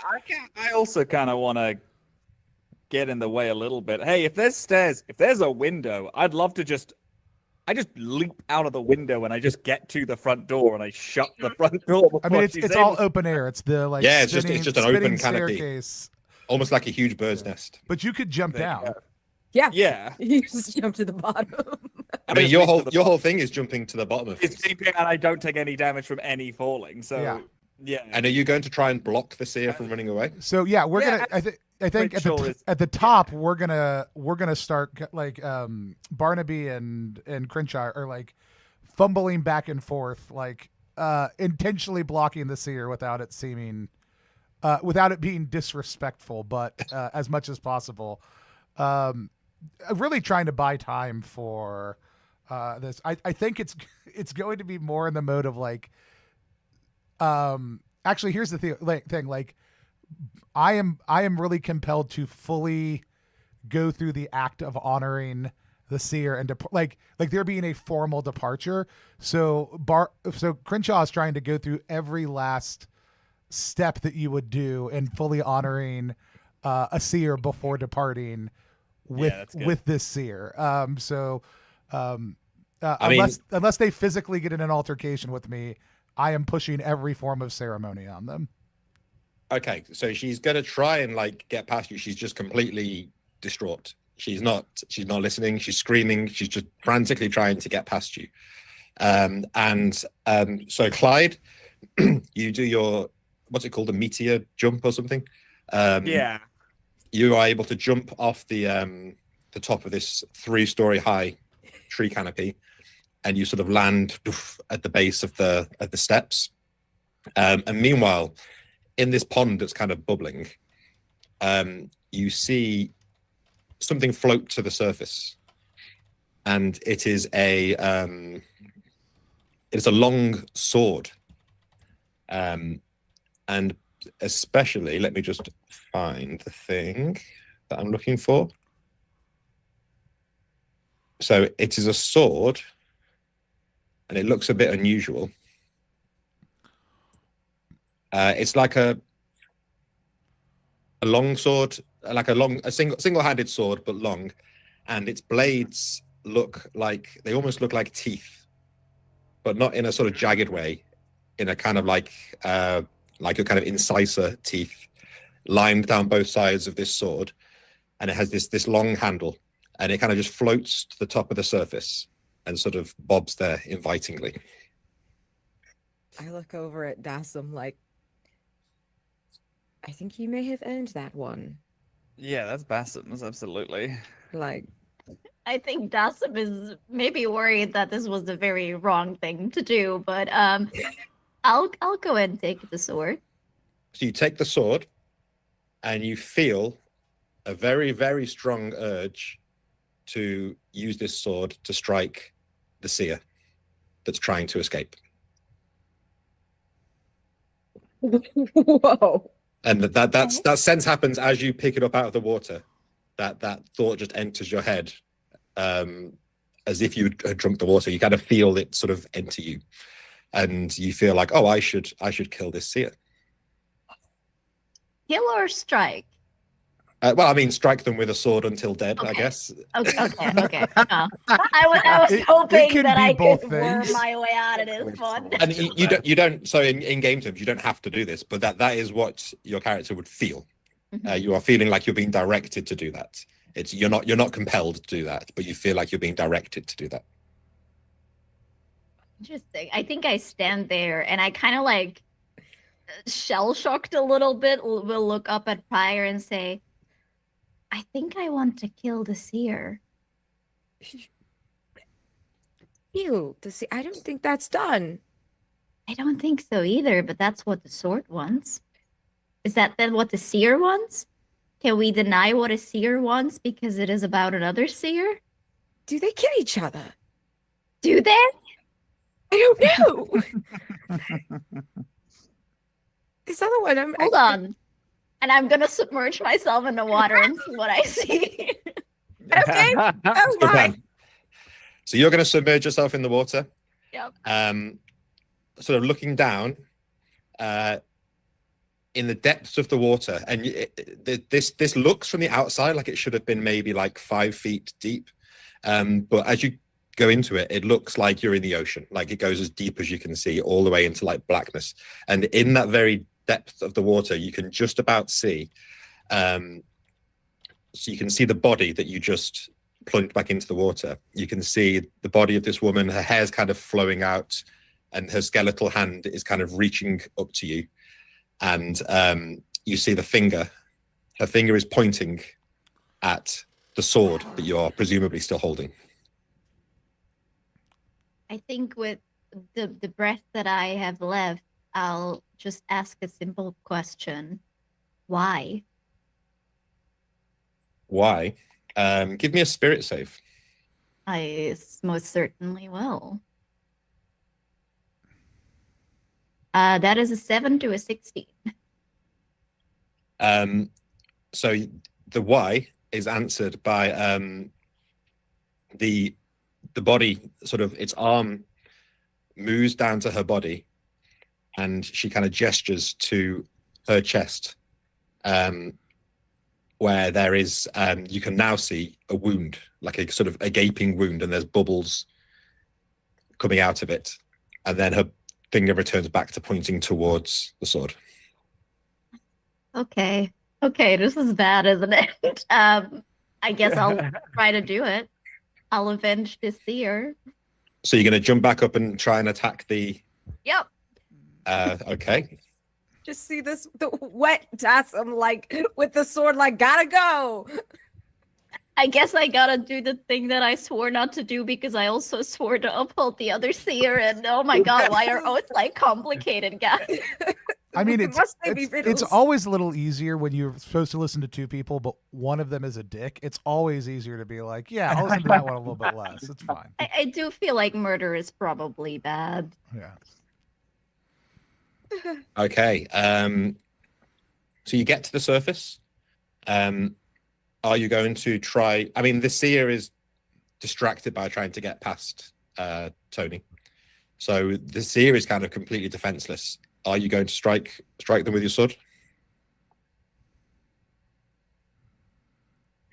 I also kind of want to get in the way a little bit. Hey, if there's stairs, if there's a window, I'd love to I just leap out of the window and I just get to the front door and I shut the front door. I mean, it's all open air. It's the like it's just an open canopy, staircase, almost like a huge bird's nest. But you could jump down. Yeah. You just jump to the bottom. I mean, your whole thing is jumping to the bottom of it's things. deep and I don't take any damage from any falling. So yeah. And are you going to try and block the seer from running away? So yeah, we're gonna. I think Ritual at the top we're gonna start like Barnaby and Crenshaw are like fumbling back and forth, like intentionally blocking the seer without it seeming without it being disrespectful, but as much as possible. Really trying to buy time for this. I think it's going to be more in the mode of like actually here's the thing like I am really compelled to fully go through the act of honoring the seer and like there being a formal departure. So Crenshaw is trying to go through every last step that you would do in fully honoring a seer before departing with this seer. Unless they physically get in an altercation with me, I am pushing every form of ceremony on them. Okay, so she's gonna try and like get past you. She's just completely distraught. She's not listening. She's screaming. She's just frantically trying to get past you. So Clyde, you do your what's it called, a meteor jump or something? Yeah. You are able to jump off the top of this 3-story high tree canopy, and you sort of land at the base of the steps. And meanwhile, in this pond that's kind of bubbling, you see something float to the surface, and it is a long sword, and especially, let me just find the thing that I'm looking for. So it is a sword, and it looks a bit unusual. It's like a long sword, like a single-handed sword, but long, and its blades they almost look like teeth, but not in a sort of jagged way, in a kind of like a kind of incisor teeth lined down both sides of this sword, and it has this long handle, and it kind of just floats to the top of the surface and sort of bobs there invitingly. I look over at Dassam like, I think you may have earned that one. Yeah, that's Bassam's, absolutely. Like, I think Dassam is maybe worried that this was the very wrong thing to do, but I'll go ahead and take the sword. So you take the sword, and you feel a very, very strong urge to use this sword to strike the seer that's trying to escape. whoa. And that sense happens as you pick it up out of the water. That thought just enters your head, as if you had drunk the water. You kind of feel it sort of enter you, and you feel like, oh, I should kill this seer. Kill or strike? Well, I mean, strike them with a sword until dead, Okay. I guess. Okay. No. I was hoping can that be I both could worm things. my way out of this one. And you don't. So in game terms, you don't have to do this, but that is what your character would feel. You are feeling like you're being directed to do that. You're not compelled to do that, but you feel like you're being directed to do that. Interesting. I think I stand there and I kind of like shell shocked a little bit. Will look up at Pryor and say, I think I want to kill the seer. Ew, I don't think that's done. I don't think so either, but that's what the sword wants. Is that then what the seer wants? Can we deny what a seer wants because it is about another seer? Do they kill each other? Do they? I don't know. This other one, Hold on. And I'm gonna submerge myself in the water and see what I see. Okay. Oh my. So you're going to submerge yourself in the water. Yep. Sort of looking down in the depths of the water, and this looks from the outside like it should have been maybe like 5 feet deep, but as you go into it, it looks like you're in the ocean. Like it goes as deep as you can see, all the way into like blackness. And in that very depth of the water, you can just about see. So you can see the body that you just plunged back into the water. You can see the body of this woman. Her hair's kind of flowing out, and her skeletal hand is kind of reaching up to you. And you see the finger her finger is pointing at the sword that you are presumably still holding. I think with the breath that I have left, I'll just ask a simple question. Why? Why? Give me a spirit save. I most certainly will. That is a 7 to a 16. So the why is answered by the body, sort of its arm moves down to her body, and she kind of gestures to her chest, where there is you can now see a wound, like a sort of a gaping wound, and there's bubbles coming out of it, and then her finger returns back to pointing towards the sword. Okay, this is bad, isn't it? I guess I'll try to do it. I'll avenge this seer. So you're going to jump back up and try and attack the... Yep. Okay. Just see the wet Tassum, like, with the sword, like, gotta go. I guess I gotta do the thing that I swore not to do because I also swore to uphold the other seer. And oh my god, why are oaths like complicated, guys? I mean, Must they be riddles? it's always a little easier when you're supposed to listen to two people, but one of them is a dick. It's always easier to be like, yeah, I'll listen to that one a little bit less. It's fine. I do feel like murder is probably bad. Yeah. Okay. So you get to the surface. Are you going to try... I mean, the seer is distracted by trying to get past Tony. So the seer is kind of completely defenseless. Are you going to strike them with your sword?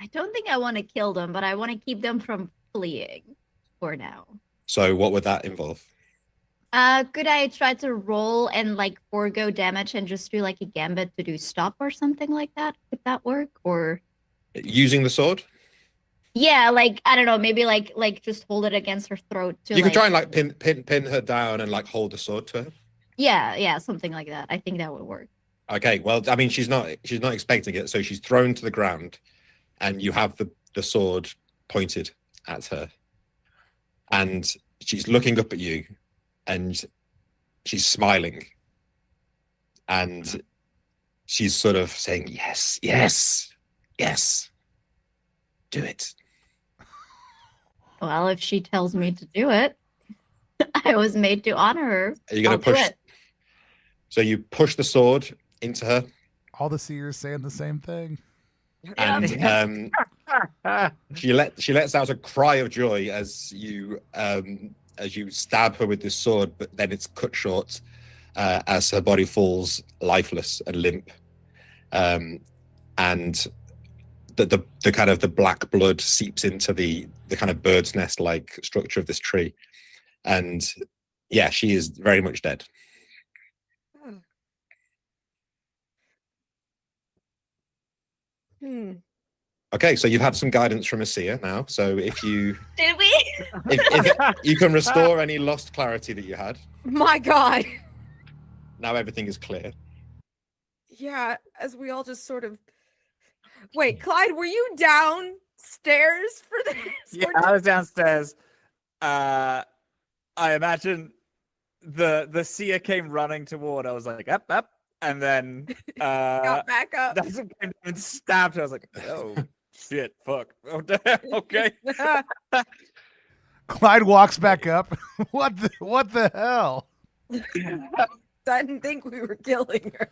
I don't think I want to kill them, but I want to keep them from fleeing for now. So what would that involve? Could I try to roll and like forego damage and just do like a gambit to do stop or something like that? Could that work? Or Using the sword? yeah, like I don't know, maybe like just hold it against her throat to You like, could try and like pin her down and like hold the sword to her. yeah, something like that. I think that would work. Okay, well, I mean, she's not expecting it, so she's thrown to the ground, and you have the sword pointed at her, and she's looking up at you, and she's smiling, and she's sort of saying, yes, yes, yes, do it. Well, if she tells me to do it, I was made to honor her. Are you going to push? So you push the sword into her, All the seers saying the same thing. and she lets out a cry of joy as you stab her with this sword, but then it's cut short as her body falls lifeless and limp, and the kind of the black blood seeps into the kind of bird's nest like structure of this tree, and yeah, she is very much dead. Okay, so you've had some guidance from Asia now. So if you Did we? if you can restore any lost clarity that you had, My god. now everything is clear. Yeah, as we all just sort of... Wait, Clyde, were you downstairs for this? Yeah, Or I was downstairs. I imagine the seer came running toward. I was like, up, and then got back up? that's what came and stabbed her. I was like, oh shit, fuck. Oh, damn, okay. Clyde walks back up. What the hell? I didn't think we were killing her.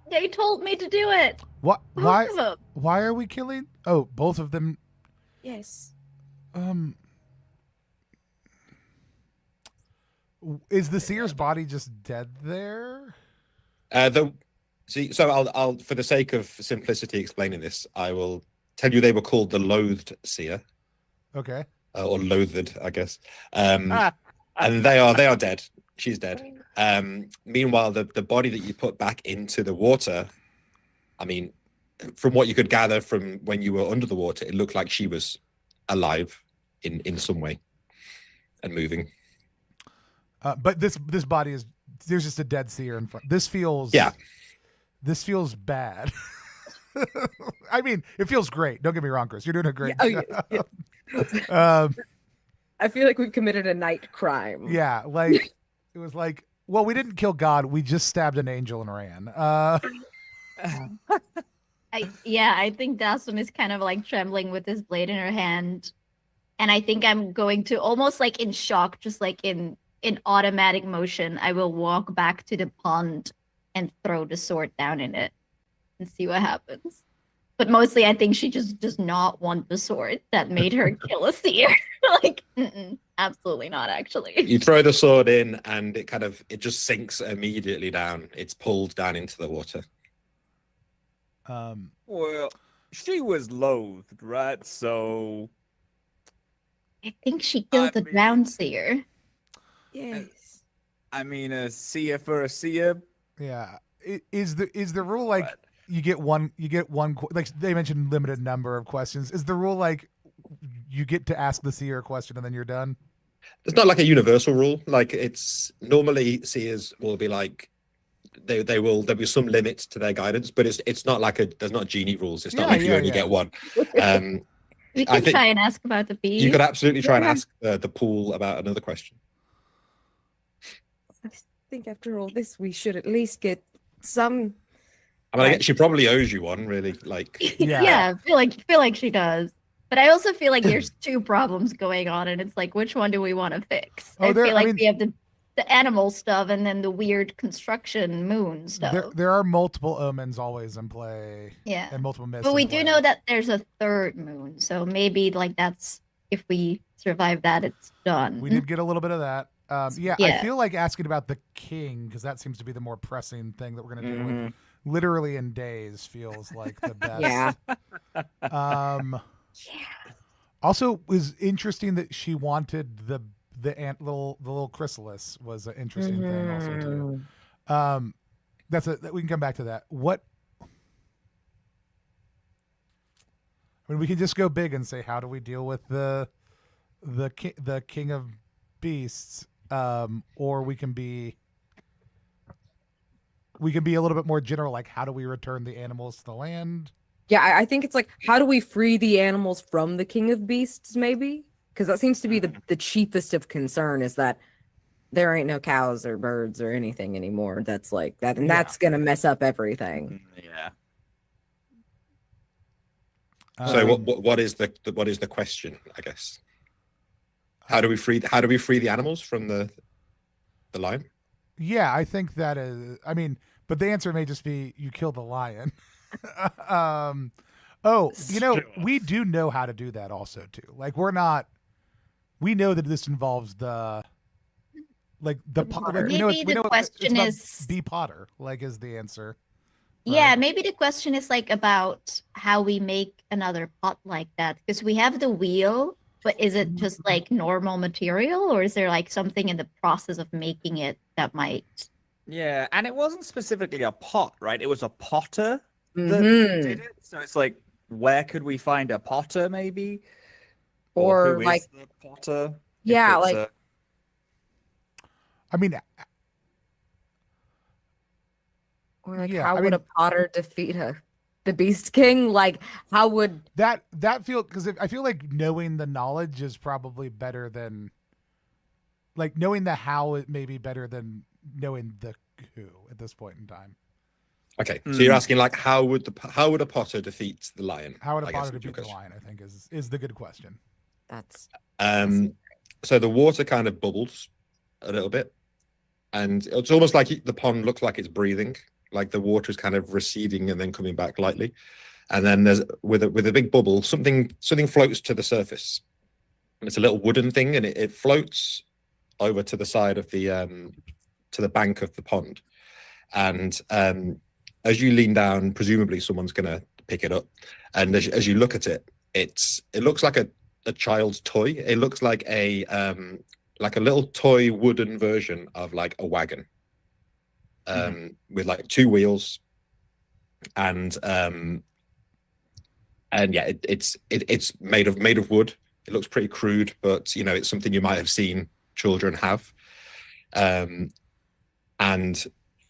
They told me to do it. What? Both of them. Why are we killing? Oh, both of them. Yes. Is the seer's body just dead there? So I'll for the sake of simplicity explaining this, I will tell you they were called the Loathed Seer, Okay. or Loathed, I guess. And they are dead. She's dead. Meanwhile, the body that you put back into the water, I mean, from what you could gather from when you were under the water, it looked like she was alive in some way and moving. But this body is, there's just a dead seer in front. This feels Yeah. This feels bad. I mean, it feels great. Don't get me wrong, Chris. You're doing a great Oh, job. yeah. I feel like we've committed a night crime. Yeah, like it was like, well, we didn't kill God. We just stabbed an angel and ran. I think Dasum is kind of like trembling with his blade in her hand. And I think I'm going to almost like in shock, just like in automatic motion, I will walk back to the pond and throw the sword down in it and see what happens. But mostly I think she just does not want the sword that made her kill a seer. Like, absolutely not, actually. You throw the sword in and it just sinks immediately down. It's pulled down into the water. Well, she was loathed, right? So I think she killed the drowned seer. Yes. I mean, a seer for a seer. Yeah. Is the rule like you get one like they mentioned limited number of questions? Is the rule like you get to ask the seer a question and then you're done? It's not like a universal rule. Like it's normally seers will be like there'll be some limit to their guidance, but it's not like there's not genie rules. It's not like you only get one. We can try and ask about the bees. You could absolutely try and ask the pool about another question. I think after all this, we should at least get some. I mean, she probably owes you one, really. Like, yeah, I feel like she does. But I also feel like there's two problems going on, and it's like, which one do we want to fix? I feel like we have the animal stuff and then the weird construction moon stuff. There are multiple omens always in play. Yeah. And multiple myths. But we do know that there's a third moon, so maybe like that's if we survive that, it's done. We did get a little bit of that. I feel like asking about the king because that seems to be the more pressing thing that we're going to deal with. Literally in days feels like the best. Also, it was interesting that she wanted the little chrysalis was an interesting thing also too. We can come back to that. I mean, we can just go big and say, how do we deal with the king of beasts? Or we can be a little bit more general, like how do we return the animals to the land? Yeah, I think it's like, how do we free the animals from the king of beasts, maybe? Because that seems to be the chiefest of concern, is that there ain't no cows or birds or anything anymore. That's like that, and that's gonna mess up everything. Yeah. So what is the question? I guess. How do we free the animals from the lion? Yeah, I think that is. I mean, but the answer may just be you kill the lion. We do know how to do that also too. Like we know that this involves the potter. Maybe the question is be potter. Like is the answer. Right? Yeah, maybe the question is like about how we make another pot like that, because we have the wheel, but is it just like normal material, or is there like something in the process of making it that might? Yeah, and it wasn't specifically a pot, right? It was a potter that did it. So it's like, where could we find a potter, maybe? Or who like is the potter? Yeah, like I mean, or like how would a potter defeat the Beast King? Like how would that feel? Because I feel like knowing the knowledge is probably better than like knowing the how. It may be better than knowing the who at this point in time. Okay, so you're asking like how would a potter defeat the lion? How would a potter defeat the lion? I think is the good question. That's so the water kind of bubbles a little bit, and it's almost like the pond looks like it's breathing, like the water is kind of receding and then coming back lightly, and then there's with a big bubble something floats to the surface, and it's a little wooden thing, and it floats over to the side of the to the bank of the pond, and as you lean down, presumably someone's gonna pick it up, and as you look at it, it looks like a child's toy. It looks like a little toy wooden version of like a wagon, with like two wheels, and yeah, it's made of wood. It looks pretty crude, but it's something you might have seen children have, and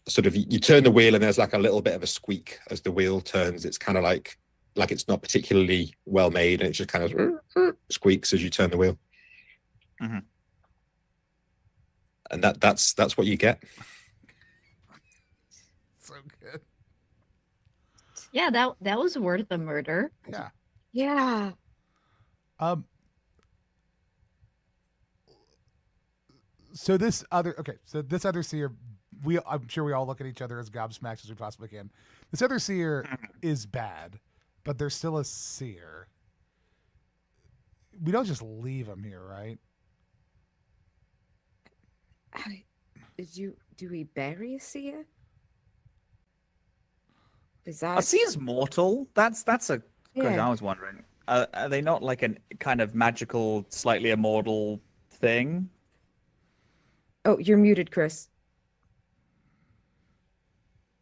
sort of you turn the wheel and there's like a little bit of a squeak as the wheel turns. It's kind of like it's not particularly well made, and it just kind of squeaks as you turn the wheel. Mhm. And that's what you get. So good. Yeah, that was worth the murder. Yeah. Yeah. So this other seer, I'm sure we all look at each other as gobsmacked as we possibly can. This other seer is bad, but there's still a seer. We don't just leave him here, right? Do we bury a seer? Is Are that seers mortal? That's a question Yeah. I was wondering. Are they not like a kind of magical, slightly immortal thing? Oh, you're muted, Chris.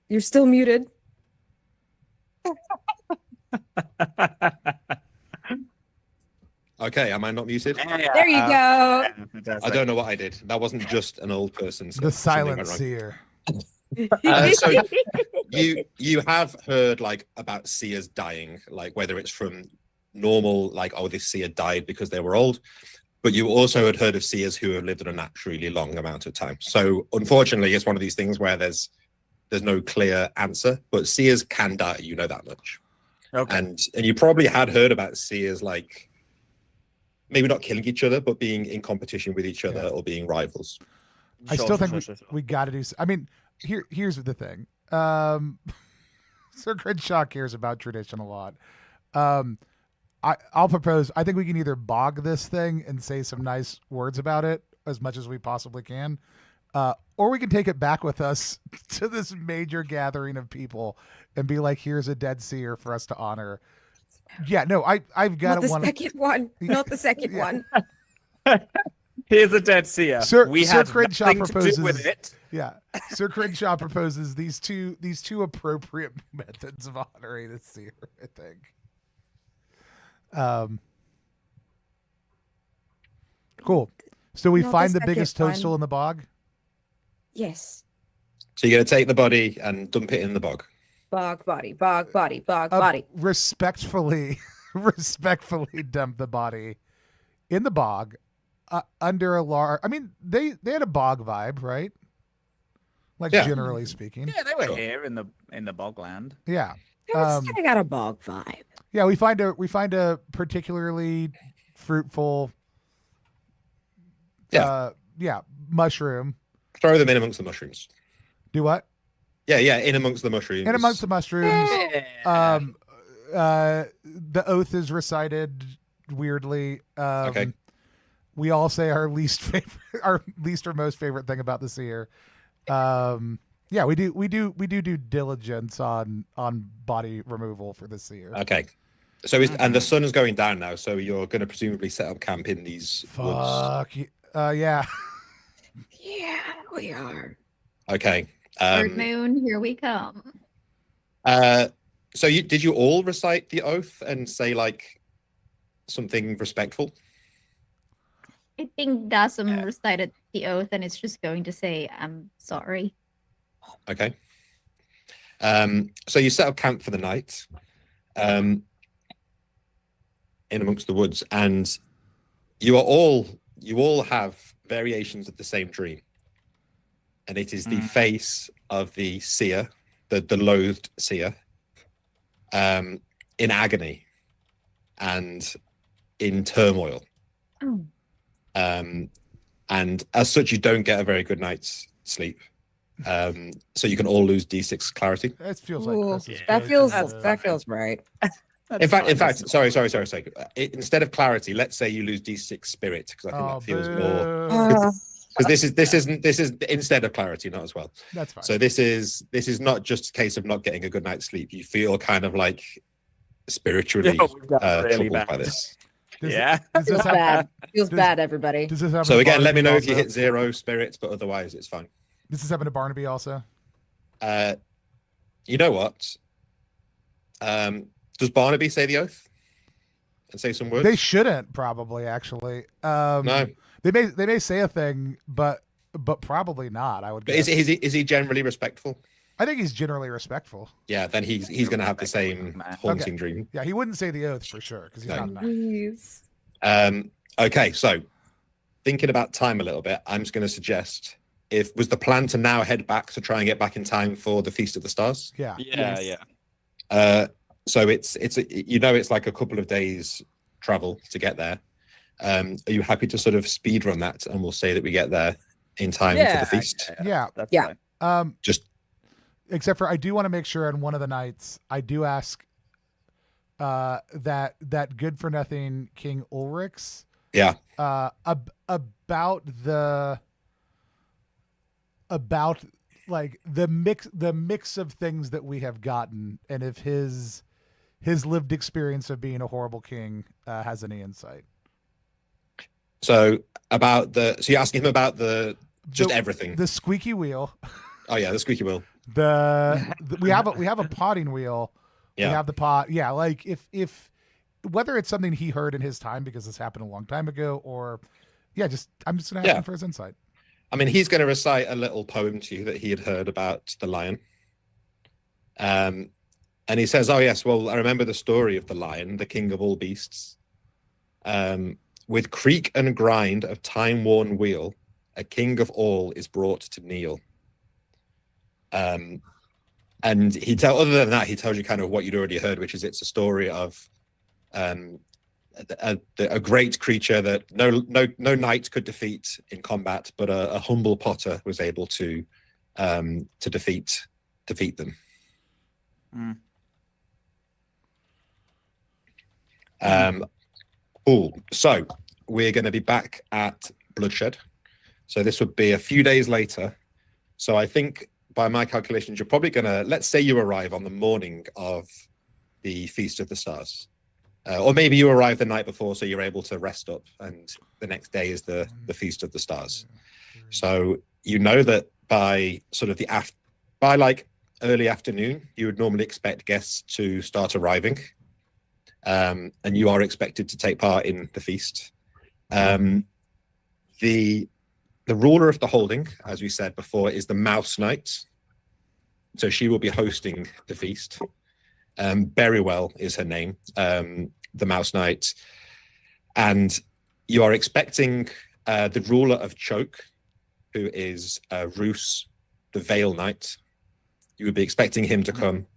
You're still muted. Okay, am I not muted? There you go. I don't know what I did. That wasn't just an old person. So The something went silent wrong. seer. So you have heard like about seers dying, like whether it's from normal, like, oh, this seer died because they were old, but you also had heard of seers who have lived an naturally long amount of time. So unfortunately, it's one of these things where there's no clear answer, but seers can die, you know that much. Okay. And you probably had heard about seers like maybe not killing each other, but being in competition with each other or being rivals. I still think Sure. we got to do. I mean, here's the thing. Sir Crenshaw cares about tradition a lot. I'll propose. I think we can either bog this thing and say some nice words about it as much as we possibly can, or we can take it back with us to this major gathering of people and be like, "Here's a dead seer for us to honor." Yeah, no, I've got Not the one. second one. Not the second one. Here's a dead seer. Sir We Sir had Crenshaw nothing to proposes. do with it. Yeah, Sir Crenshaw proposes these two appropriate methods of honoring a seer. I think. Cool. So we Not the find the second biggest one. toadstool in the bog. Yes. So you're going to take the body and dump it in the bog. Bog body, bog body, bog body. Respectfully dump the body in the bog under a large. I mean, they had a bog vibe, right? Like Yeah. generally speaking. Yeah, they were Sure. here in the bogland. Yeah. It's kind of got a bog vibe. Yeah, we find a particularly fruitful mushroom. Throw them in amongst the mushrooms. Do what? Yeah, in amongst the mushrooms. In amongst the mushrooms. Yeah. The oath is recited weirdly. Okay. We all say our least or most favorite thing about the seer. Yeah, we do due diligence on body removal for the seer. Okay. So and the sun is going down now, so you're going to presumably set up camp in these woods. Fuck. Yeah. Yeah, we are. Okay. Third moon, here we come. So did you all recite the oath and say like something respectful? I think Dasum recited the oath and it's just going to say, I'm sorry. Okay. So you set up camp for the night, in amongst the woods, and you all have variations of the same dream, and it is the face of the seer, the loathed seer, in agony and in turmoil. Oh. And as such, you don't get a very good night's sleep. So you can all lose D6 clarity. It feels like Ooh, Chris's that version. feels right. In fact, sorry. Instead of clarity, let's say you lose D6 spirit, because I think that feels more. Because this is instead of clarity, not as well. That's fine. So this is not just a case of not getting a good night's sleep. You feel kind of like spiritually troubled by this. Yeah. Does this Feels have, bad. Feels does- bad, everybody. does this happen So to again, let me Barnaby know if you also? hit 0 spirits, but otherwise it's fine. This is happened to Barnaby also. You know what? Does Barnaby say the oath and say some words? They shouldn't probably actually. No. They may say a thing, but but probably not. I would But guess. is he generally respectful? I think he's generally respectful. Yeah, then he's going to have the same Man. haunting dream. Yeah, he wouldn't say the oath for sure because he's No. not a knight. Please. Okay, so thinking about time a little bit, I'm just going to suggest was the plan to now head back to try and get back in time for the Feast of the Stars? Yeah. Yeah. So it's like a couple of days travel to get there. Are you happy to sort of speed run that, and we'll say that we get there in time for the feast? Yeah. That's Yeah. fine. Just Except for I do want to make sure on one of the nights I do ask that good for nothing King Ulrich's yeah. about like the mix of things that we have gotten, and if his lived experience of being a horrible king has any insight. So you're asking him about everything. The squeaky wheel. Oh yeah, the squeaky wheel. We have a potting wheel. Yeah. We have the pot. Yeah, like if whether it's something he heard in his time because this happened a long time ago, or I'm just gonna ask him for his insight. I mean, he's going to recite a little poem to you that he had heard about the lion. And he says, "Oh yes, well, I remember the story of the lion, the king of all beasts. With creak and grind of time-worn wheel, a king of all is brought to kneel." And other than that, he tells you kind of what you'd already heard, which is it's a story of a great creature that no knight could defeat in combat, but a humble potter was able to defeat them. Cool. So we're going to be back at Bloodshed. So this would be a few days later. So I think by my calculations, you're probably going to, let's say you arrive on the morning of the Feast of the Stars. Or maybe you arrive the night before, so you're able to rest up, and the next day is the Feast of the Stars. So you know that by sort of by like early afternoon, you would normally expect guests to start arriving, and you are expected to take part in the feast. The ruler of the holding, as we said before, is the Mouse Knight. So she will be hosting the feast. Berrywell is her name, the Mouse Knight. And you are expecting the ruler of Choke, who is Roos, the Veil Knight. You would be expecting him to come.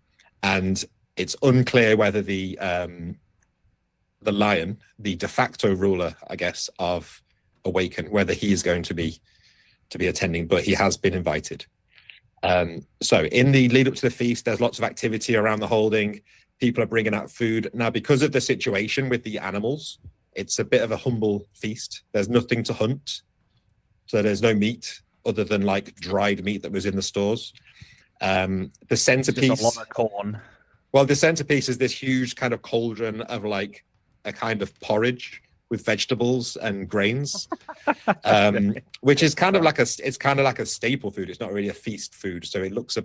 And it's unclear whether the lion, the de facto ruler, I guess, of Awaken, whether he is going to be attending, but he has been invited. So in the lead up to the feast, there's lots of activity around the holding. People are bringing out food. Now, because of the situation with the animals, it's a bit of a humble feast. There's nothing to hunt. So there's no meat other than like dried meat that was in the stores. The centerpiece, just a lot of corn. Well, the centerpiece is this huge kind of cauldron of like a kind of porridge with vegetables and grains, which is kind of like a staple food. It's not really a feast food, so it's a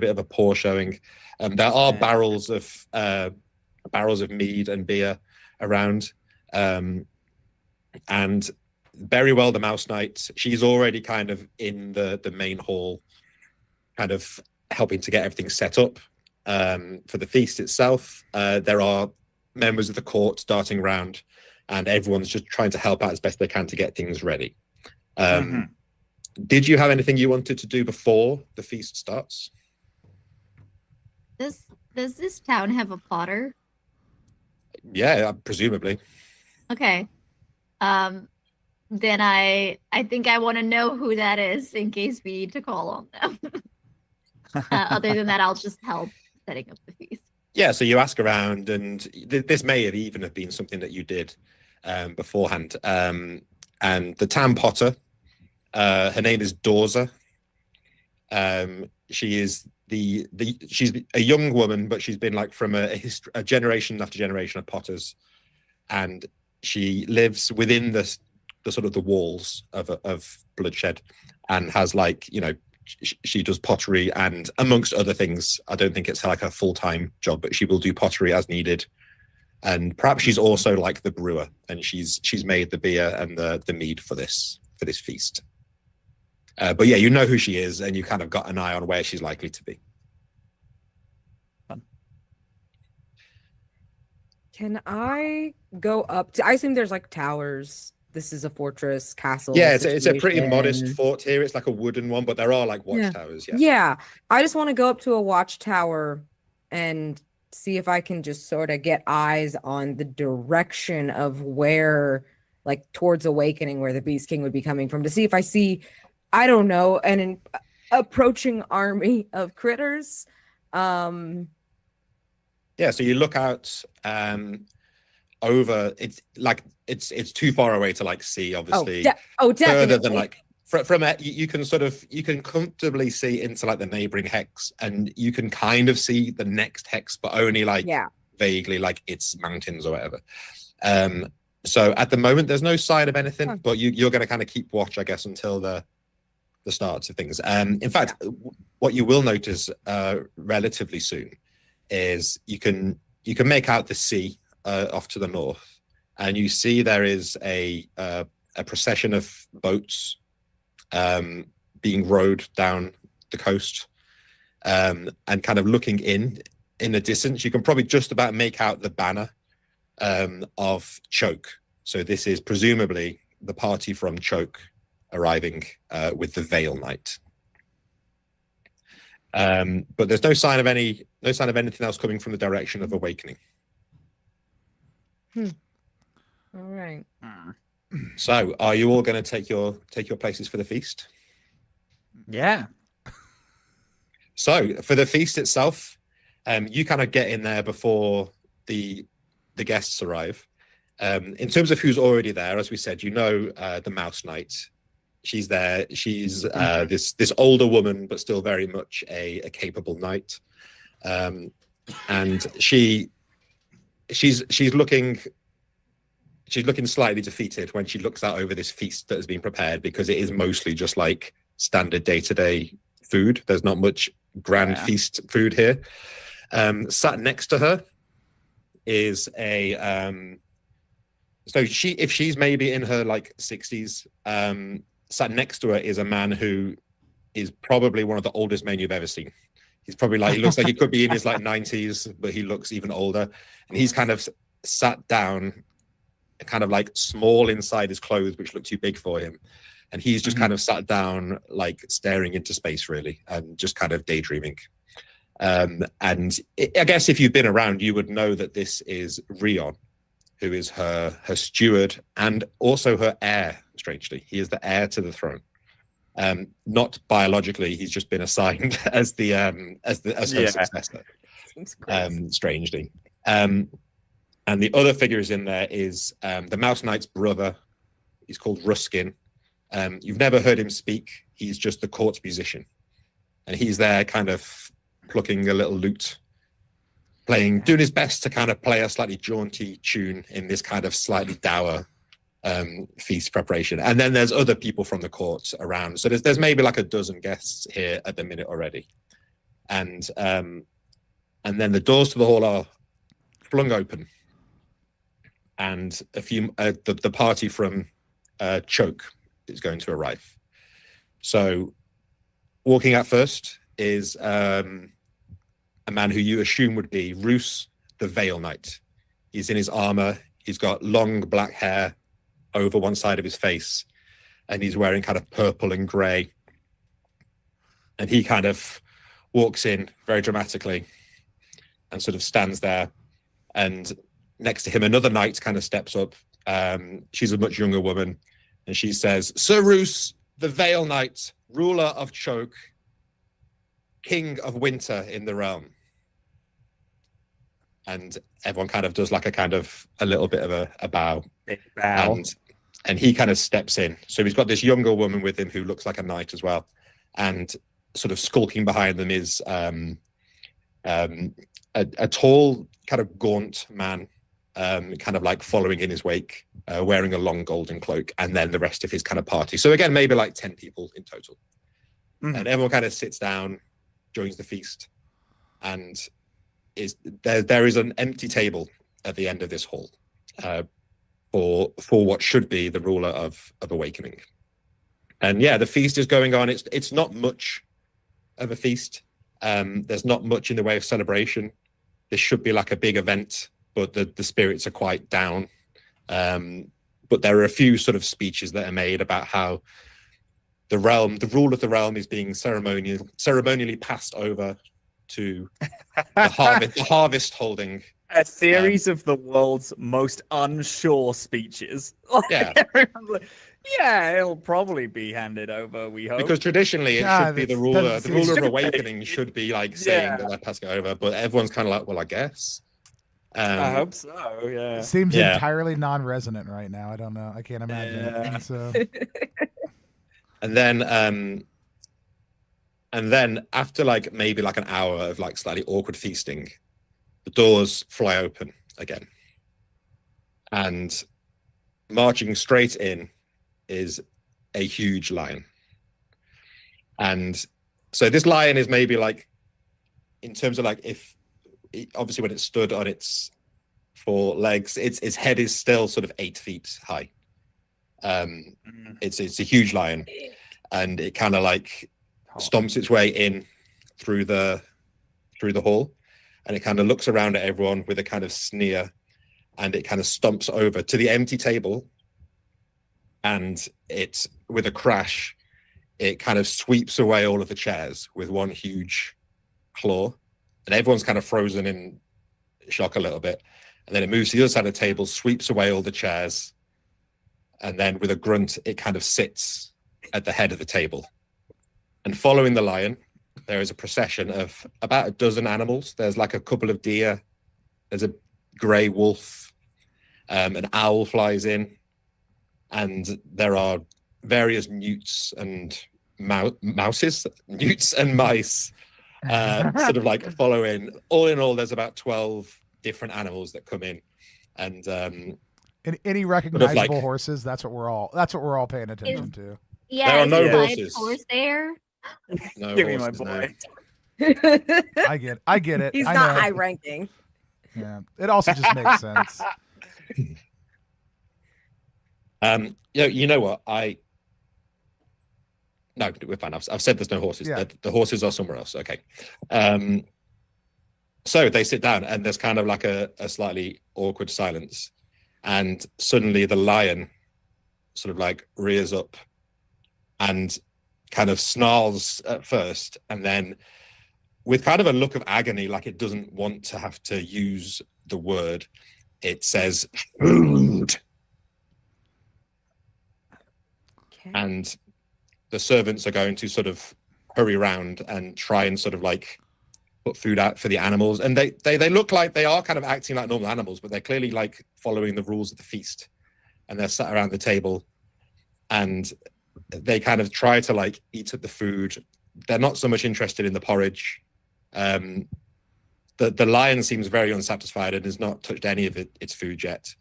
bit of a poor showing. There are barrels of mead and beer around, and Berrywell, the Mouse Knight, she's already kind of in the main hall, kind of helping to get everything set up for the feast itself. There are members of the court darting around, and everyone's just trying to help out as best they can to get things ready. Did you have anything you wanted to do before the feast starts? Does this town have a potter? Yeah, presumably. Okay. Then I think I want to know who that is in case we need to call on them. Other than that, I'll just help setting up the feast. Yeah, so you ask around, and this may have even have been something that you did beforehand. And the town potter, her name is Dorza. She is she's a young woman, but she's been like from a generation after generation of potters, and she lives within the sort of the walls of Bloodshed, and has like, you know, she does pottery, and amongst other things, I don't think it's like a full-time job, but she will do pottery as needed. And perhaps she's also like the brewer, and she's made the beer and the mead for this feast. But yeah, you know who she is, and you kind of got an eye on where she's likely to be. Can I go up to? I assume there's like towers. This is a fortress castle. Yeah, it's a pretty modest situation. fort here. It's like a wooden one, but there are like Yeah. watchtowers. Yeah. Yeah, I just want to go up to a watchtower and see if I can just sort of get eyes on the direction of where, like towards awakening, where the Beast King would be coming from, to see if I see, I don't know, an approaching army of critters. Yeah, so you look out over. It's like it's too far away to like see, obviously. Definitely. Further than like from it, you can comfortably see into like the neighboring hex, and you can kind of see the next hex, but only like vaguely, like it's mountains or whatever. So at the moment, there's no sign of anything, but you're going to kind of keep watch, I guess, until the starts of things. In fact, what you will notice relatively soon is you can make out the sea off to the north, and you see there is a procession of boats being rowed down the coast, and kind of looking in the distance, you can probably just about make out the banner of Choke. So this is presumably the party from Choke arriving with the Veil Knight. But there's no sign of anything else coming from the direction of Awakening. All right. So, are you all going to take your places for the feast? Yeah. So, for the feast itself, you kind of get in there before the guests arrive. In terms of who's already there, as we said, you know the Mouse Knight. She's there. She's this older woman, but still very much a capable knight. And she's looking slightly defeated when she looks out over this feast that has been prepared, because it is mostly just like standard day-to-day food. There's not much grand feast food here. Sat next to her is so if she's maybe in her like 60s, sat next to her is a man who is probably one of the oldest men you've ever seen. He's probably he looks like he could be in his like 90s, but he looks even older. And he's kind of sat down, kind of like small inside his clothes, which look too big for him. And he's just kind of sat down, like staring into space, really, and just kind of daydreaming. I guess if you've been around, you would know that this is Rion, who is her steward and also her heir. Strangely, he is the heir to the throne. Not biologically, he's just been assigned as her successor. Strangely, and the other figures in there is the Mouse Knight's brother. He's called Ruskin. You've never heard him speak. He's just the court musician, and he's there, kind of plucking a little lute, doing his best to kind of play a slightly jaunty tune in this kind of slightly dour feast preparation. And then there's other people from the court around. So there's maybe like a dozen guests here at the minute already. And then the doors to the hall are flung open, and the party from Choke is going to arrive. So walking out first is a man who you assume would be Roos, the Veil Knight. He's in his armor. He's got long black hair over one side of his face, and he's wearing kind of purple and gray. And he kind of walks in very dramatically and sort of stands there. And next to him, another knight kind of steps up. She's a much younger woman, and she says, "Sir Roos, the Veil Knight, ruler of Choke, king of winter in the realm." And everyone kind of does like a little bit of a bow. And he kind of steps in. So he's got this younger woman with him who looks like a knight as well. And sort of skulking behind them is a tall, kind of gaunt man, kind of like following in his wake, wearing a long golden cloak, and then the rest of his kind of party. So again, maybe like 10 people in total. And everyone kind of sits down, joins the feast, and there is an empty table at the end of this hall for what should be the ruler of Awakening. And yeah, the feast is going on. It's not much of a feast. There's not much in the way of celebration. This should be like a big event, but the spirits are quite down. But there are a few sort of speeches that are made about how the rule of the realm is being ceremonially passed over to the harvest holding. A series of the world's most unsure speeches. Yeah. Everyone's like, yeah, it'll probably be handed over, we hope. Because traditionally it should be the ruler. The ruler of be. awakening should be like saying that they're passing it over, but everyone's kind of like, well, I guess. I hope so. Yeah. Seems entirely non-resonant right now. I don't know. I can't imagine. Yeah. So. And then after like maybe like an hour of like slightly awkward feasting, the doors fly open again, and marching straight in is a huge lion. And so this lion is maybe like, in terms of like, if obviously when it stood on its 4 legs, its head is still sort of 8 feet high. It's a huge lion, and it kind of like stomps its way in through the hall, and it kind of looks around at everyone with a kind of sneer, and it kind of stomps over to the empty table, and it, with a crash, it kind of sweeps away all of the chairs with one huge claw, and everyone's kind of frozen in shock a little bit. And then it moves to the other side of the table, sweeps away all the chairs, and then with a grunt, it kind of sits at the head of the table. And following the lion, there is a procession of about a dozen animals. There's like a couple of deer. There's a grey wolf. An owl flies in. And there are various newts and mouses, newts and mice, sort of like following. All in all, there's about 12 different animals that come in. And any recognizable horses, that's what we're all paying attention to. Yeah, there are no horses. horses. There. No Give me my horses, boy. no. I get it. He's I not know. high ranking. Yeah, it also just makes sense. You know what? No, we're fine. I've said there's no horses. Yeah. The horses are somewhere else. Okay. So they sit down, and there's kind of like a slightly awkward silence, and suddenly the lion sort of like rears up and kind of snarls at first, and then with kind of a look of agony, like it doesn't want to have to use the word, it says food. Okay. And the servants are going to sort of hurry around and try and sort of like put food out for the animals. And they look like they are kind of acting like normal animals, but they're clearly like following the rules of the feast. And they're sat around the table, and they kind of try to like eat up the food. They're not so much interested in the porridge. The lion seems very unsatisfied and has not touched any of its food yet.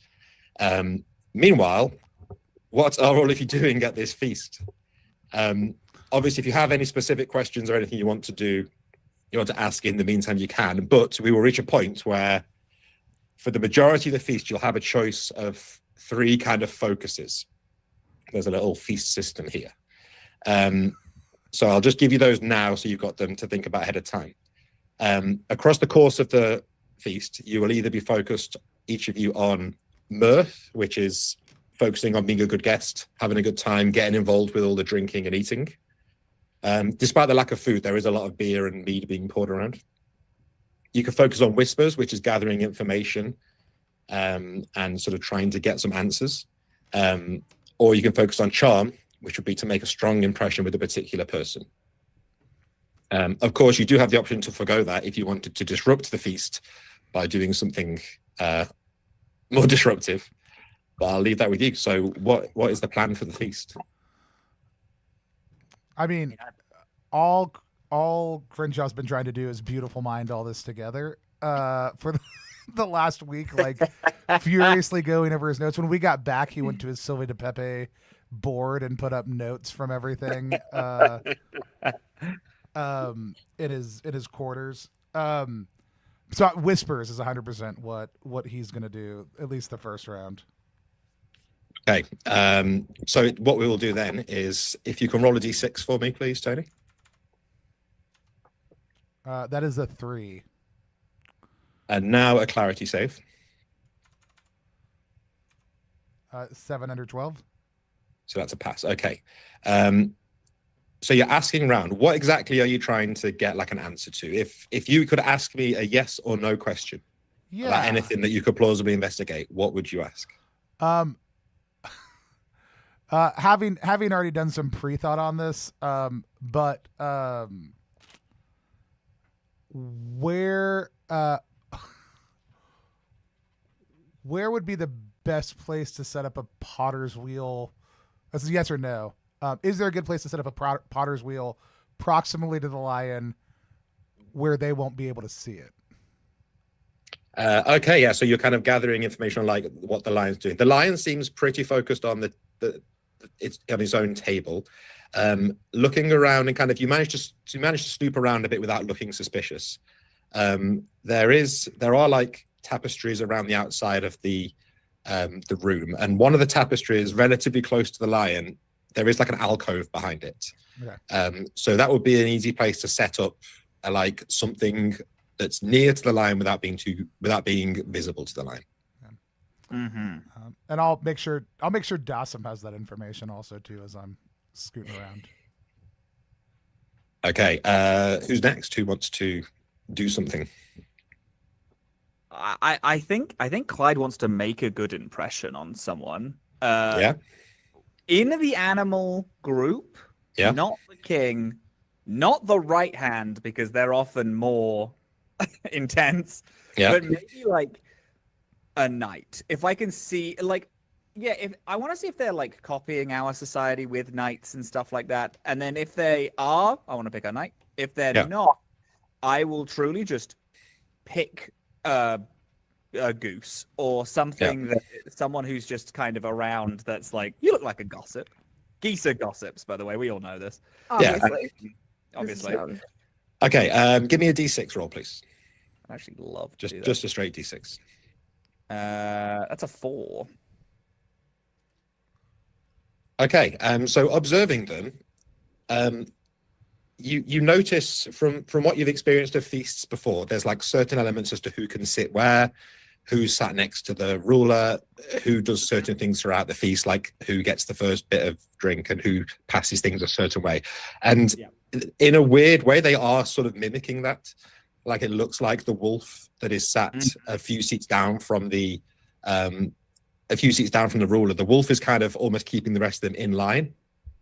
Meanwhile, what are all of you doing at this feast? Obviously, if you have any specific questions or anything you want to ask in the meantime, you can. But we will reach a point where, for the majority of the feast, you'll have a choice of 3 kind of focuses. There's a little feast system here. So I'll just give you those now, so you've got them to think about ahead of time. Across the course of the feast, you will either be focused, each of you, on mirth, which is focusing on being a good guest, having a good time, getting involved with all the drinking and eating. Despite the lack of food, there is a lot of beer and mead being poured around. You can focus on whispers, which is gathering information and sort of trying to get some answers. Or you can focus on charm, which would be to make a strong impression with a particular person. Of course, you do have the option to forgo that if you wanted to disrupt the feast by doing something more disruptive. But I'll leave that with you. So what is the plan for the feast? I mean, all Crinshaw's been trying to do is beautiful mind all this together for the last week, like furiously going over his notes. When we got back, he went to his Silvia de Pepe board and put up notes from everything in his quarters. So whispers is 100% what he's gonna do, at least the first round. Okay. So what we will do then is, if you can roll a d6 for me, please, Tony. That is a 3. And now a clarity save. 7 under 12. So that's a pass. Okay. So you're asking around, what exactly are you trying to get like an answer to? If you could ask me a yes or no question about anything that you could plausibly investigate, what would you ask? Having already done some pre-thought on this, but where would be the best place to set up a potter's wheel? That's a yes or no. Is there a good place to set up a potter's wheel proximally to the lion where they won't be able to see it? Okay, yeah. So you're kind of gathering information on like what the lion's doing. The lion seems pretty focused on it's on his own table, looking around, and kind of you manage to snoop around a bit without looking suspicious. There are like tapestries around the outside of the room, and one of the tapestries relatively close to the lion, there is like an alcove behind it. Okay. So that would be an easy place to set up like something that's near to the lion without being visible to the lion. Mm-hmm. And I'll make sure Dassam has that information also too as I'm scooting around. Okay. Who's next? Who wants to do something? I think Clyde wants to make a good impression on someone. Yeah. In the animal group, yeah. Not the king, not the right hand, because they're often more intense. Yeah. But maybe like a knight. If I can see, like, yeah, if I want to see if they're like copying our society with knights and stuff like that. And then if they are, I want to pick a knight. If they're not, I will truly just pick a goose or something that someone who's just kind of around that's like, you look like a gossip. Geese are gossips, by the way. We all know this. Obviously. Obviously. Okay, give me a d6 roll, please. I'd actually love to do that. Just a straight d6. That's a 4. Okay, so observing them, you notice from what you've experienced of feasts before, there's like certain elements as to who can sit where, who's sat next to the ruler, who does certain things throughout the feast, like who gets the first bit of drink and who passes things a certain way. And in a weird way, they are sort of mimicking that. Like it looks like the wolf that is sat a few seats down from the ruler. The wolf is kind of almost keeping the rest of them in line,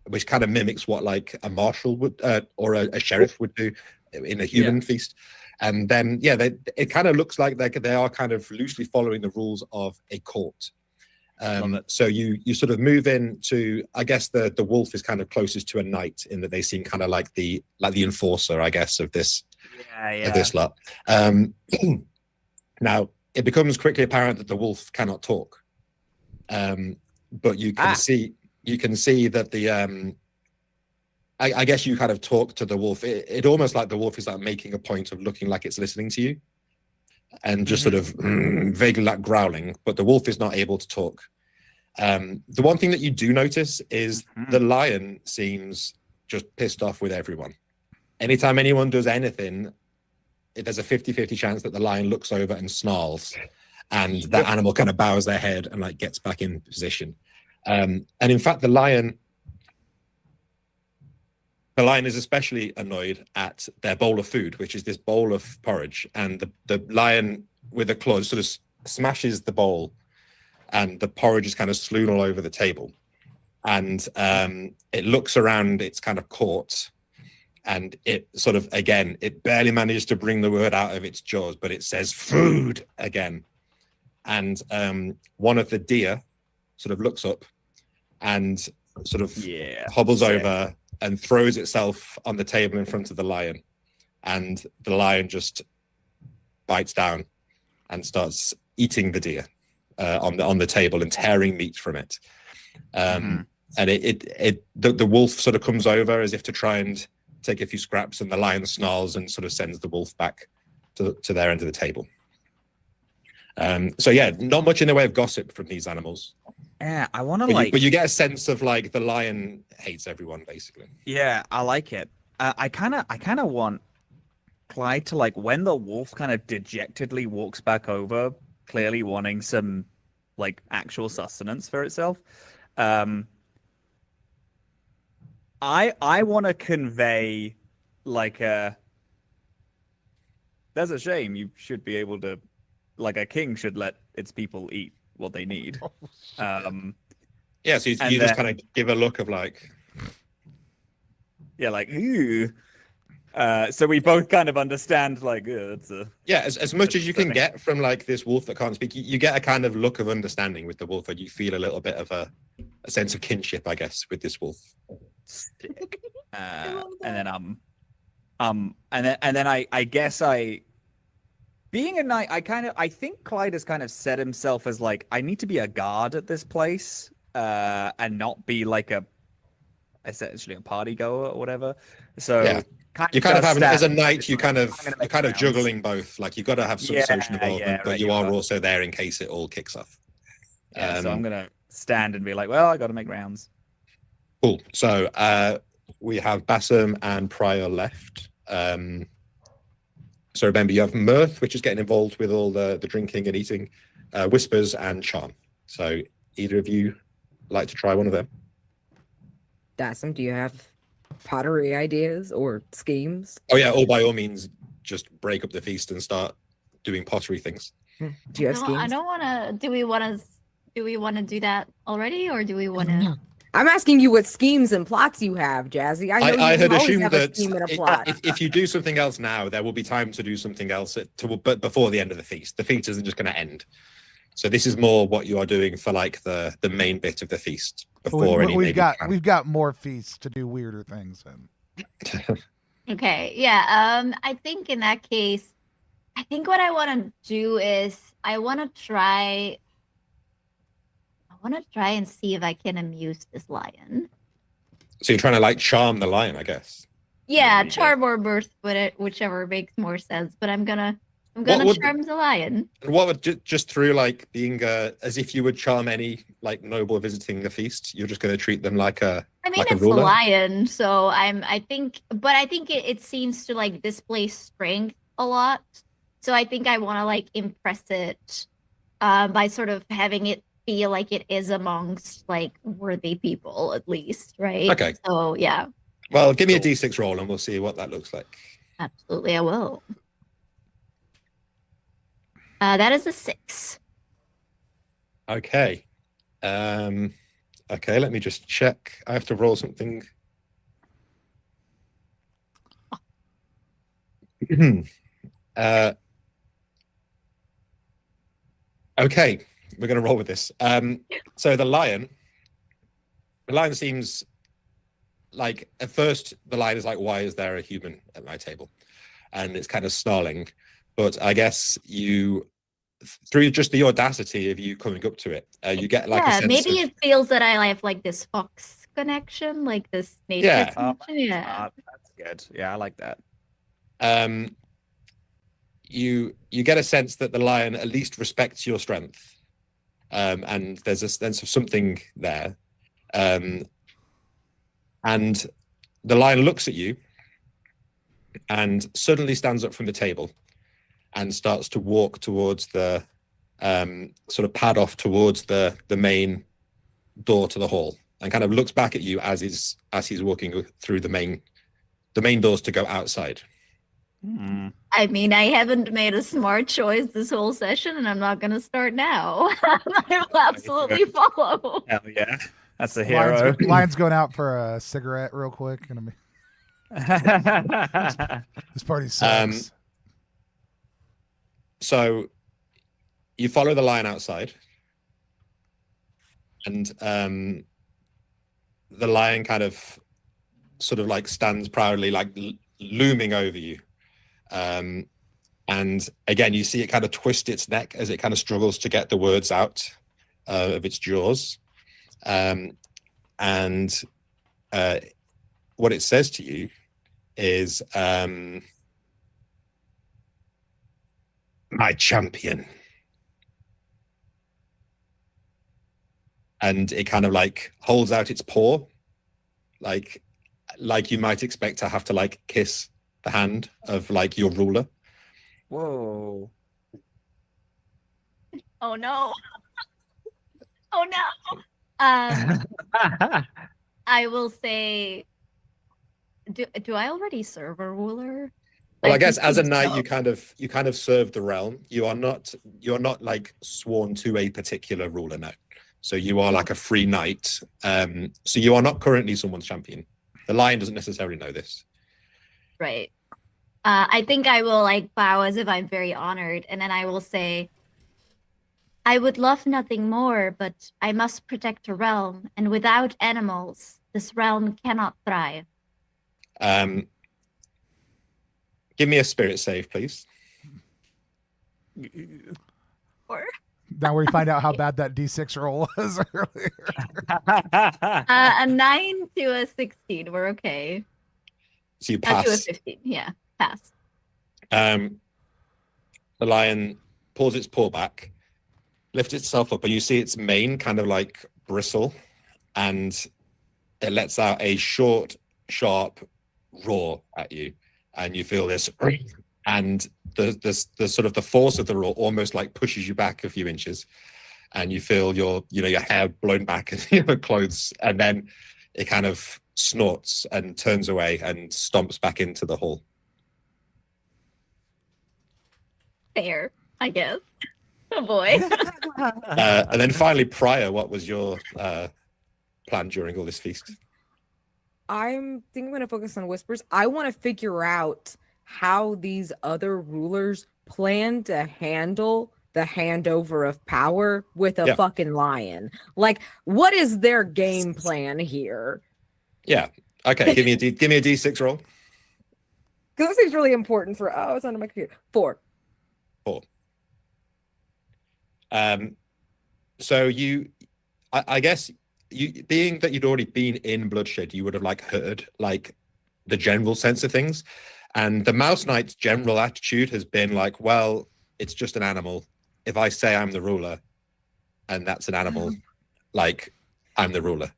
which kind of mimics what like a marshal would or a sheriff would do in a human feast. And then, it kind of looks like they are kind of loosely following the rules of a court. So you sort of move into, I guess the wolf is kind of closest to a knight in that they seem kind of like the enforcer, I guess, of this of this lot. Now it becomes quickly apparent that the wolf cannot talk, but you can see that the I guess you kind of talk to the wolf. It almost like the wolf is like making a point of looking like it's listening to you, and just sort of vaguely like growling. But the wolf is not able to talk. The one thing that you do notice is the lion seems just pissed off with everyone. Anytime anyone does anything, there's a 50-50 chance that the lion looks over and snarls, and that animal kind of bows their head and like gets back in position. And in fact, the lion is especially annoyed at their bowl of food, which is this bowl of porridge. And the lion, with a claw, sort of smashes the bowl, and the porridge is kind of strewn all over the table. And it looks around its kind of court, and it sort of, again, it barely manages to bring the word out of its jaws, but it says food again. And one of the deer sort of looks up and sort of hobbles over and throws itself on the table in front of the lion. And the lion just bites down and starts eating the deer on the table and tearing meat from it. And the wolf sort of comes over as if to try and take a few scraps, and the lion snarls and sort of sends the wolf back to their end of the table. So not much in the way of gossip from these animals. Yeah, I want to But you get a sense of like the lion hates everyone basically. Yeah, I like it. I kind of want Clyde to like when the wolf kind of dejectedly walks back over, clearly wanting some like actual sustenance for itself. I want to convey like there's a shame you should be able to like a king should let its people eat what they need. Yeah, so you And just then- kind of give a look of like, Yeah, like ooh. So we both kind of understand like it's a yeah, as much as you can Sorry. get from like this wolf that can't speak, you get a kind of look of understanding with the wolf, and you feel a little bit of a sense of kinship, I guess, with this wolf. stick. love And then and then I guess being a knight, I think Clyde has kind of set himself as like I need to be a guard at this place, and not be like essentially a party goer or whatever. So Yeah. You kind of does have as a stand- knight, I'm gonna you're make kind of rounds. juggling both. Like you've got to have some social Yeah, involvement, but right, you you are are. also there in case it all kicks off. Yeah, so I'm gonna stand and be like, well, I got to make rounds. Cool. So we have Bassam and Pryor left. So remember, you have Mirth, which is getting involved with all the drinking and eating, Whispers and Charm. So either of you like to try one of them? Dassam, do you have pottery ideas or schemes? Oh yeah, or by all means, just break up the feast and start doing pottery things. Do you have schemes? I don't want to. Do we want to do that already, or do we want to? I'm asking you what schemes and plots you have, Jazzy. I know I you had always assumed have a that scheme and a plot. if you do something else now, there will be time to do something else but before the end of the feast. The feast isn't just going to end. So this is more what you are doing for like the main bit of the feast before any we've maybe got plan. we've got more feasts to do weirder things in. Okay, yeah. I think in that case, I think what I want to do is I want to try and see if I can amuse this lion. So you're trying to like charm the lion, I guess. Yeah, you go. charm or mirth, whichever makes more sense. But I'm gonna would- charm the lion. And what would just through like being as if you would charm any like noble visiting the feast, you're just going to treat them like a I mean, like a it's the ruler? lion, so I think it seems to like display strength a lot. So I think I want to like impress it, by sort of having it feel like it is amongst like worthy people at least, right? Okay. So yeah, Well, give me a d6 roll and we'll see what that looks like. absolutely, I will. That is a 6. Okay. Okay, let me just check. I have to roll something. Okay, we're going to roll with this. So the lion seems like at first the lion is like, why is there a human at my table? And it's kind of snarling. But I guess you, through just the audacity of you coming up to it, you get like a Yeah, sense maybe of, it feels that I have like this fox connection, like this nature Yeah. connection. Yeah. That's good. Yeah, I like that. you get a sense that the lion at least respects your strength, and there's a sense of something there, and the lion looks at you and suddenly stands up from the table and starts to walk towards the sort of pad off towards the main door to the hall, and kind of looks back at you as he's walking through the main doors to go outside. I mean, I haven't made a smart choice this whole session, and I'm not going to start now. I will absolutely follow. Hell yeah, that's a hero. Lion's going out for a cigarette real quick. And this party sucks. So you follow the lion outside, and the lion kind of sort of like stands proudly, like looming over you. And again, you see it kind of twist its neck as it kind of struggles to get the words out of its jaws. And what it says to you is, my champion. and it kind of like holds out its paw, like you might expect to have to like kiss the hand of like your ruler. Whoa. Oh no. Oh no. I will say, do I already serve a ruler? Well, I guess think as a so. knight, you kind of serve the realm. You're not like sworn to a particular ruler now. So you are like a free knight. So you are not currently someone's champion. The lion doesn't necessarily know this. Right. I think I will like bow as if I'm very honored, and then I will say, I would love nothing more, but I must protect a realm, and without animals, this realm cannot thrive. Give me a spirit save, please. Or Now we find out how bad that D6 roll was earlier. a 9 to a 16. We're okay. So you To a pass. 15. Yeah, pass. The lion pulls its paw back, lifts itself up, and you see its mane kind of like bristle, and it lets out a short, sharp roar at you, and you feel this, and the sort of the force of the roar almost like pushes you back a few inches, and you feel your hair blown back and your clothes, and then it kind of snorts and turns away and stomps back into the hall. Fair, I guess. Oh boy. And then finally, Prior, what was your plan during all this feast? I'm thinking I'm going to focus on whispers. I want to figure out how these other rulers plan to handle the handover of power with a fucking lion. Like, what is their game plan here? Yeah. Okay. Give me a D6 roll. Because this seems really important for. Oh, it's under my computer. 4. So I guess you, being that you'd already been in bloodshed, you would have like heard like the general sense of things, and the Mouse Knight's general attitude has been like, well, it's just an animal. If I say I'm the ruler, and that's an animal, like I'm the ruler.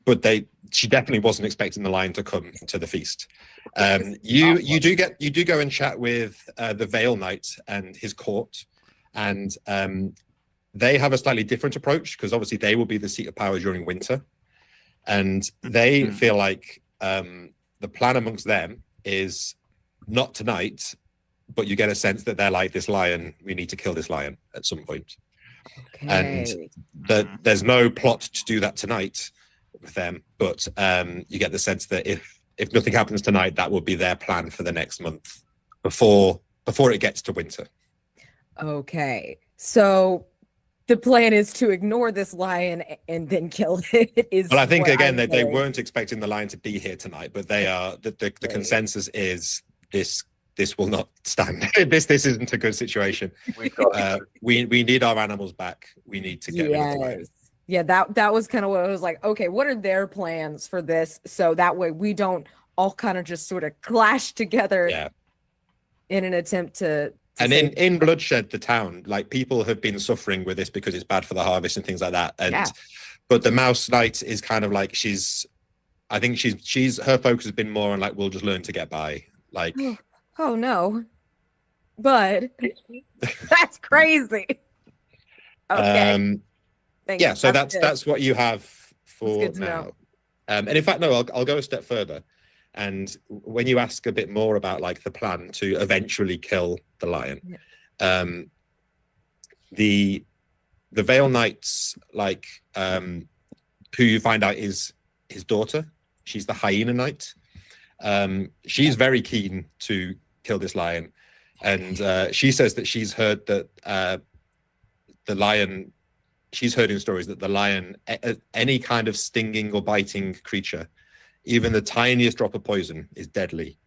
But she definitely wasn't expecting the lion to come to the feast. You do go and chat with the Veil Knight and his court, and they have a slightly different approach because obviously they will be the seat of power during winter, and they feel like the plan amongst them is not tonight, but you get a sense that they're like, this lion, we need to kill this lion at some point. Okay. And there's no plot to do that tonight with them, but you get the sense that if nothing happens tonight, that will be their plan for the next month before it gets to winter. Okay. So the plan is to ignore this lion and then kill it. Well, I think again that they weren't expecting the lion to be here tonight, but they are. The consensus is this will not stand. this isn't a good situation. We need our animals back. We need to get rid of the lion. Yeah, that was kind of what I was like. Okay, what are their plans for this? So that way we don't all kind of just sort of clash together in an attempt to and in Bloodshed, the town, like people have been suffering with this because it's bad for the harvest and things like that. And but the Mouse Knight is kind of like I think she's her focus has been more on like, we'll just learn to get by. Like oh no. But that's crazy. Okay. So that's what you have for now. And in fact, no, I'll go a step further. And when you ask a bit more about like the plan to eventually kill the lion, the Veil Knight's like who you find out is his daughter. She's the Hyena Knight. She's very keen to kill this lion, and she says that she's heard that the lion. She's heard in stories that the lion, any kind of stinging or biting creature, even the tiniest drop of poison, is deadly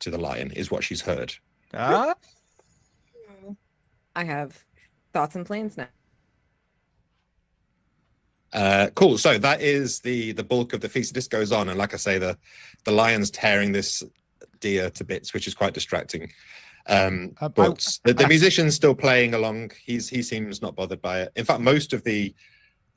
to the lion, is what she's heard. I have thoughts and plans now. Cool. So that is the bulk of the feast. This goes on, and like I say, the lion's tearing this deer to bits, which is quite distracting. But the musician's still playing along. He seems not bothered by it. In fact, most of the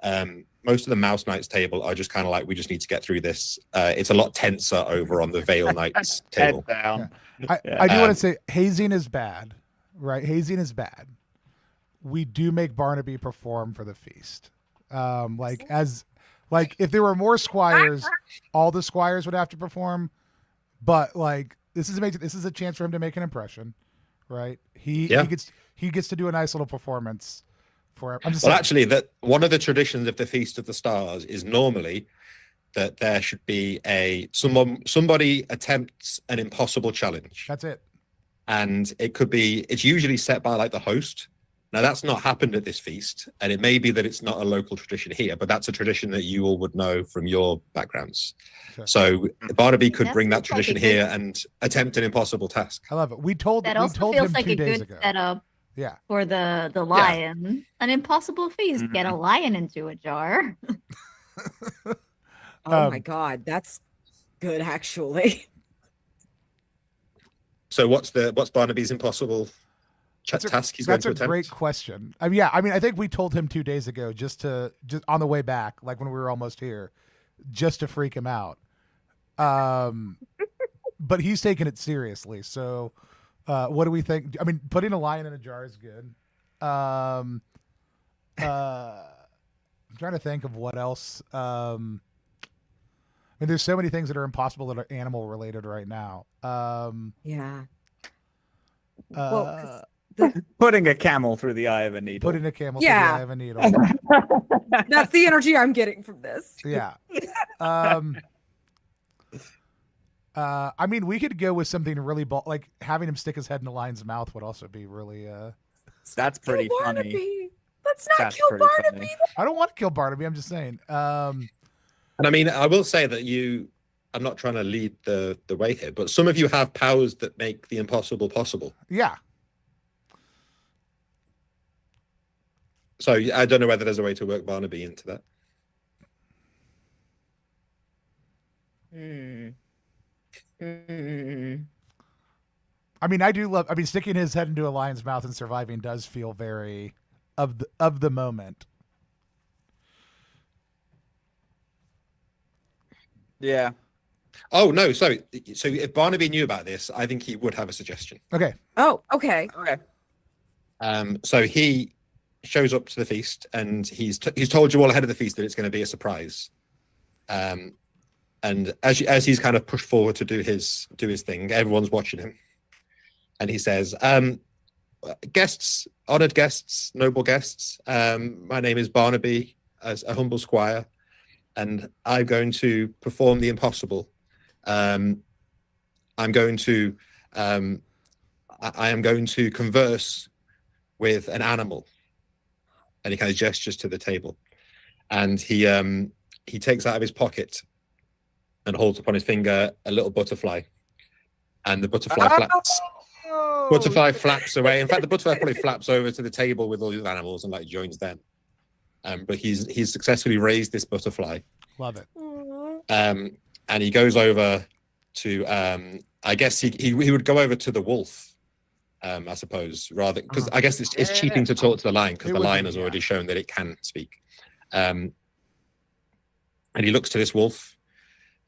Most of the Mouse Knights table are just kind of like, we just need to get through this. It's a lot tenser over on the Veil Knights table. Head down. I do want to say hazing is bad, right? Hazing is bad. We do make Barnaby perform for the feast. Like if there were more squires, all the squires would have to perform. But like this is a chance for him to make an impression, right? He gets to do a nice little performance for him. Actually, that one of the traditions of the Feast of the Stars is normally that there should be somebody attempts an impossible challenge. That's it. And it's usually set by like the host. Now that's not happened at this feast, and it may be that it's not a local tradition here, but that's a tradition that you all would know from your backgrounds. Sure. So Barnaby could bring that tradition here and attempt an impossible task. I love it. We told him feels like 2 a days good ago. setup. Yeah. For the lion, an impossible feast. Get a lion into a jar. Oh my god, that's good actually. So what's Barnaby's impossible task he's going to attempt? That's a great question. I think we told him 2 days ago just on the way back, like when we were almost here, just to freak him out. But he's taking it seriously. So what do we think? I mean, putting a lion in a jar is good. I'm trying to think of what else. I mean, there's so many things that are impossible that are animal related right now. Yeah. Putting a camel through the eye of a needle. Putting a camel through the eye of a needle. That's the energy I'm getting from this. Yeah. I mean, we could go with something really like having him stick his head in a lion's mouth would also be really. That's pretty funny. Let's not kill Barnaby. Funny. I don't want to kill Barnaby. I'm just saying. And I mean, I will say that I'm not trying to lead the way here, but some of you have powers that make the impossible possible. Yeah. So I don't know whether there's a way to work Barnaby into that. I mean, sticking his head into a lion's mouth and surviving does feel very of the moment. Yeah. Oh no, so if Barnaby knew about this, I think he would have a suggestion. Okay. Oh, okay. So he shows up to the feast, and he's told you all ahead of the feast that it's going to be a surprise. And as he's kind of pushed forward to do his thing, everyone's watching him, and he says, "Guests, honored guests, noble guests. My name is Barnaby, as a humble squire, and I'm going to perform the impossible. I am going to converse with an animal." And he kind of gestures to the table, and he takes out of his pocket and holds upon his finger a little butterfly, and the butterfly flaps. Butterfly flaps away. In fact, the butterfly probably flaps over to the table with all these animals and like joins them. But he's successfully raised this butterfly. Love it. And he goes over to I guess he would go over to the wolf. I suppose, rather, because I guess it's cheating to talk to the lion, because the lion has already shown that it can speak. And he looks to this wolf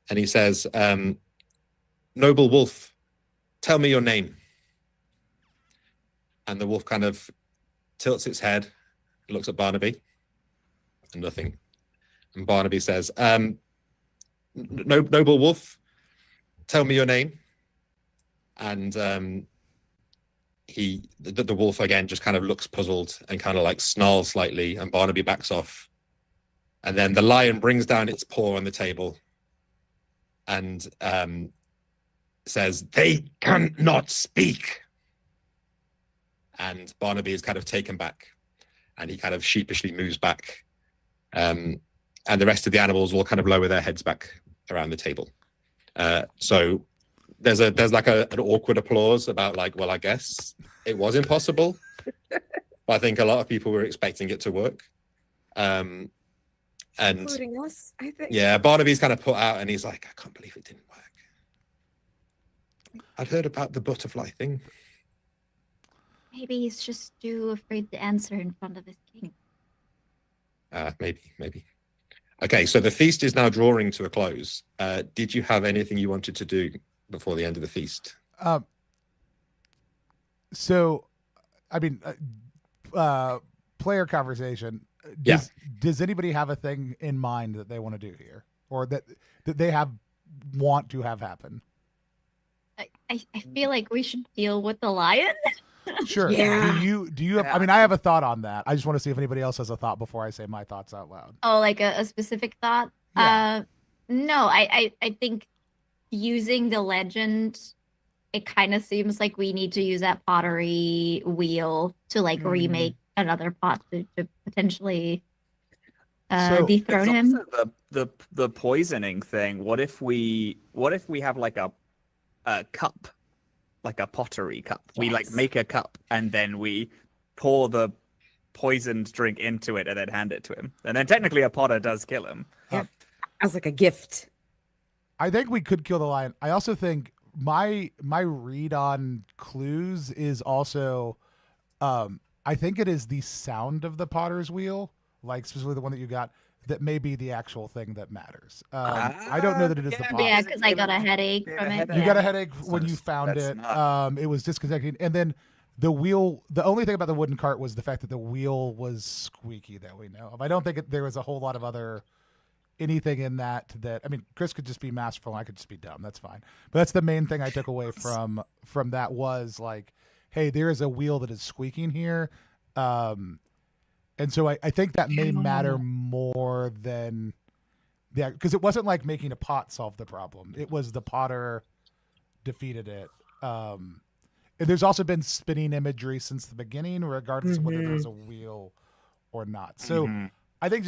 and he says, "Noble wolf, tell me your name." And the wolf kind of tilts its head, looks at Barnaby, and nothing. And Barnaby says, "Noble wolf, tell me your name." And the wolf again just kind of looks puzzled and kind of like snarls slightly, and Barnaby backs off. And then the lion brings down its paw on the table and says, "They cannot speak." And Barnaby is kind of taken back, and he kind of sheepishly moves back. And the rest of the animals will kind of lower their heads back around the table. So there's like an awkward applause about like, well, I guess it was impossible. But I think a lot of people were expecting it to work. And including us, I think. Yeah, Barnaby's kind of put out, and he's like, "I can't believe it didn't work. I'd heard about the butterfly thing." Maybe he's just too afraid to answer in front of his king. Maybe. Okay, so the feast is now drawing to a close. Did you have anything you wanted to do before the end of the feast? So, I mean, player conversation. Does anybody have a thing in mind that they want to do here, or that they want to have happen? I feel like we should deal with the lion. Sure. Yeah. Do you have, I mean, I have a thought on that. I just want to see if anybody else has a thought before I say my thoughts out loud. Oh, like a specific thought? Yeah. No, I think using the legend, it kind of seems like we need to use that pottery wheel to like remake another pot to potentially dethrone It's him. also the poisoning thing. What if we have like a cup, like a pottery cup? Yes. We like make a cup and then we pour the poisoned drink into it and then hand it to him. And then technically a potter does kill him. As like a gift. I think we could kill the lion. I also think my read on clues is also, I think it is the sound of the potter's wheel, like specifically the one that you got, that may be the actual thing that matters. I don't know that it is the pot. Yeah, because I got a headache from it. You got a headache when you found That's it. not- It was disconnecting, and then the wheel. The only thing about the wooden cart was the fact that the wheel was squeaky that we know of. I don't think there was a whole lot of other anything in that. I mean, Chris could just be masterful, and I could just be dumb. That's fine. But that's the main thing I took away from that was like, hey, there is a wheel that is squeaking here. And so I think that may matter more than because it wasn't like making a pot solve the problem. It was the potter defeated it. And there's also been spinning imagery since the beginning, regardless of whether there's a wheel or not. So I think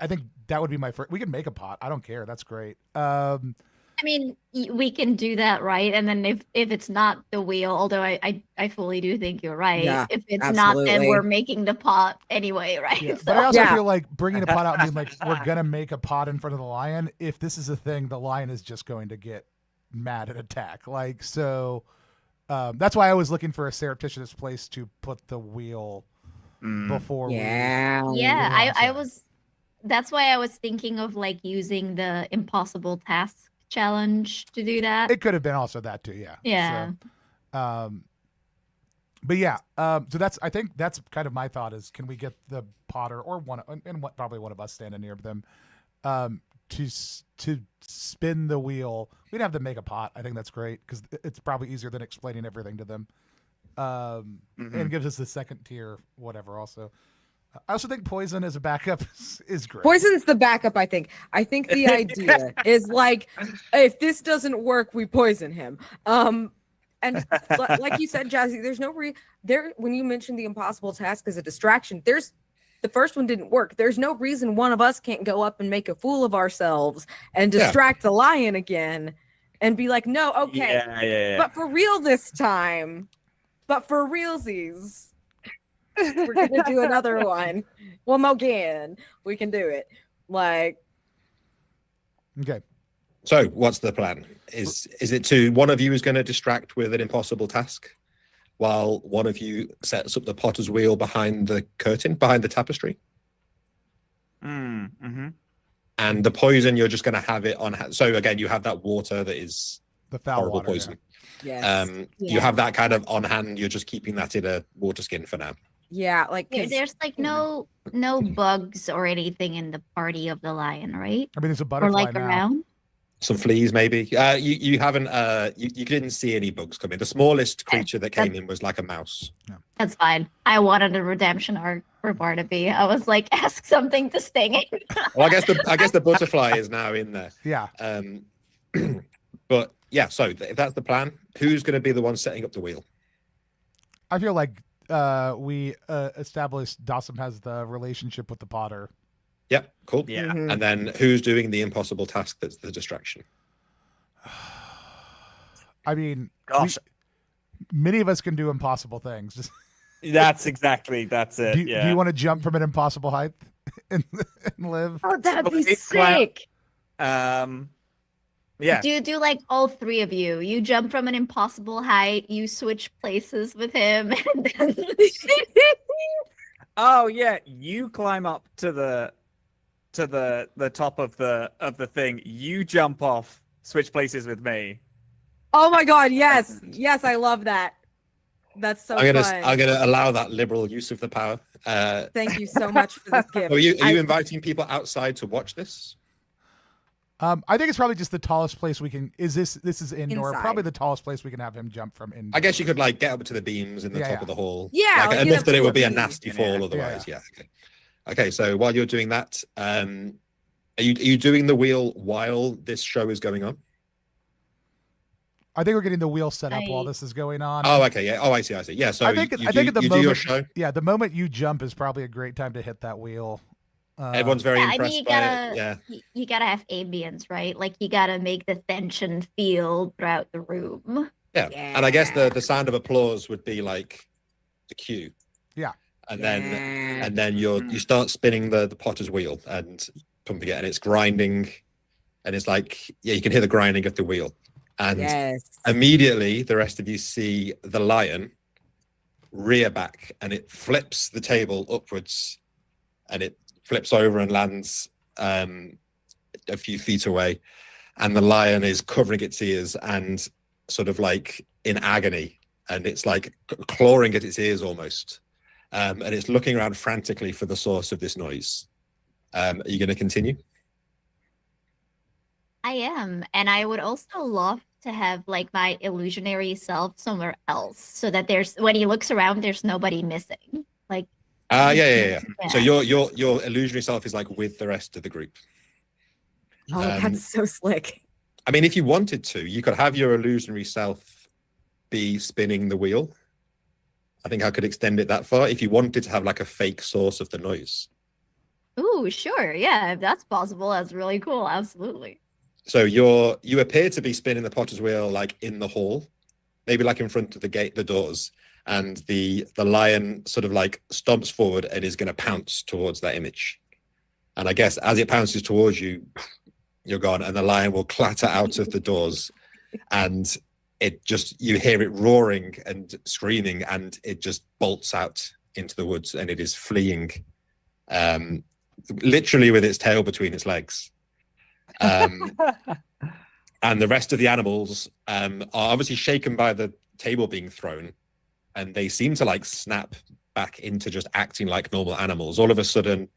I think that would be my first. We can make a pot. I don't care. That's great. I mean, we can do that, right? And then if it's not the wheel, although I fully do think you're right. Yeah, if it's not, absolutely. then we're making the pot anyway, right? Yeah. So- But I also Yeah. feel like bringing a pot out and being like, we're going to make a pot in front of the lion. If this is a thing, the lion is just going to get mad and attack. Like, so that's why I was looking for a surreptitious place to put the wheel before Yeah. yeah, I was. That's why I was thinking of like using the impossible task challenge to do that. It could have been also that too, yeah. Yeah. So, but yeah, so I think that's kind of my thought is, can we get the potter or probably one of us standing near them, to spin the wheel. We'd have them make a pot. I think that's great because it's probably easier than explaining everything to them, and gives us the second tier whatever. Also, I also think poison as a backup is great. Poison's the backup, I think. I think the idea is like, if this doesn't work, we poison him. And like you said, Jazy, there's no when you mentioned the impossible task as a distraction, the first one didn't work. There's no reason one of us can't go up and make a fool of ourselves and distract the lion again and be like, no, okay. Yeah. But for real this time. But for realsies. We're gonna do another one. One more again. We can do it. Like, Okay. So what's the plan? Is it to one of you is going to distract with an impossible task while one of you sets up the potter's wheel behind the curtain, behind the tapestry? And the poison, you're just going to have it on hand. So again, you have that water that is The foul horrible water, poison. yes. You have that kind of on hand. You're just keeping that in a water skin for now. Yeah, like There's like no bugs or anything in the party of the lion, right? I mean, there's a Or butterfly like now. around. Some fleas, maybe. You haven't. You didn't see any bugs come in. The smallest creature that came in was like a mouse. That's fine. I wanted a redemption arc for Barnaby. I was like, ask something to sting it. Well, I guess the butterfly is now in there. Yeah. But yeah, so if that's the plan, who's going to be the one setting up the wheel? I feel like we established Dawson has the relationship with the potter. Yep, cool. Yeah. And then who's doing the impossible task that's the distraction? I mean, Gosh, many of us can do impossible things. Just, that's it. do you want to jump from an impossible height and live? Oh, that'd be It's clown- sick. Yeah. Do like all three of you. You jump from an impossible height, you switch places with him, and then Oh yeah, you climb up to the to the top of the thing, you jump off, switch places with me. Oh my god, yes. Yes, I love that. That's so I'm fun. gonna allow that liberal use of the power. Thank you so much for this gift. Are you inviting people outside to watch this? I think it's probably just the tallest place we can. This is indoor? Inside. Probably the tallest place we can have him jump from indoor. I guess you could like get up to the beams in the top of the hall. Yeah, like, like enough that it would be a flip nasty easy. fall otherwise. Yeah. Okay. So while you're doing that, are you doing the wheel while this show is going on? I think we're getting the wheel set up while this is going on. Oh, okay. Yeah. Oh, I see. Yeah. So I think at the you moment, do your show. Yeah, the moment you jump is probably a great time to hit that wheel. Everyone's very impressed I mean, by it. Yeah. you gotta have ambience, right? Like you gotta make the tension feel throughout the room. Yeah. And I guess the sound of applause would be like the cue. Yeah. And then you start spinning the potter's wheel and pumping it, and it's grinding, and it's like, yeah, you can hear the grinding of the wheel. And immediately the rest of you see the lion rear back, and it flips the table upwards, and it flips over and lands a few feet away, and the lion is covering its ears and sort of like in agony, and it's like clawing at its ears almost, and it's looking around frantically for the source of this noise. Are you going to continue? I am, and I would also love to have like my illusionary self somewhere else, so that when he looks around, there's nobody missing. Like, yeah. So your illusionary self is like with the rest of the group. Oh, that's so slick. I mean, if you wanted to, you could have your illusionary self be spinning the wheel. I think I could extend it that far if you wanted to have like a fake source of the noise. ooh, sure, yeah, if that's possible, that's really cool. Absolutely. So you appear to be spinning the potter's wheel like in the hall, maybe like in front of the doors, and the lion sort of like stomps forward and is going to pounce towards that image. And I guess as it pounces towards you, you're gone, and the lion will clatter out of the doors, and you hear it roaring and screaming, and it just bolts out into the woods, and it is fleeing, literally with its tail between its legs. And the rest of the animals are obviously shaken by the table being thrown, and they seem to like snap back into just acting like normal animals. All of a sudden,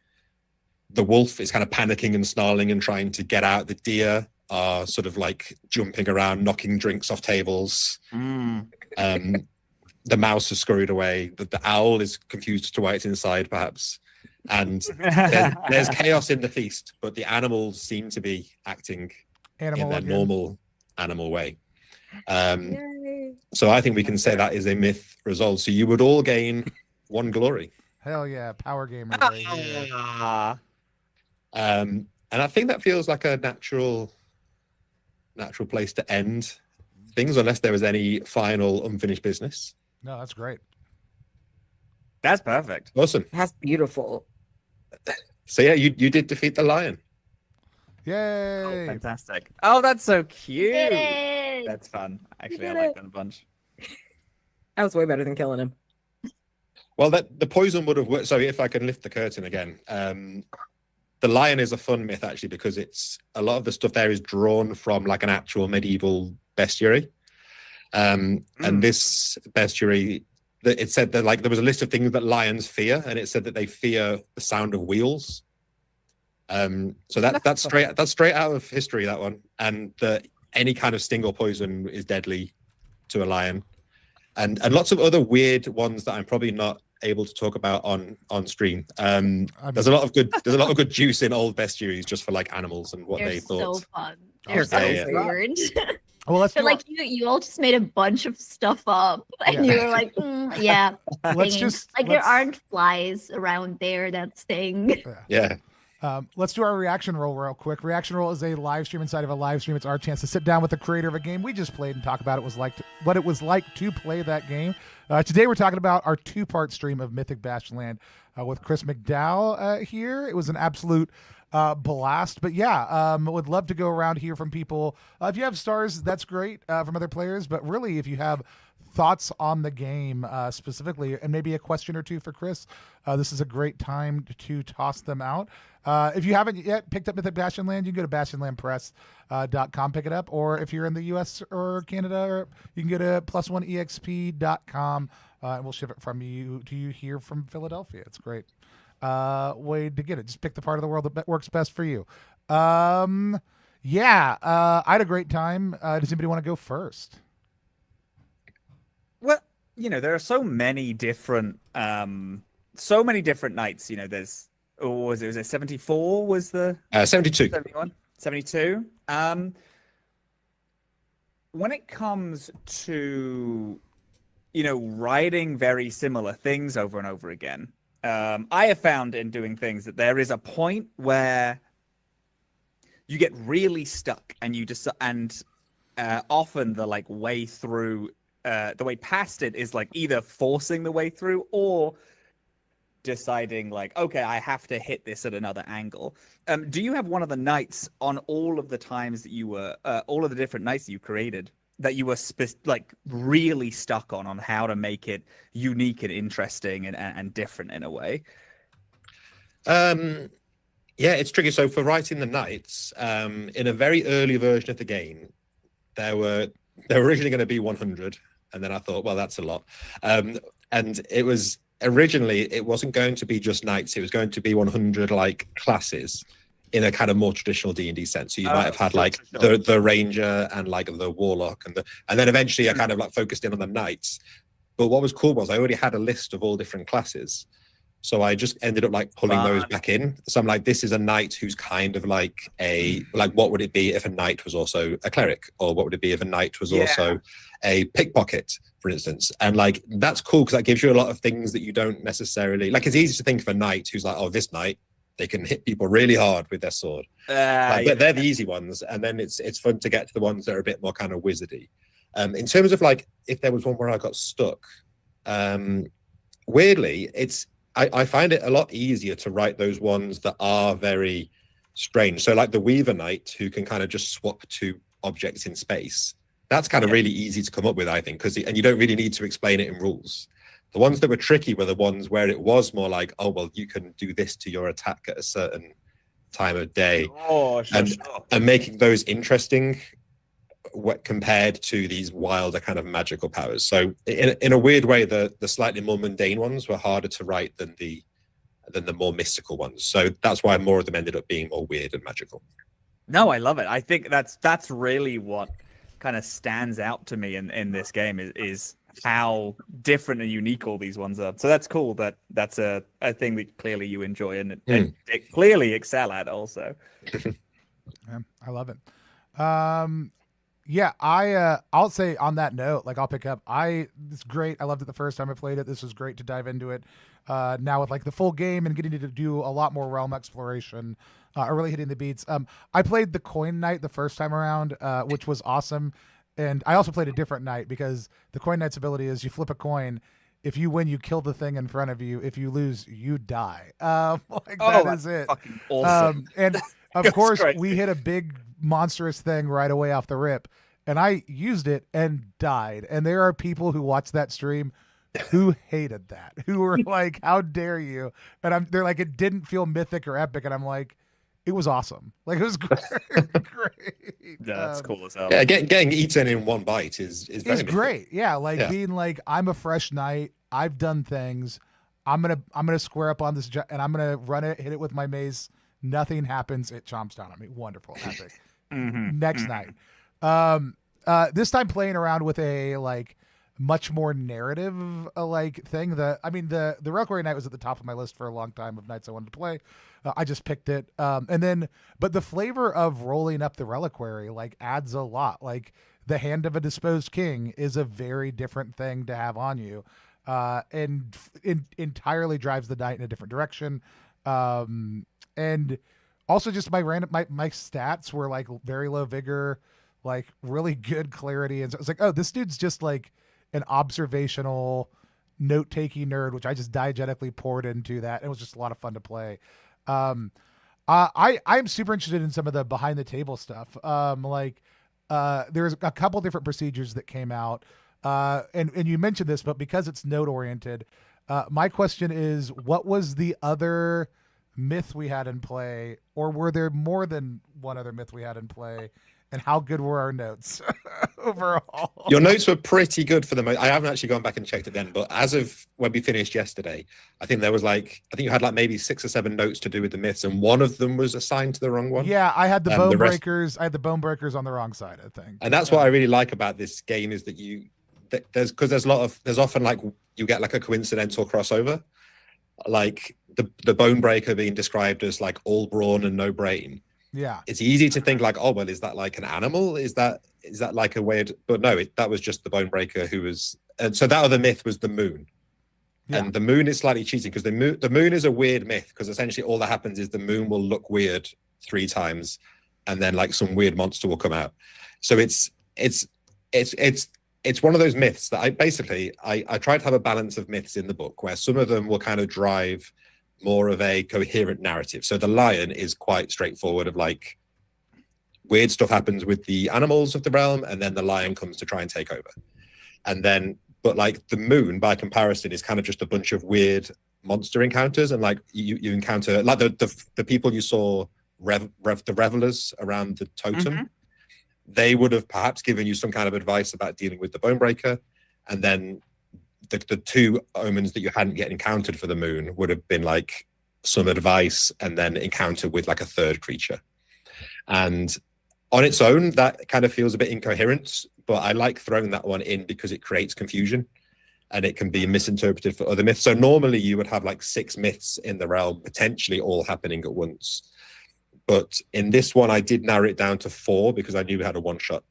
the wolf is kind of panicking and snarling and trying to get out. The deer are sort of like jumping around, knocking drinks off tables. The mouse is scurried away. The owl is confused as to why it's inside, perhaps. And there's chaos in the feast, but the animals seem to be acting in their normal animal way. So I think we can say that is a myth resolved. So you would all gain 1 glory. Hell yeah, power gamer right here. And I think that feels like a natural place to end things, unless there was any final unfinished business. No, that's great. That's perfect. Awesome. That's beautiful. So yeah, you did defeat the lion. Yay! Oh, fantastic. Oh, that's so cute. Did it! That's fun. Actually, I did like it. that a bunch. That was way better than killing him. Well, the poison would have worked. So if I can lift the curtain again, the lion is a fun myth actually, because it's a lot of the stuff there is drawn from like an actual medieval bestiary. And this bestiary, it said that like there was a list of things that lions fear, and it said that they fear the sound of wheels. So that's straight out of history, that one. And any kind of sting or poison is deadly to a lion. And lots of other weird ones that I'm probably not able to talk about on stream. There's a lot of good juice in old bestiaries just for like animals and what they thought. So fun. They're They're so so weird. Well, let's But do like you all just made a bunch of stuff up, and you were like, yeah. There aren't flies around there that sting. Yeah. Let's do our reaction roll real quick. Reaction roll is a live stream inside of a live stream. It's our chance to sit down with the creator of a game we just played and talk about what it was like to play that game. Today we're talking about our 2-part stream of Mythic Bastionland with Chris McDowall here. It was an absolute blast. But yeah, would love to go around, hear from people. If you have stars, that's great from other players. But really, if you have thoughts on the game specifically, and maybe a question or two for Chris. This is a great time to toss them out. If you haven't yet picked up Mythic Bastionland, you can go to bastionlandpress.com, pick it up. Or if you're in the US or Canada, you can go to plus1exp.com, and we'll ship it from you to you here from Philadelphia. It's great way to get it. Just pick the part of the world that works best for you. I had a great time. Does anybody want to go first? Well, there are so many different nights. There's was it 74 was the 72. 71? 72. When it comes to writing very similar things over and over again, I have found in doing things that there is a point where you get really stuck, and you just often the way through, the way past it is either forcing the way through or deciding okay, I have to hit this at another angle. Do you have one of the nights on all of the times that you were all of the different nights that you created that you were really stuck on how to make it unique and interesting and different in a way? Yeah, it's tricky. So for writing the nights, in a very early version of the game, there were originally going to be 100, and then I thought, well, that's a lot. And it was originally, it wasn't going to be just knights. It was going to be 100 classes in a kind of more traditional D&D sense. So you might have had the ranger and the warlock, and then eventually I kind of focused in on the knights. But what was cool was I already had a list of all different classes. So I just ended up pulling those back in. So I'm this is a knight who's kind of what would it be if a knight was also a cleric? Or what would it be if a knight was also a pickpocket, for instance? And that's cool because that gives you a lot of things that you don't necessarily, it's easy to think of a knight who's oh, this knight, they can hit people really hard with their sword. But they're the easy ones. And then it's fun to get to the ones that are a bit more kind of wizardy. In terms of if there was one where I got stuck, weirdly, I find it a lot easier to write those ones that are very strange. So the Weaver Knight, who can kind of just swap two objects in space, that's kind of really easy to come up with, I think, and you don't really need to explain it in rules. The ones that were tricky were the ones where it was more oh, well, you can do this to your attack at a certain time of day. And making those interesting compared to these wilder kind of magical powers. So in a weird way, the slightly more mundane ones were harder to write than the more mystical ones. So that's why more of them ended up being more weird and magical. No, I love it. I think that's really what kind of stands out to me in this game is how different and unique all these ones are. So that's cool. That's a thing that clearly you enjoy and clearly excel at also. Yeah, I love it. I'll say on that note, I'll pick up. It's great. I loved it the first time I played it. This was great to dive into it. Now with the full game and getting to do a lot more realm exploration, really hitting the beats. I played the coin knight the first time around, which was awesome. And I also played a different knight because the coin knight's ability is you flip a coin. If you win, you kill the thing in front of you. If you lose, you die. That is it. Fucking awesome. And of course, we hit a big monstrous thing right away off the rip, and I used it and died. And there are people who watch that stream who hated that, who were how dare you? And they're it didn't feel mythic or epic. And I'm it was awesome. It was great. That's cool as hell. Yeah, getting eaten in one bite is very great. Yeah, being I'm a fresh knight. I've done things. I'm gonna square up on this and I'm gonna run it, hit it with my mace. Nothing happens. It chomps down on me. Wonderful, epic. Next night, this time playing around with a much more narrative thing. The Reliquary Knight was at the top of my list for a long time of nights I wanted to play. I just picked it, but the flavor of rolling up the Reliquary adds a lot. The Hand of a Disposed King is a very different thing to have on you, and entirely drives the knight in a different direction. And also just my stats were very low vigor, really good clarity. And so it's oh, this dude's just an observational note-taking nerd, which I just diegetically poured into that. It was just a lot of fun to play. I'm super interested in some of the behind the table stuff. There's a couple different procedures that came out. and you mentioned this, but because it's node oriented, my question is, what was the other myth we had in play, or were there more than one other myth we had in play? And how good were our notes overall? Your notes were pretty good for the most. I haven't actually gone back and checked it then, but as of when we finished yesterday, I think there was I think you had maybe 6 or 7 notes to do with the myths, and one of them was assigned to the wrong one. Yeah, I had the bone the rest- breakers. I had the bone breakers on the wrong side, I think. And that's what I really like about this game is that there's often you get a coincidental crossover, like the bone breaker being described as all brawn and no brain. Yeah, it's easy to think oh well, is that an animal? Is that a way of, but no, that was just the bone breaker who was. And so that other myth was the moon. Yeah. And the moon is slightly cheating because the moon is a weird myth, because essentially all that happens is the moon will look weird 3 times and then some weird monster will come out. So it's one of those myths that I try to have a balance of myths in the book where some of them will kind of drive more of a coherent narrative. So the lion is quite straightforward of weird stuff happens with the animals of the realm, and then the lion comes to try and take over. And then, but the moon by comparison is kind of just a bunch of weird monster encounters, and you encounter the people you saw the revelers around the totem. Mm-hmm. They would have perhaps given you some kind of advice about dealing with the bone breaker, and then the 2 omens that you hadn't yet encountered for the moon would have been some advice and then encounter with a 3rd creature. And on its own, that kind of feels a bit incoherent, but I like throwing that one in because it creates confusion and it can be misinterpreted for other myths. So normally you would have 6 myths in the realm, potentially all happening at once. But in this one, I did narrow it down to 4 because I knew we had a one-shot.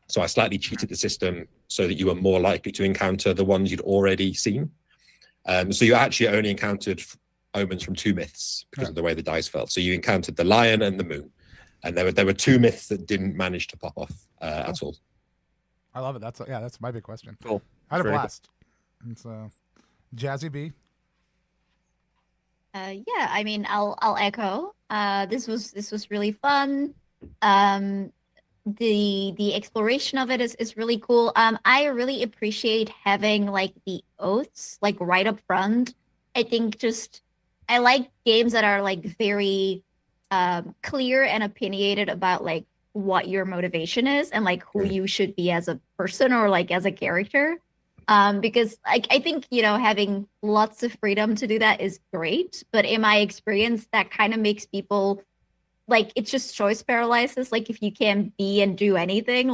So I slightly cheated the system so that you were more likely to encounter the ones you'd already seen. So you actually only encountered omens from 2 myths because of the way the dice fell. So you encountered the lion and the moon. And there were 2 myths that didn't manage to pop off at all. I love it. That's my big question. Cool. I had a blast. And so, Jazy B. Yeah, I mean, I'll echo. This was really fun. The exploration of it is really cool. I really appreciate having the oaths right up front. I think I like games that are very clear and opinionated about what your motivation is and who you should be as a person or as a character. Because I think having lots of freedom to do that is great, but in my experience that kind of makes people it's just choice paralysis. If you can't be and do anything,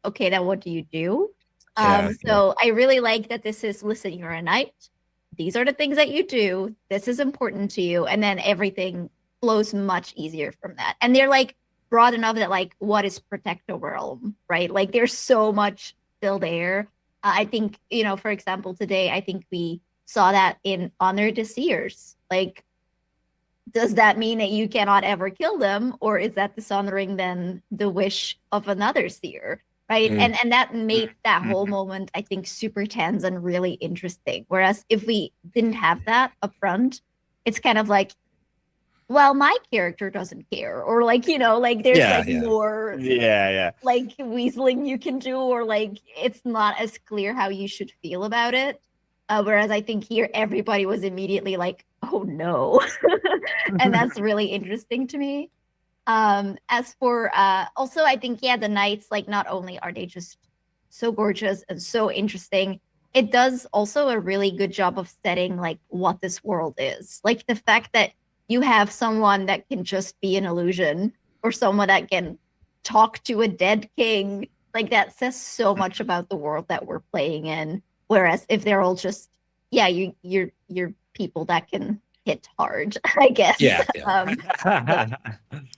okay, then what do you do? So I really like that this is, listen, you're a knight, these are the things that you do, this is important to you, and then everything flows much easier from that. And they're broad enough that what is protect the realm, right? There's so much still there. I think, for example, today I think we saw that in Honor the Seers. Does that mean that you cannot ever kill them, or is that dishonoring then the wish of another seer, right? And that made that whole moment, I think, super tense and really interesting. Whereas if we didn't have that up front, it's kind of well, my character doesn't care, or there's more weaseling you can do, or it's not as clear how you should feel about it. Whereas I think here everybody was immediately oh no. And that's really interesting to me. As for also I think the knights, not only are they just so gorgeous and so interesting, it does also a really good job of setting what this world is. The fact that you have someone that can just be an illusion, or someone that can talk to a dead king, that says so much about the world that we're playing in. Whereas if they're all just, you're people that can hit hard, I guess. Yeah.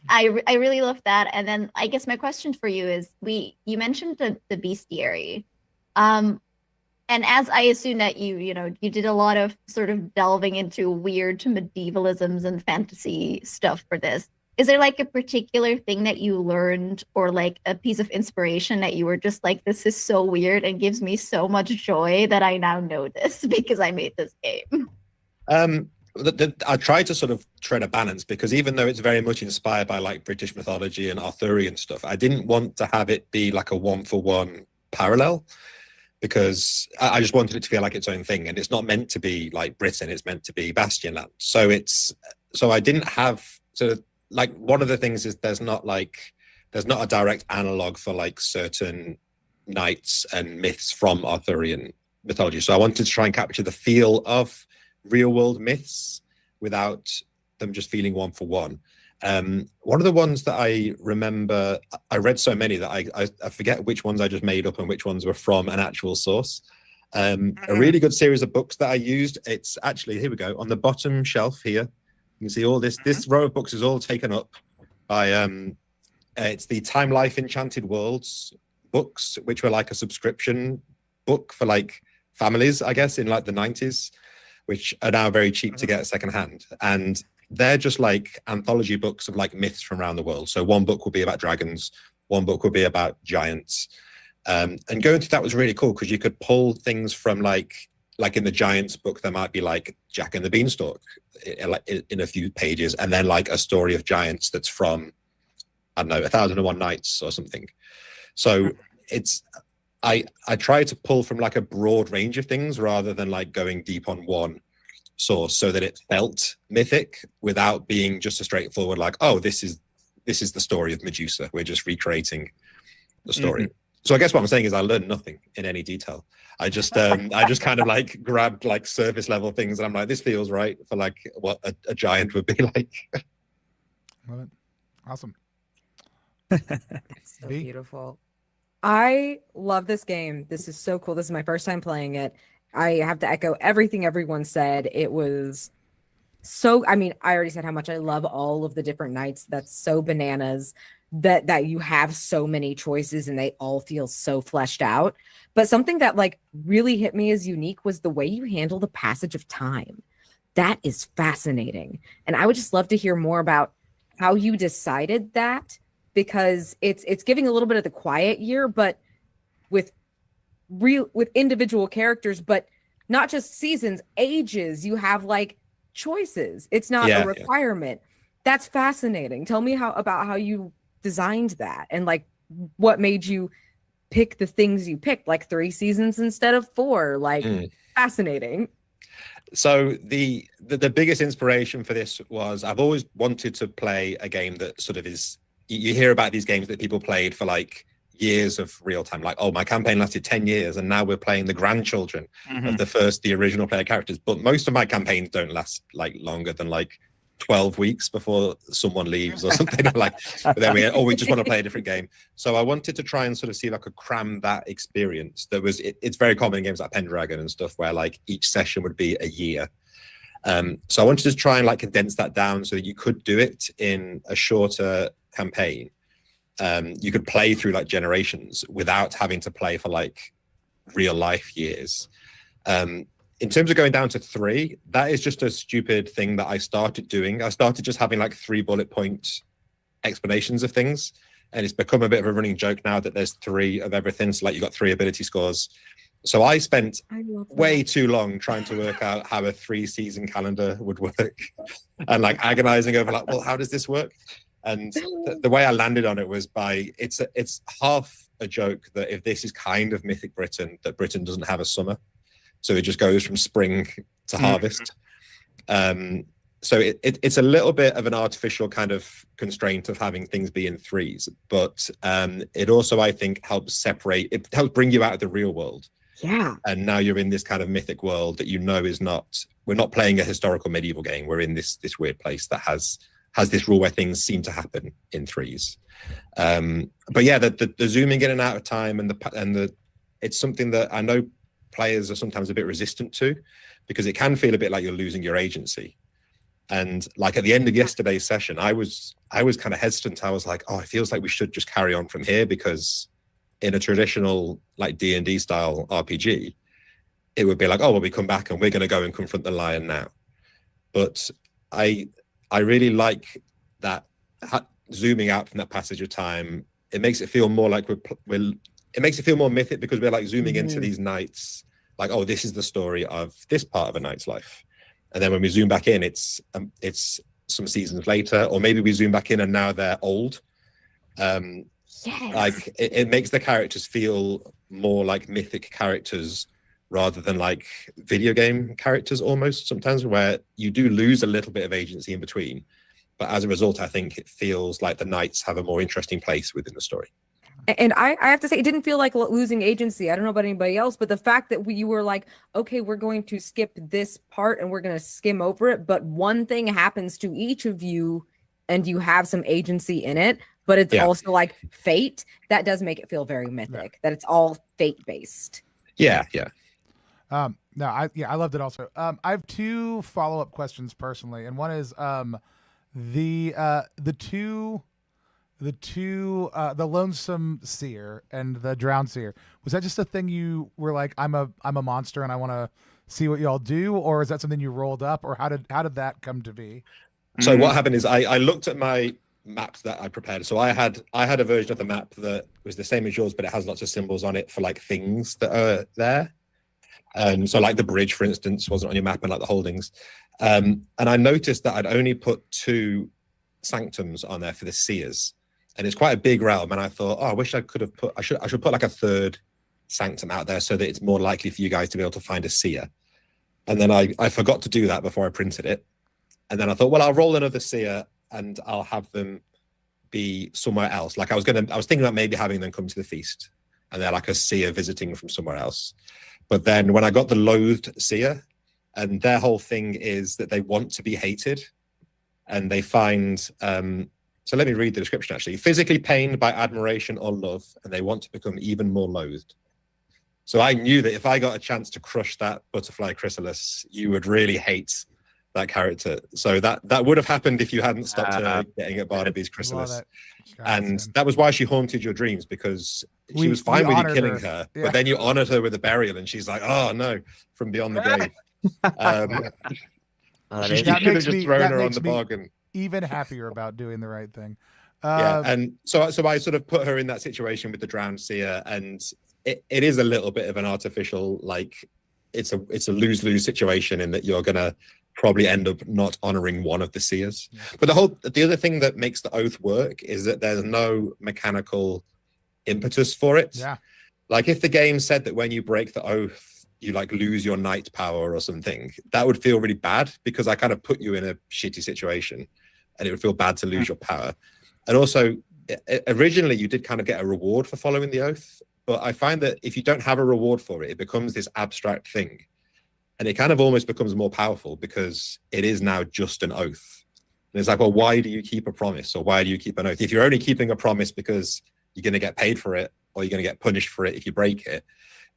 I really love that. And then I guess my question for you is, you mentioned the bestiary. And as I assume that you did a lot of sort of delving into weird medievalisms and fantasy stuff for this. Is there a particular thing that you learned, or a piece of inspiration that you were just this is so weird and gives me so much joy that I now know this because I made this game? I try to sort of tread a balance, because even though it's very much inspired by British mythology and Arthurian stuff, I didn't want to have it be a 1-for-1 parallel. because I just wanted it to feel like its own thing, and it's not meant to be like Britain, it's meant to be Bastionland. So I didn't have like, one of the things is there's not a direct analog for like certain knights and myths from Arthurian mythology. So I wanted to try and capture the feel of real world myths without them just feeling one for one. One of the ones that I remember, I read so many that I forget which ones I just made up and which ones were from an actual source. A really good series of books that I used. It's actually, here we go, on the bottom shelf here. You can see all this. This row of books is all taken up by, it's the Time Life Enchanted Worlds books, which were like a subscription book for like families, I guess, in like the 90s, which are now very cheap to get secondhand. And they're just like anthology books of like myths from around the world. So one book will be about dragons, one book will be about giants. And going through that was really cool because you could pull things from like in the giants book, there might be like Jack and the Beanstalk in a few pages, and then like a story of giants that's from, I don't know, 1001 Nights or something. So I try to pull from like a broad range of things rather than like going deep on one source, so that it felt mythic without being just a straightforward like, oh, this is the story of Medusa, we're just recreating the story. So I guess what I'm saying is I learned nothing in any detail. I just kind of like grabbed like surface level things, and I'm like, this feels right for like what a giant would be like. Love it. Awesome. It's so beautiful. I love this game. This is so cool. This is my first time playing it. I have to echo everything everyone said. It was so, I mean, I already said how much I love all of the different knights. That's so bananas that you have so many choices and they all feel so fleshed out. But something that like really hit me as unique was the way you handle the passage of time. That is fascinating. And I would just love to hear more about how you decided that, because it's giving a little bit of the quiet year, but with individual characters, but not just seasons, ages. You have like choices. It's not a requirement. That's fascinating. Tell me about how you designed that, and like what made you pick the things you picked, like 3 seasons instead of 4. Like fascinating. So the biggest inspiration for this was I've always wanted to play a game that sort of is, you hear about these games that people played for like years of real time, like, oh, my campaign lasted 10 years and now we're playing the grandchildren of the original player characters. But most of my campaigns don't last like longer than like 12 weeks before someone leaves or something. Like, but then we just want to play a different game. So I wanted to try and sort of see if I could cram that experience. It's very common in games like Pendragon and stuff where like each session would be a year. So I wanted to try and like condense that down so that you could do it in a shorter campaign. You could play through like generations without having to play for like real life years. In terms of going down to 3, that is just a stupid thing that I started doing. I started just having like 3 bullet point explanations of things, and it's become a bit of a running joke now that there's 3 of everything. So like you got 3 ability scores. So I spent way too long trying to work out how a 3-season calendar would work, and like agonizing over like, well, how does this work? And the way I landed on it was by it's half a joke that if this is kind of mythic Britain, that Britain doesn't have a summer, so it just goes from spring to harvest. So it's a little bit of an artificial kind of constraint of having things be in 3s, but it also, I think, helps bring you out of the real world. Yeah. And now you're in this kind of mythic world that we're not playing a historical medieval game. We're in this weird place that has this rule where things seem to happen in 3s. But yeah, the zooming in and out of time and the it's something that I know players are sometimes a bit resistant to, because it can feel a bit like you're losing your agency. And like at the end of yesterday's session, I was kind of hesitant. I was like, oh, it feels like we should just carry on from here, because in a traditional like D&D style RPG, it would be like, oh, well, we come back and we're going to go and confront the lion now. But I really like that zooming out from that passage of time. It makes it feel more like it makes it feel more mythic, because we're like zooming into these nights, like, oh, this is the story of this part of a knight's life. And then when we zoom back in, it's some seasons later, or maybe we zoom back in and now they're old. Yes. Like it makes the characters feel more like mythic characters rather than like video game characters almost sometimes, where you do lose a little bit of agency in between. But as a result, I think it feels like the knights have a more interesting place within the story. And I have to say, it didn't feel like losing agency. I don't know about anybody else, but the fact that you were like, okay, we're going to skip this part and we're going to skim over it, but one thing happens to each of you and you have some agency in it, but it's also like fate. That does make it feel very mythic, that it's all fate based. Yeah. No, I loved it also. I have two follow-up questions personally, and one is the lonesome seer and the drowned seer. Was that just a thing you were like, I'm a monster and I want to see what y'all do, or is that something you rolled up, or how did that come to be? So what happened is I looked at my maps that I prepared. So I had a version of the map that was the same as yours, but it has lots of symbols on it for like things that are there. So like the bridge, for instance, wasn't on your map, and like the holdings. And I noticed that I'd only put 2 sanctums on there for the seers, and it's quite a big realm. And I thought, oh, I wish I could have put. I should put like a 3rd sanctum out there so that it's more likely for you guys to be able to find a seer. And then I forgot to do that before I printed it. And then I thought, well, I'll roll another seer and I'll have them be somewhere else. Like I was thinking about maybe having them come to the feast, and they're like a seer visiting from somewhere else. But then when I got the loathed seer, and their whole thing is that they want to be hated, and they find, so let me read the description actually. Physically pained by admiration or love, and they want to become even more loathed. So I knew that if I got a chance to crush that butterfly chrysalis, you would really hate that character. So that would have happened if you hadn't stopped her getting at Barnaby's chrysalis. And that was why she haunted your dreams, because she was fine with you killing her. Yeah. But then you honored her with a burial, and she's like, oh no, from beyond the grave. You should have just thrown her on the bargain. Even happier about doing the right thing. And so I sort of put her in that situation with the drowned seer, and it is a little bit of an artificial, like it's a lose-lose situation in that you're gonna probably end up not honoring one of the seers. But the other thing that makes the oath work is that there's no mechanical impetus for it. Yeah. Like if the game said that when you break the oath, you like lose your knight power or something, that would feel really bad, because I kind of put you in a shitty situation and it would feel bad to lose your power. And also, originally you did kind of get a reward for following the oath, but I find that if you don't have a reward for it, it becomes this abstract thing. And it kind of almost becomes more powerful because it is now just an oath. And it's like, well, why do you keep a promise, or why do you keep an oath? If you're only keeping a promise because you're going to get paid for it, or you're going to get punished for it if you break it,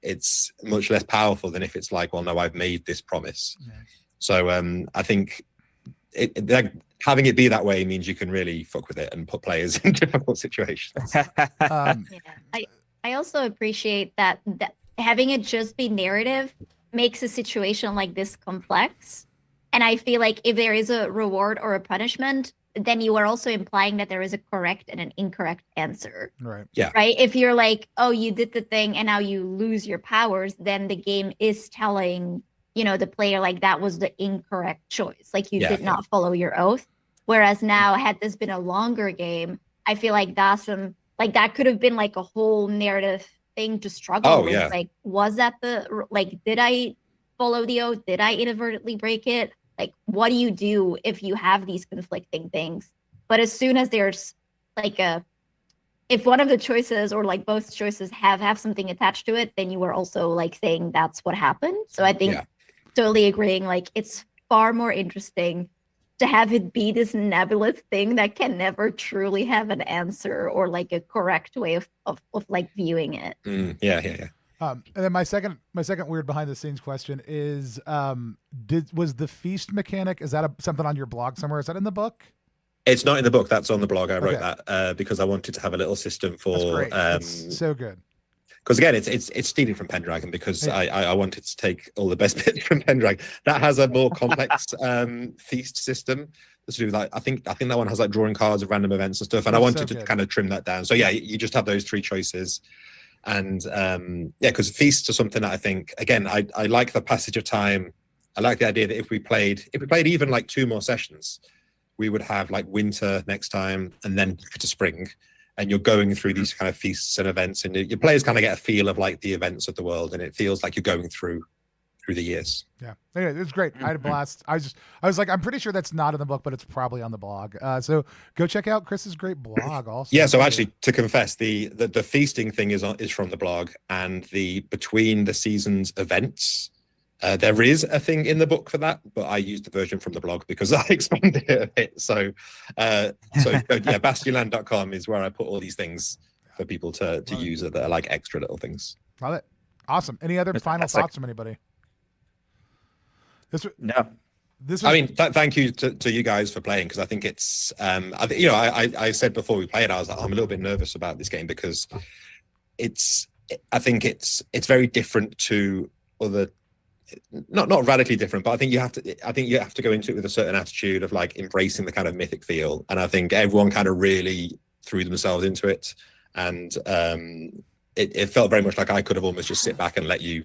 it's much less powerful than if it's like, well, no, I've made this promise. Yeah. So I think having it be that way means you can really fuck with it and put players in difficult situations. I also appreciate that having it just be narrative makes a situation like this complex. And I feel like if there is a reward or a punishment, then you are also implying that there is a correct and an incorrect answer. Right. Yeah. Right. If you're like, oh, you did the thing and now you lose your powers, then the game is telling, the player like that was the incorrect choice. Like you did not follow your oath. Whereas now, had this been a longer game, I feel like that could have been like a whole narrative thing to struggle with. Yeah. Like, was that did I follow the oath? Did I inadvertently break it? Like, what do you do if you have these conflicting things? But as soon as there's if one of the choices or like both choices have something attached to it, then you are also like saying that's what happened. So I think totally agreeing, like it's far more interesting to have it be this nebulous thing that can never truly have an answer or like a correct way of like viewing it. Yeah. And then my second weird behind the scenes question is, was the feast mechanic, is that something on your blog somewhere? Is that in the book? It's not in the book. That's on the blog. I wrote that because I wanted to have a little system for. It's so good. Because again, it's stealing from Pendragon, because I wanted to take all the best bits from Pendragon. That has a more complex feast system. To do like I think that one has like drawing cards of random events and stuff. And I wanted to kind of trim that down. So yeah, you just have those 3 choices. And because feasts are something that I think, again, I like the passage of time. I like the idea that if we played even like 2 more sessions, we would have like winter next time and then to spring. and you're going through these kind of feasts and events, and your players kind of get a feel of like the events of the world, and it feels like you're going through the years. Yeah, anyway, it was great. I had a blast. I was like, I'm pretty sure that's not in the book, but it's probably on the blog. So go check out Chris's great blog. Also, Yeah. So actually, to confess, the feasting thing is from the blog, and the between the seasons events. There is a thing in the book for that, but I used the version from the blog because I expanded it a bit. So yeah, Bastionland.com is where I put all these things for people to use that are like extra little things. Love it. Awesome. Any other final thoughts from anybody? No. This. I mean, thank you to you guys for playing, because I think it's I said before we played, I was like, I'm a little bit nervous about this game because I think it's very different to other. Not radically different, but I think you have to go into it with a certain attitude of like embracing the kind of mythic feel, and I think everyone kind of really threw themselves into it, and it felt very much like I could have almost just sit back and let you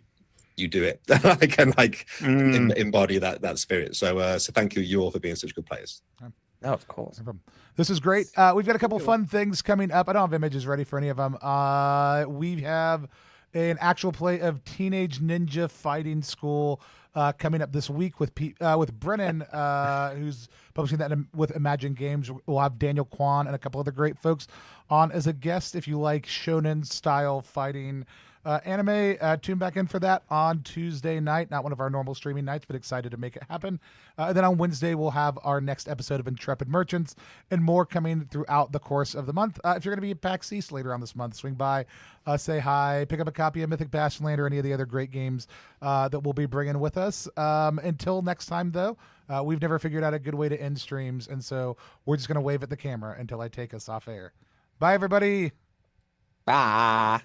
do it. I can embody that spirit. So thank you all for being such good players. Oh, of course. This is great. We've got a couple fun things coming up. I don't have images ready for any of them. We have an actual play of Teenage Ninja Fighting School coming up this week with Brennan, who's publishing that with Imagine Games. We'll have Daniel Kwan and a couple other great folks on as a guest. If you like shonen style fighting anime, tune back in for that on Tuesday night. Not one of our normal streaming nights, but excited to make it happen. And then on Wednesday, we'll have our next episode of Intrepid Merchants and more coming throughout the course of the month. If you're going to be at PAX East later on this month, swing by, say hi, pick up a copy of Mythic Bastionland or any of the other great games that we'll be bringing with us. Until next time, though, we've never figured out a good way to end streams, and so we're just going to wave at the camera until I take us off air. Bye, everybody. Bye.